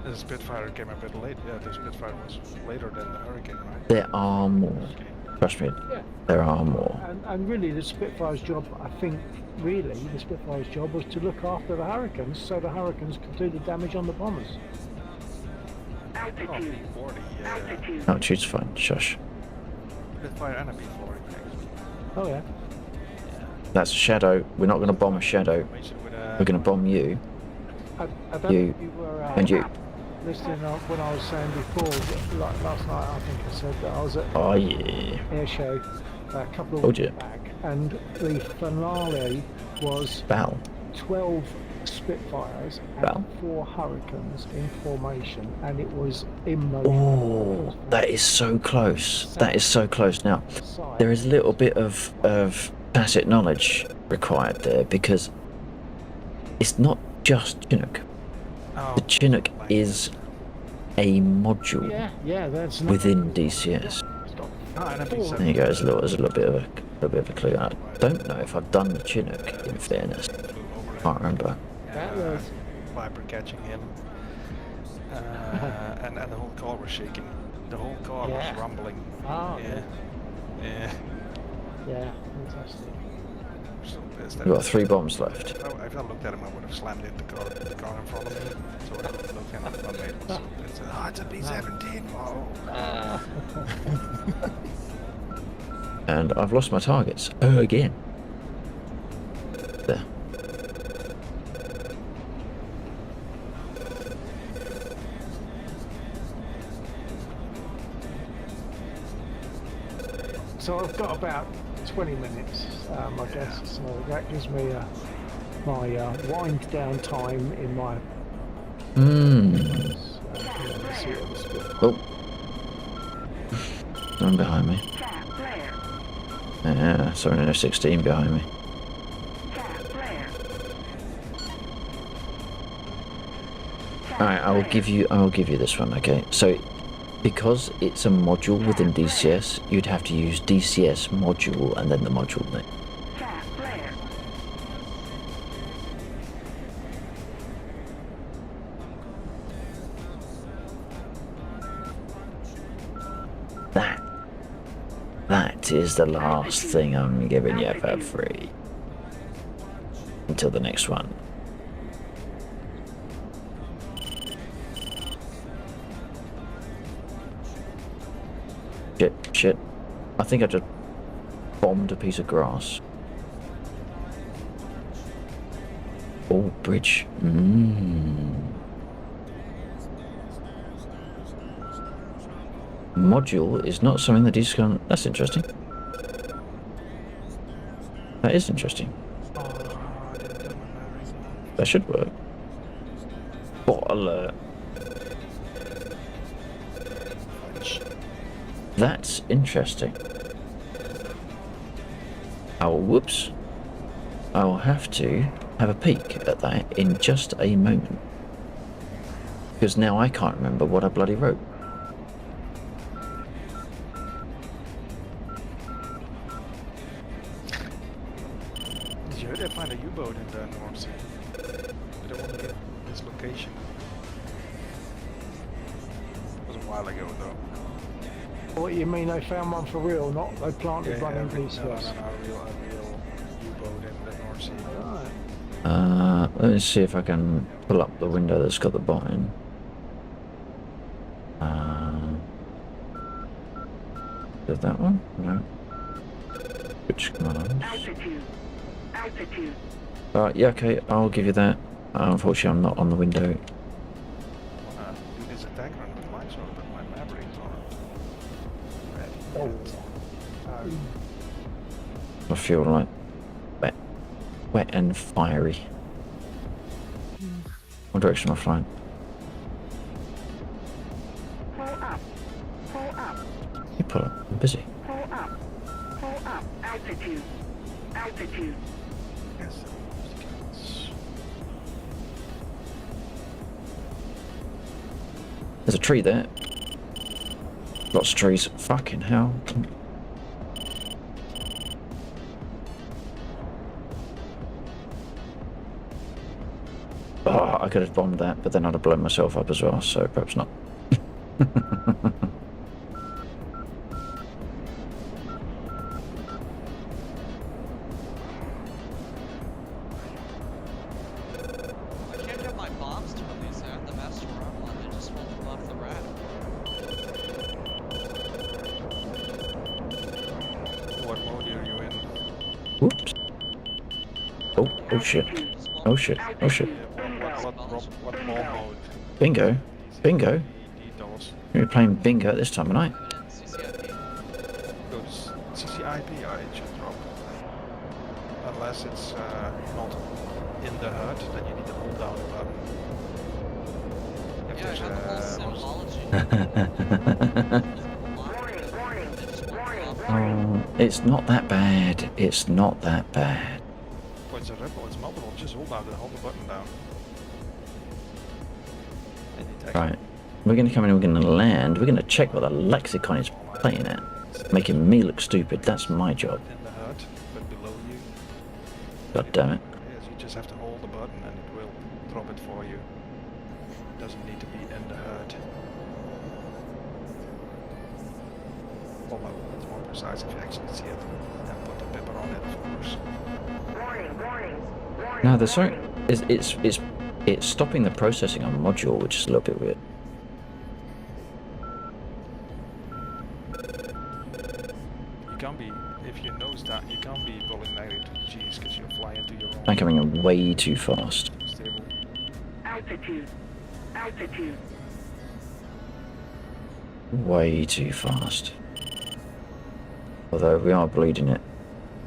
The Spitfire came a bit late. Yeah, the Spitfire was later than the Hurricane, right? There are more. Trust me, Yeah. there are more. And really, the Spitfire's job, I think, really, the Spitfire's job was to look after the Hurricanes so the Hurricanes could do the damage on the bombers. Oh, Altitude. B40, yeah. Altitude. Altitude's fine, shush. Spitfire and a B40, actually. Oh yeah. That's a shadow. We're not going to bomb a shadow. We're going to bomb you. I don't You think you were and you. listening when I was saying before, like last night, I think I said that I was at Oh yeah. air show a couple of Told weeks you. back, and the finale was Val. 12 Spitfires and Val. 4 Hurricanes in formation, and it was in motion. Oh, that is so close. That is so close. Now, Side. there is a little bit of tacit knowledge required there because it's not just Chinook. Oh, The Chinook is a module Yeah, that's not within DCS. It's got Ah, and a four. B7. There you go. There's a little bit of a clue. I don't know if I've done the Chinook. In fairness, can't remember. That was Viper catching him. And the whole car was shaking. The whole car Yeah. was rumbling. oh Yeah. Yeah. yeah, fantastic. I'm so pissed. We've got 3 bombs left. If I looked at him, I would have slammed into the car in front of me. So I would look at him. My mate was so pissed. Oh, it's a B-17. Oh. And I've lost my targets again. There. So I've got about 20 minutes, I guess. So that gives me my wind down time in my. Mmm. Let's see what this bit. Oh. Someone behind me. Tap flare. Yeah, someone in a 16 behind me. Tap flare. Alright, I will give you this one, okay? So because it's a module within DCS, you'd have to use DCS module and then the module name. Tap flare. That is the last thing I'm giving you for free. Until the next one. Shit. I think I just bombed a piece of grass. Oh, bridge. Module is not something that is going. That's interesting. That is interesting. That should work. Bot alert. That's interesting. Oh, whoops. I'll have to have a peek at that in just a moment. Because now I can't remember what I bloody wrote. Did you hear they find a U-boat in the North Sea? They want to get this location. It was a while ago though. What you mean they found one for real, not they planted one in DCS? No, a real U-boat in the North Sea. Right. Let me see if I can pull up the window that's got the bind. Is that one? No. Which command? Altitude. Altitude. Yeah, okay, I'll give you that. Unfortunately, I'm not on the window. Do this attack run with my sword, but my Mavericks are ready. I feel like wet and fiery. What direction am I flying? Pull up. Pull up. You pull up. I'm busy. Pull up. Pull up. Altitude. Altitude. Yes. There's a tree there. Lots of trees. Fucking hell. Oh, I could have bombed that, but then I'd have blown myself up as well, so perhaps not. I can't get my bombs to release at the master armor. They just won't come off the rack. What mode are you in? Whoops. Oh shit. Oh shit. Oh shit. What ball mode? Bingo. Bingo. DDoS. You're playing bingo at this time of night. Go to CCIP, it should drop. Unless it's not in the HUD, then you need to hold down the button. If Yeah, I there's got the whole symbology. It's not that bad. It's not that bad. Oh, it's a ripple, it's multiple, just hold the button down. And you take Right. We're going to come in and we're going to land. We're going to check what the lexicon is playing at. Making me look stupid. That's my job. in the HUD, but below you. God damn it. Yes, you just have to hold the button and it will drop it for you. It doesn't need to be in the HUD. Although it's more precise if you actually see it and put the pepper on it, of course. Warning. Warning. Warning. No, there's so it's stopping the processing on module, which is a little bit weird. You can't be, if you nose that, you can't be rolling 90 G's because you'll fly into your own I'm coming in way too fast. stable. Altitude. Altitude. Way too fast. Although we are bleeding it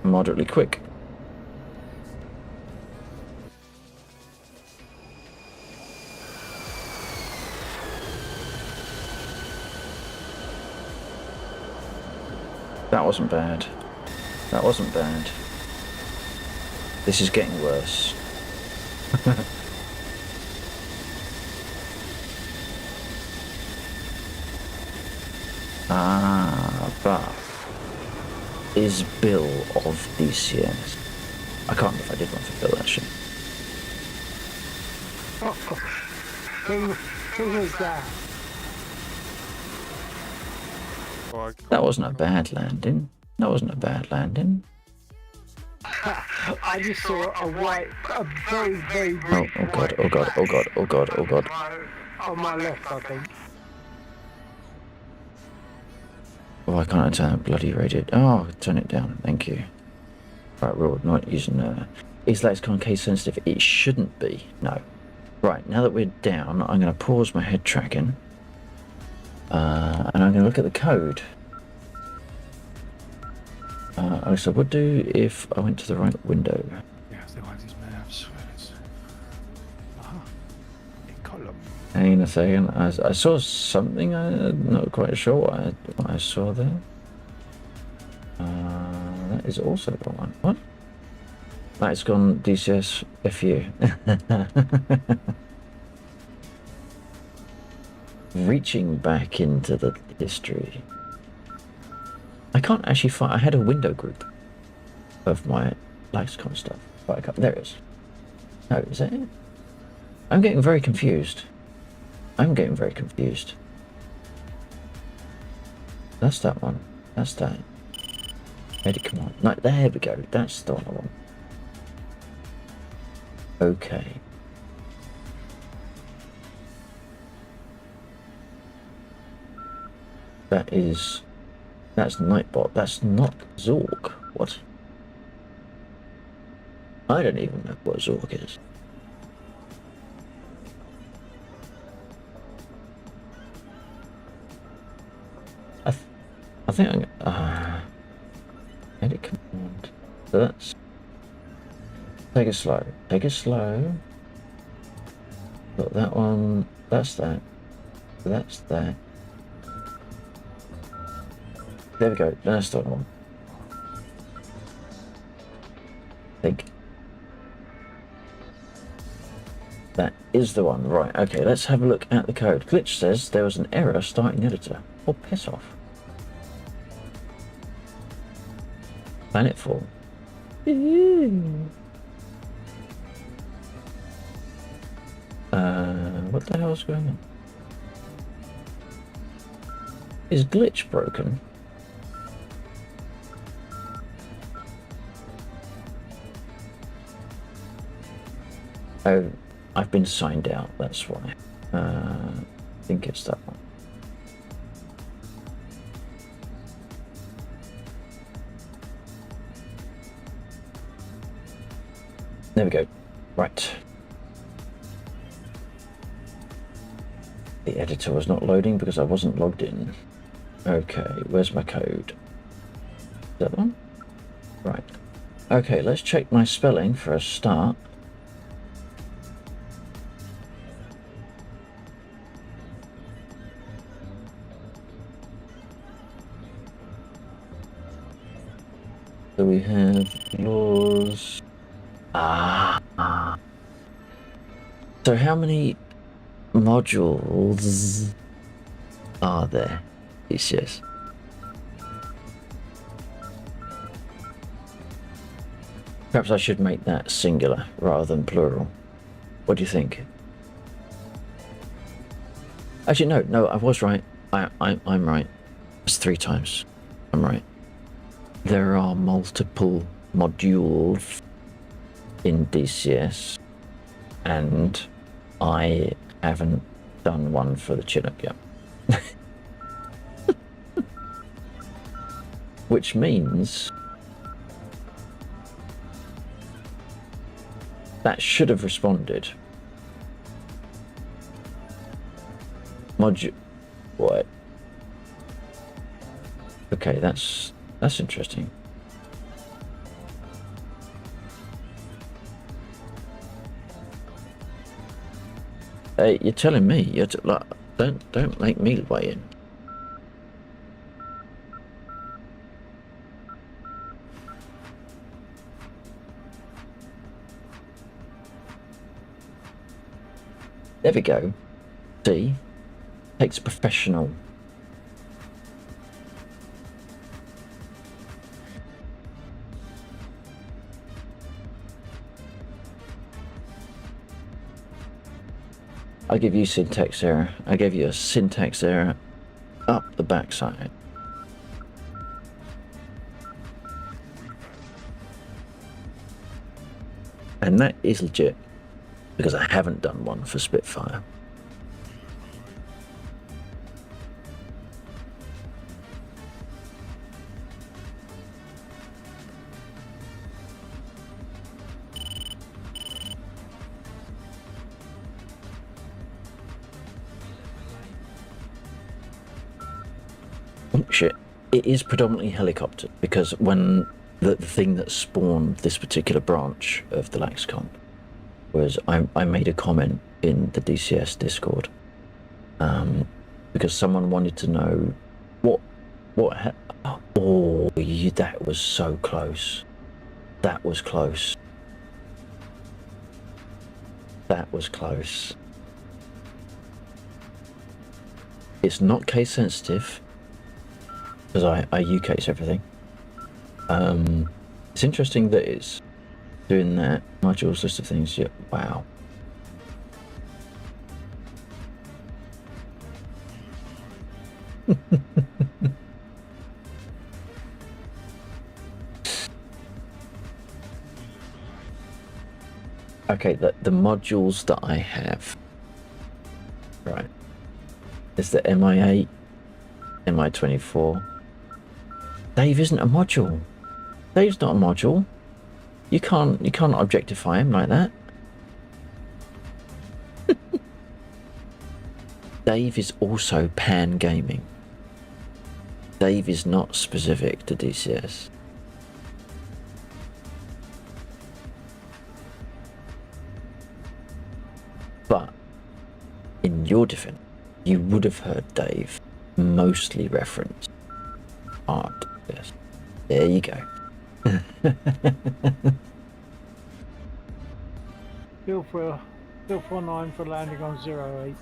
moderately quick. That wasn't bad. That wasn't bad. This is getting worse. Buff is Bill of DCS. I can't remember if I did one for Bill actually. Who was that? That wasn't a bad landing. That wasn't a bad landing. I just saw a very, very Oh, brief oh god, oh god, oh god, oh god, oh god. on my left, I think. Why can't I turn that bloody radio? Oh, turn it down, thank you. Right, we're not using is lexicon case sensitive? It shouldn't be, no. Right, now that we're down, I'm going to pause my head tracking. And I'm going to look at the code. So what do if I went to the right window? Yeah, they like these maps where it's... Aha! A column. Hang on a second. I saw something. I'm not quite sure what I saw there. That is also the one. What? That's gone DCS FU. Reaching back into the history. I can't actually find. I had a window group of my lexicon stuff, but I can't. There it is. No, is that it? I'm getting very confused. I'm getting very confused. That's that one. That's that. Edit command. No, there we go. That's the one I want. Okay. That's Nightbot. That's not Zorg. What? I don't even know what Zorg is. I think I'm edit command. So that's take it slow. Take it slow. Got that one. That's that. That's that. There we go. That's the one. Think. That is the one. Right. Okay. Let's have a look at the code. Glitch says there was an error starting editor. Oh, piss off. Planetfall. What the hell is going on? Is Glitch broken? Oh, I've been signed out, that's why. I think it's that one. There we go. Right. The editor was not loading because I wasn't logged in. Okay, where's my code? Is that one? Right. Okay, let's check my spelling for a start. So we have laws. So how many modules are there? DCS. Perhaps I should make that singular rather than plural. What do you think? Actually, no, I was right. I'm right. It's 3 times. I'm right. There are multiple modules in DCS, and I haven't done one for the Chinook yet. Which means that should have responded. What? Okay, that's interesting. Hey, you're telling me. Like, don't make me weigh in. There we go. See? Takes a professional. I give you syntax error. I gave you a syntax error up the backside. And that is legit, because I haven't done one for Spitfire. Oh shit. It is predominantly helicopter, because when the thing that spawned this particular branch of the lexicon was I made a comment in the DCS Discord because someone wanted to know that was so close. That was close. That was close. It's not case sensitive because I U-case everything. It's interesting that it's doing that. Modules, list of things. Yeah, wow. Okay, the modules that I have, right, is the MI8, MI24. Dave isn't a module. Dave's not a module. You can't objectify him like that. Dave is also pan gaming. Dave is not specific to DCS. But in your defense, you would have heard Dave mostly reference art. Yes. There you go. Bill 49 for landing on 08.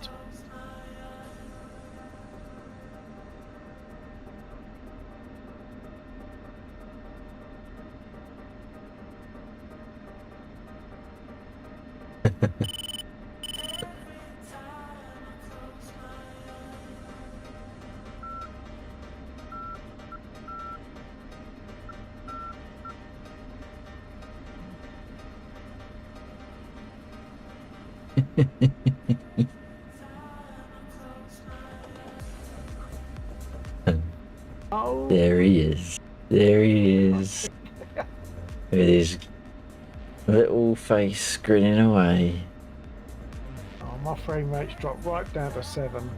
Oh. There he is. There he is. With his little face grinning away. Oh, my frame rate's dropped right down to 7.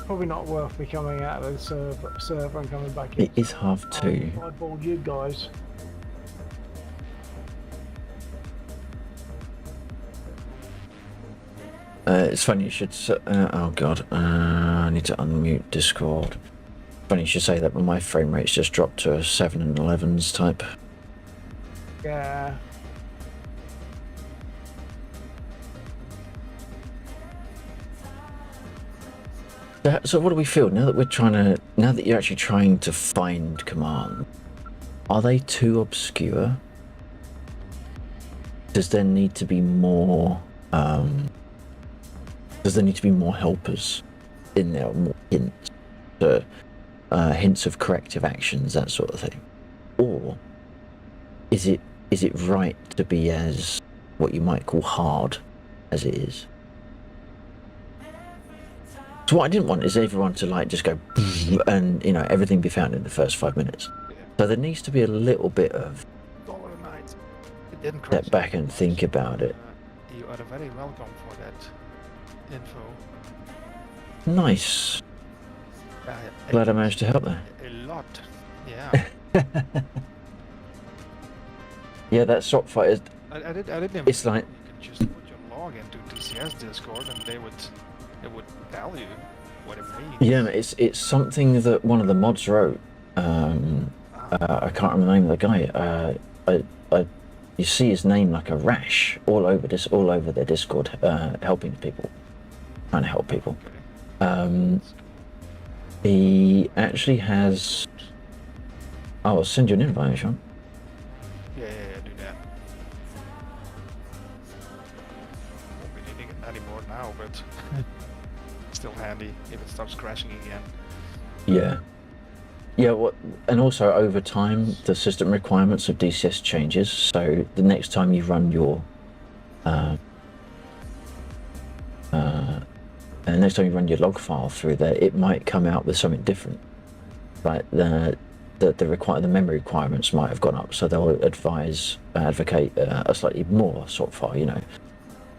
Probably not worth me coming out of the server and coming back in. It is 2:30. I bored you guys. It's funny you should. Oh god, I need to unmute Discord. Funny you should say that, but my frame rate's just dropped to a 7 and 11s type. Yeah. So what do we feel now that now that you're actually trying to find command? Are they too obscure? Does there need to be more? Does there need to be more helpers in there, more hints, hints of corrective actions, that sort of thing, or is it right to be as what you might call hard as it is? So what I didn't want is everyone to like just go and everything be found in the first 5 minutes. So there needs to be a little bit of step back and think about it. You are very welcome for that info. Nice. Glad I managed to help there. A lot, yeah. Yeah, that swap fight is. I didn't. It's like you can just put your log into DCS Discord and it would tell you what it means. Yeah, it's something that one of the mods wrote. I can't remember the name of the guy. You see his name like a rash all over their Discord, helping people, trying to help people. He actually has. I'll send you an invite, Sean. Yeah, do that. Won't be needing it anymore now, but still handy if it starts crashing again. Yeah. Yeah, and also over time, the system requirements of DCS changes. So the next time you run your, log file through there, it might come out with something different. Like the memory requirements might have gone up, so they'll advocate a slightly more sort file,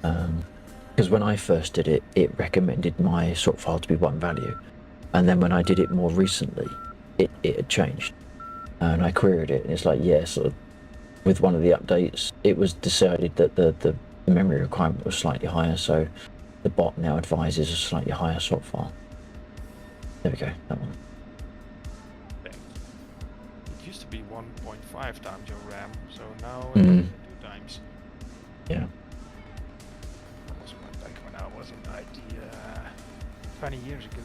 because when I first did it, it recommended my sort file to be one value, and then when I did it more recently, it had changed, and I queried it, and it's like, yeah, sort of, with one of the updates, it was decided that the memory requirement was slightly higher, so the bot now advises a slightly higher swap file. There we go, that one. Thanks. It used to be 1.5 times your RAM, so now Mm. it's 2 times. Yeah. That was back when I was in IT 20 years ago.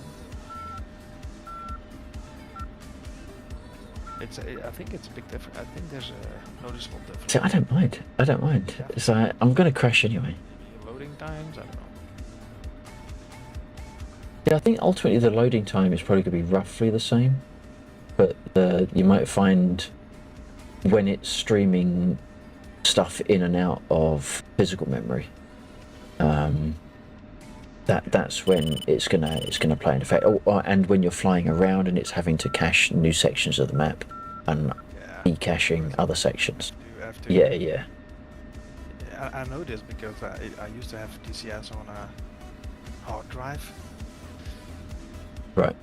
I think it's a big difference. I think there's a noticeable difference. See, I don't mind. I don't mind. So I'm going to crash anyway. Maybe loading times, I don't know. Yeah, I think ultimately the loading time is probably going to be roughly the same, but you might find when it's streaming stuff in and out of physical memory, that's when it's gonna play an effect. And when you're flying around and it's having to cache new sections of the map and de-caching other sections. You have to. Yeah. I know this because I used to have DCS on a hard drive. Right.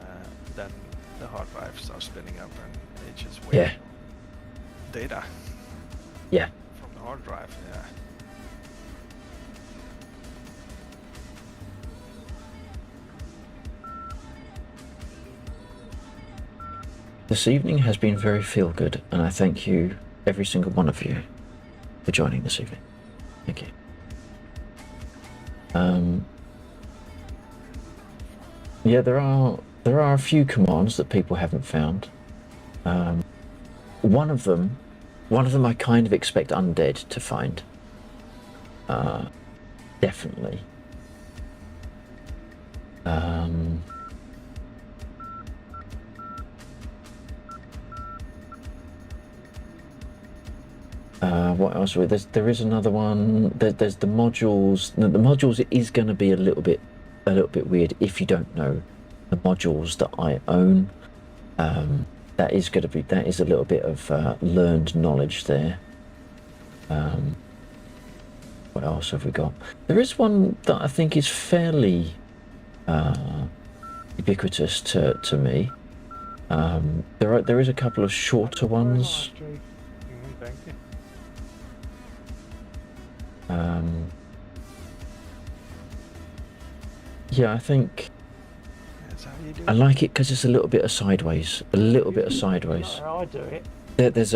And then the hard drive starts spinning up and it just waits data. Yeah. From the hard drive, yeah. This evening has been very feel good, and I thank you, every single one of you, for joining this evening. Thank you. Yeah, there are a few commands that people haven't found. One of them I kind of expect Undead to find. Definitely. What else? There is another one. There's the modules. The modules is going to be a little bit weird if you don't know the modules that I own. That is a little bit of learned knowledge there. What else have we got? There is one that I think is fairly ubiquitous to me. There is a couple of shorter ones. Thank you. Yeah, I think That's how you do I like it because it's a little bit of sideways. A little bit of sideways. Not how I do it. There's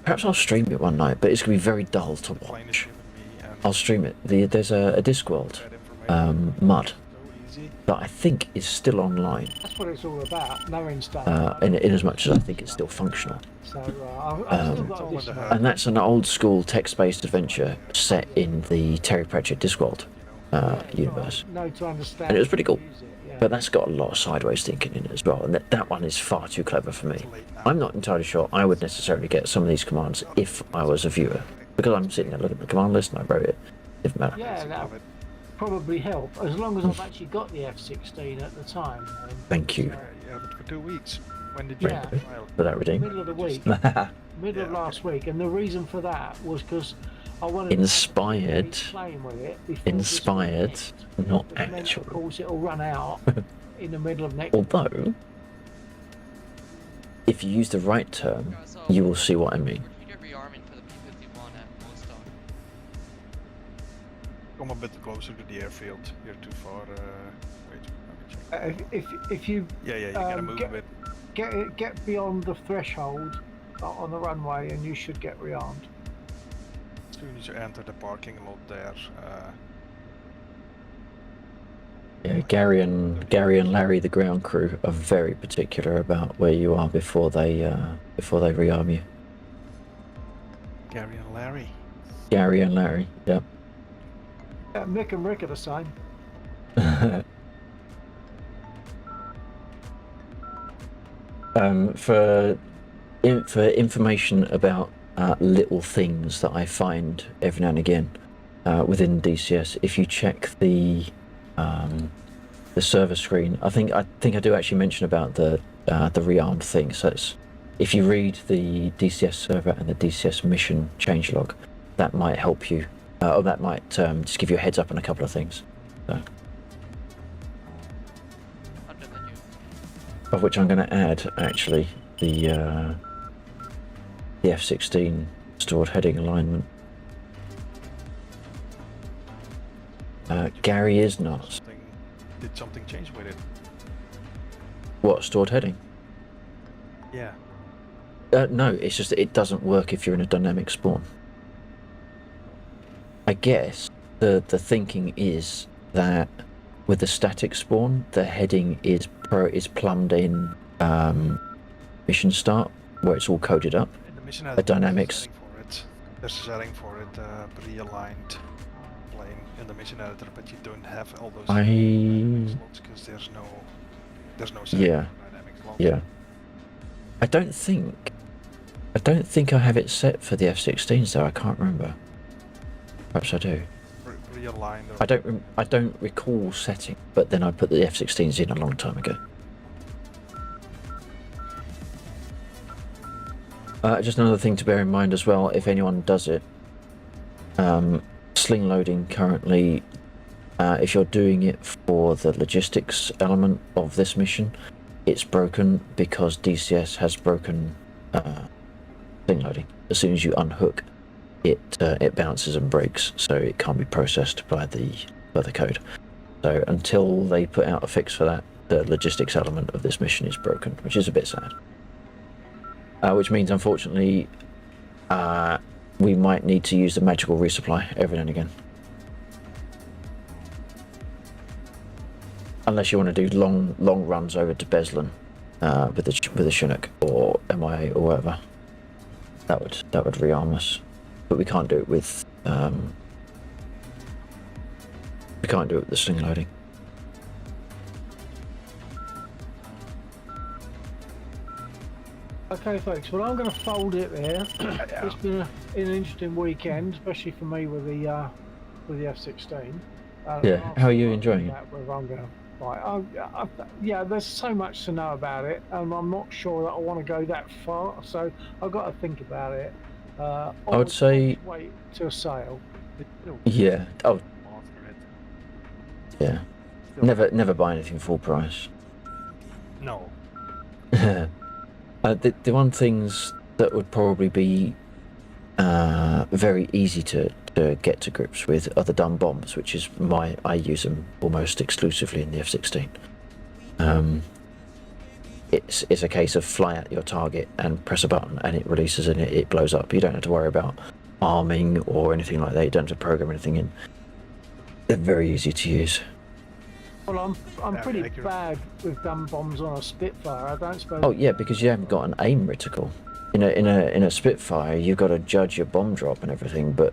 perhaps I'll stream it one night, but it's gonna be very dull to watch. I'll stream it. There's a Discworld mud that I think is still online. That's what it's all about, knowing stuff. In as much as I think it's still functional. So I've still got this. And that's an old school text-based adventure set in the Terry Pratchett Discworld universe. Know to understand. And it was pretty cool. use it, yeah. But that's got a lot of sideways thinking in it as well, and that one is far too clever for me. I'm not entirely sure I would necessarily get some of these commands if I was a viewer, because I'm sitting there looking at the command list and I wrote it. Doesn't matter. Yeah, that would probably help, as long as I've actually got the F-16 at the time. Thank you. Yeah, but for 2 weeks. When did you Yeah. file? For that redeem. Middle of the week, middle of last week, and the reason for that was because I wanted Inspired. to be playing with it before Inspired, this not weekend, which meant, actual. Of course, it'll run out in the middle of next. Although, if you use the right term, you will see what I mean. Where did you get rearming for the P-51 at Moonstone? Come a bit closer to the airfield. You're too far. Wait, let me check. If you Yeah, you gotta move a bit. get beyond the threshold on the runway, and you should get rearmed. As soon as you enter the parking lot there, Yeah, Gary and Larry, the ground crew, are very particular about where you are before they rearm you. Gary and Larry. Gary and Larry, yep. Mick and Rick are the same. For information about little things that I find every now and again within DCS, if you check the server screen, I think I do actually mention about the rearmed thing. So if you read the DCS server and the DCS mission changelog, that might help you, or that might just give you a heads up on a couple of things. So. Of which I'm going to add, actually, the F-16 stored heading alignment. Gary is not. Did something change with it? What, stored heading? Yeah. No, it's just that it doesn't work if you're in a dynamic spawn. I guess the thinking is that with the static spawn, the heading is plumbed in mission start, where it's all coded up. In the mission The dynamics. There's a setting for it, realigned plane in the mission editor, but you don't have all those slots because there's no setting Yeah. for dynamic slots. Yeah. I don't think I have it set for the F-16s though. I can't remember. Perhaps I do. Realigned. I don't recall setting, but then I put the F-16s in a long time ago. Just another thing to bear in mind as well, if anyone does it, sling loading currently, if you're doing it for the logistics element of this mission, it's broken because DCS has broken sling loading. As soon as you unhook, it bounces and breaks, so it can't be processed by the code. So until they put out a fix for that, the logistics element of this mission is broken, which is a bit sad. Which means, unfortunately, we might need to use the magical resupply every now and again. Unless you want to do long runs over to Beslan with the Chinook or MIA or whatever, that would rearm us. But we can't do it with the sling loading. Okay, folks. Well, I'm going to fold it there. It's been an interesting weekend, especially for me with the F-16. Yeah. How are you enjoying it? Right. Yeah. There's so much to know about it, and I'm not sure that I want to go that far. So I've got to think about it. I would say wait till sale. Yeah. Oh. Yeah. Never buy anything full price. No. The one things that would probably be very easy to get to grips with are the dumb bombs, which is I use them almost exclusively in the F-16. It's a case of fly at your target and press a button and it releases and it blows up. You don't have to worry about arming or anything like that. You don't have to program anything in. They're very easy to use. Well, I'm pretty bad with dumb bombs on a Spitfire. I don't suppose. Oh yeah, because you haven't got an aim reticle. In a Spitfire, you've got to judge your bomb drop and everything, but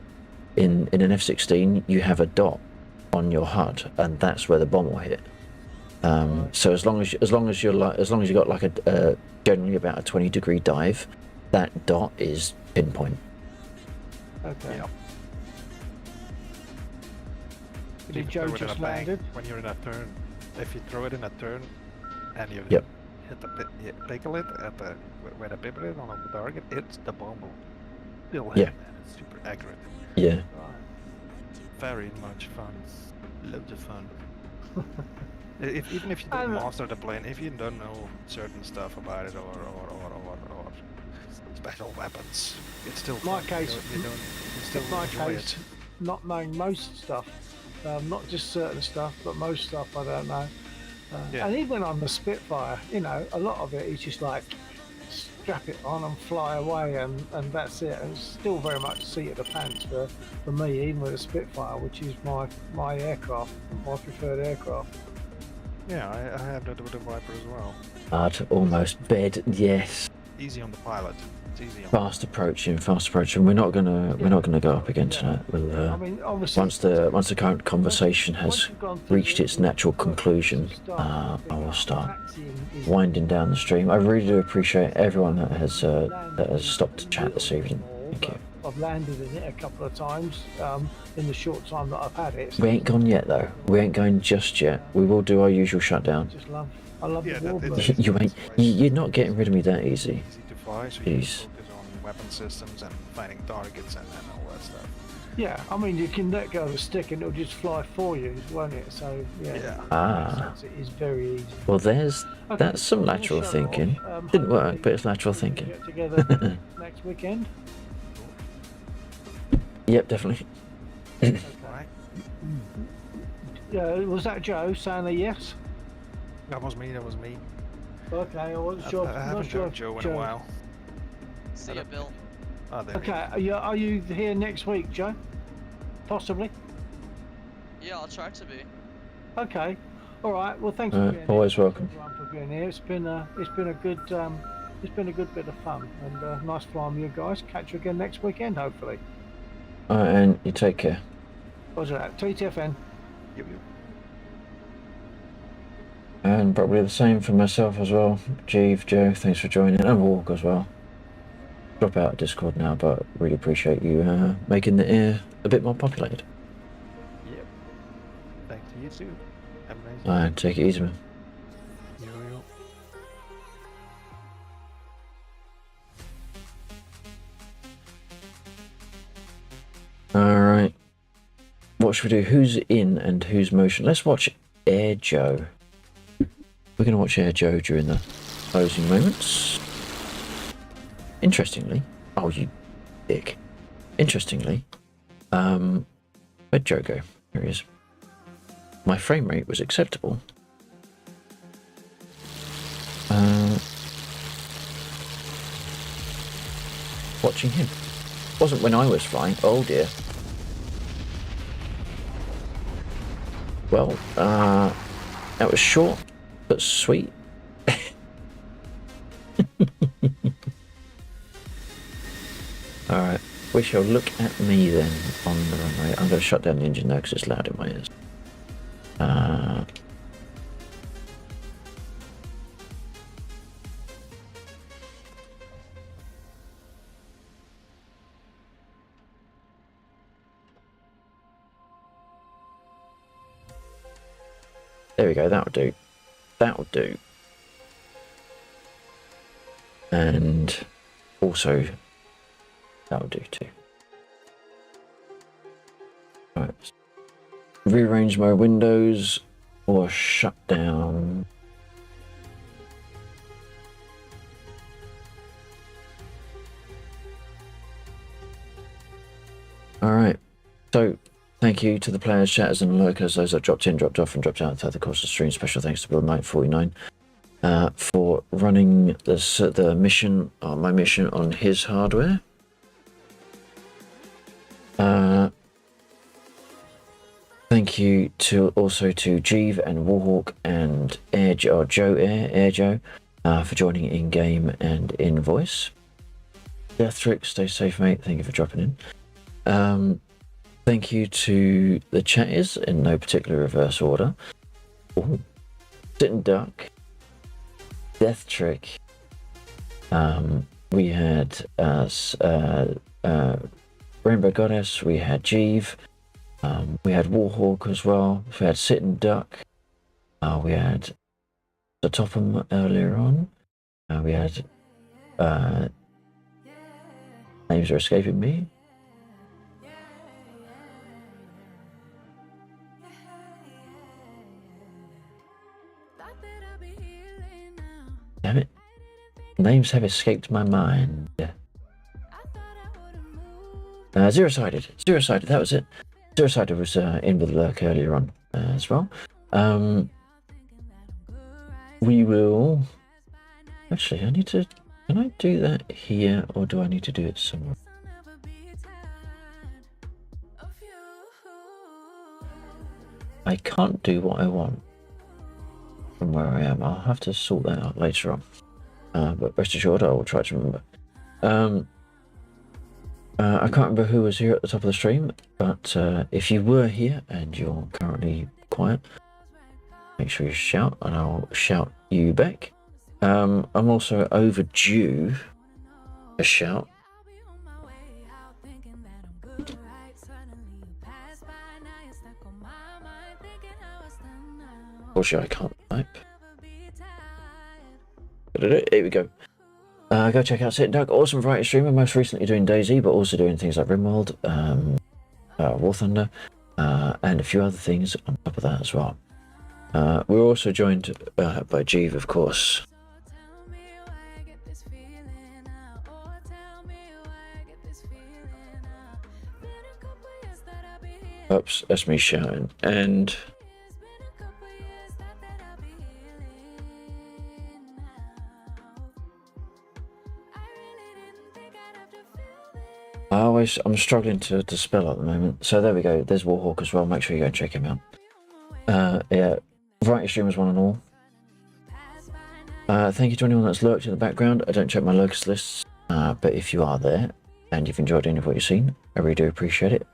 in an F-16, you have a dot on your HUD, and that's where the bomb will hit. So as long as you got like a generally about a 20-degree dive, that dot is pinpoint. Okay. Yeah. Did Joe just landed? When you're in a turn, if you throw it in a turn, and you hit the pickle it at the where the pivot is on the target, it's the bomb will still hit. Yeah. And it's super accurate. Yeah. Very much fun. Loads of fun. Even if you don't master the plane, if you don't know certain stuff about it or special weapons, it's still fun. You still enjoy it. Not knowing most stuff, not just certain stuff, but most stuff I don't know. And even on the Spitfire, a lot of it is just like strap it on and fly away, and that's it. And it's still very much seat of the pants for me, even with a Spitfire, which is my aircraft, my preferred aircraft. Yeah, I have that with the Viper as well. Hard, almost bed, yes. Easy on the pilot. It's easy on Fast approaching. We're not gonna go up against that. We'll, I mean, obviously, once the current conversation has reached its natural conclusion, I will start winding down the stream. I really do appreciate everyone that has stopped to chat this evening. Thank you. I've landed in it a couple of times in the short time that I've had it. We ain't gone yet though. We ain't going just yet. We will do our usual shutdown. I love the warbird. You ain't. You're not getting rid of me that easy. easy to fly, so you can focus on weapon systems and finding targets and all that stuff. Yeah, I mean, you can let go of the stick and it'll just fly for you, won't it? So Ah. it is very easy. Well, that's some lateral thinking. Didn't work, but it's lateral thinking. Get together next weekend. Yep, definitely. Okay. Yeah, was that Joe saying a yes? That was me. That was me. Okay, I wasn't sure. I Not haven't sure heard if Joe in a while. See ya, Bill. Oh, there we Okay, go. are you here next week, Joe? Possibly. Yeah, I'll try to be. Okay. All right. Well, thanks for being here. Always Thanks welcome. everyone for being here. It's been a good bit of fun and nice flying with you guys. Catch you again next weekend, hopefully. And you take care. Roger that. TTFN. Yep, yep. And probably the same for myself as well. Jeeve, Joe, thanks for joining, and Walk as well. Drop out of Discord now, but really appreciate you making the air a bit more populated. Yep. Thanks to you too. Have a nice day. And take it easy, man. Yo, yo. Alright. What should we do? Who's in and who's motion? Let's watch Air Joe. We're going to watch Air Joe during the closing moments. Interestingly, oh you dick. Interestingly, where'd Joe go? Here he is. My frame rate was acceptable. Watching him. Wasn't when I was flying. Oh dear. Well, that was short but sweet. Alright, we shall look at me then on the runway. I'm going to shut down the engine now because it's loud in my ears. There we go, that'll do. That'll do. And also, that'll do too. Right. Rearrange my windows or shut down. Alright, so thank you to the players, chatters and lurkers, those that dropped in, dropped off and dropped out throughout the course of the stream. Special thanks to Bill Knight 49 for running the mission, my mission on his hardware. Thank you also to Jeeve and Warhawk and Air Joe for joining in game and in voice. Deathtrick, stay safe, mate. Thank you for dropping in. Thank you to the chatters in no particular reverse order. Ooh. Sit and Duck, Deathtrick. We had Rainbow Goddess. We had Jeeve. We had Warhawk as well. We had Sit and Duck. We had the Topham earlier on. We had names are escaping me. Damn it. Names have escaped my mind. Zero-sided. Zero-sided, that was it. Zero-sided was in with Lurk earlier on as well. We will... Actually, I need to... Can I do that here, or do I need to do it somewhere? I can't do what I want from where I am. I'll have to sort that out later on. But rest assured, I will try to remember. I can't remember who was here at the top of the stream, but if you were here and you're currently quiet, make sure you shout and I'll shout you back. I'm also overdue a shout. Unfortunately, I can't type. Here we go. Go check out Sit and Duck, awesome variety streamer, most recently doing DayZ, but also doing things like Rimworld, War Thunder, and a few other things on top of that as well. We're also joined by Jeeve, of course. Oops, that's me shouting. And I'm struggling to spell at the moment. So there we go. There's Warhawk as well. Make sure you go and check him out. Yeah, variety streamers one and all. Thank you to anyone that's lurked in the background. I don't check my lurkers lists, but if you are there and you've enjoyed any of what you've seen, I really do appreciate it.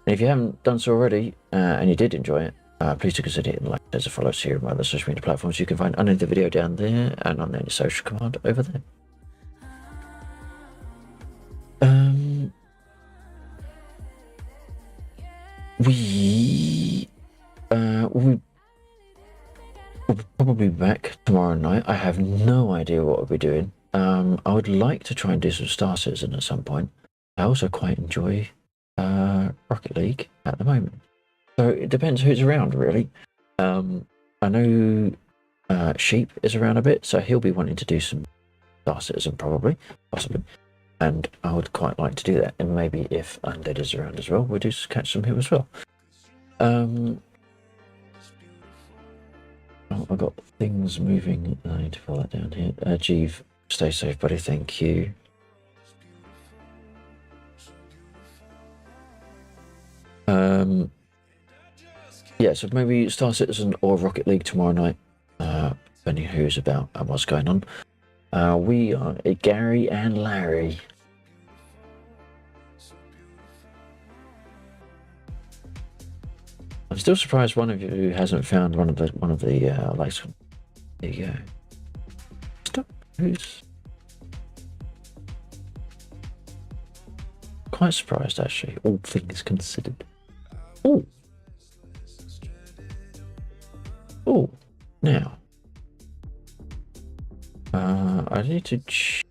And if you haven't done so already and you did enjoy it, please do consider hitting like. There's a follow us here on my other social media platforms. You can find under the video down there and on any social command over there. We'll probably be back tomorrow night. I have no idea what we'll be doing. I would like to try and do some Star Citizen at some point. I also quite enjoy Rocket League at the moment. So it depends who's around, really. I know Sheep is around a bit, so he'll be wanting to do some Star Citizen possibly. And I would quite like to do that. And maybe if Undead is around as well, we'll do catch some him as well. I've got things moving. I need to pull that down here. Jeeve, stay safe, buddy. Thank you. Yeah, so maybe Star Citizen or Rocket League tomorrow night, depending who's about and what's going on. We are Gary and Larry. I'm still surprised one of you hasn't found one of the likes. There you go. Stop. Who's? Quite surprised actually. All things considered. Oh. Oh. Now. I need to check.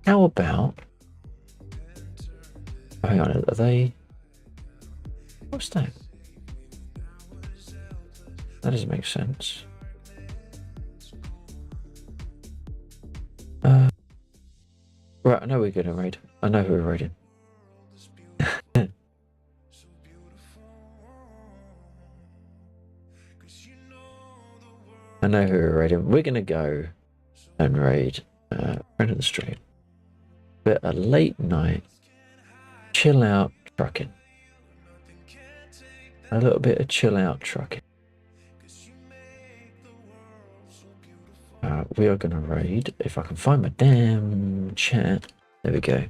How about? Hang on, are they? What's that? That doesn't make sense. Right, I know we're gonna raid. I know who we're raiding. I know who we're raiding. We're gonna go and raid friend of the stream. But a late night chill out trucking. A little bit of chill out trucking. We are gonna raid. If I can find my damn chat. There we go.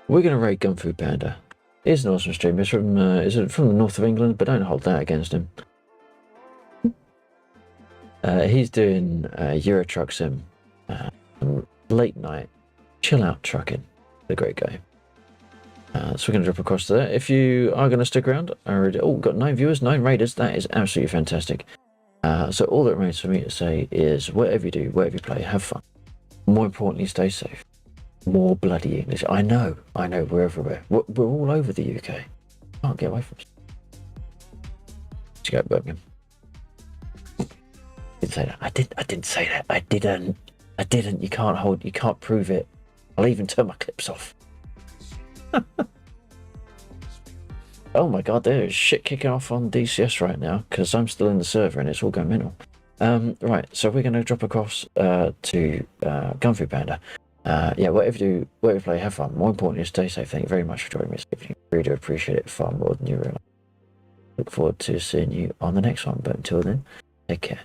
We're gonna raid Gunfu Panda. He's an awesome streamer. He's from the north of England, but don't hold that against him. He's doing Euro Truck Sim, late night, chill out trucking. A great guy. So we're going to drop across to there. If you are going to stick around, I already got 9 viewers, 9 raiders. That is absolutely fantastic. So all that remains for me to say is whatever you do, whatever you play, have fun. More importantly, stay safe. More bloody English. I know, we're everywhere. We're all over the UK. Can't get away from us. Let's go, Birmingham. Didn't say that. I didn't say that. I didn't. You can't prove it. I'll even turn my clips off. Oh my god, there is shit kicking off on DCS right now because I'm still in the server and it's all going mental. Right, so we're going to drop across to Gunfu Panda. Yeah, whatever you do, whatever you play, have fun. More importantly, stay safe. Thank you very much for joining me this evening. Really do appreciate it far more than you realize. Look forward to seeing you on the next one, but until then, take care.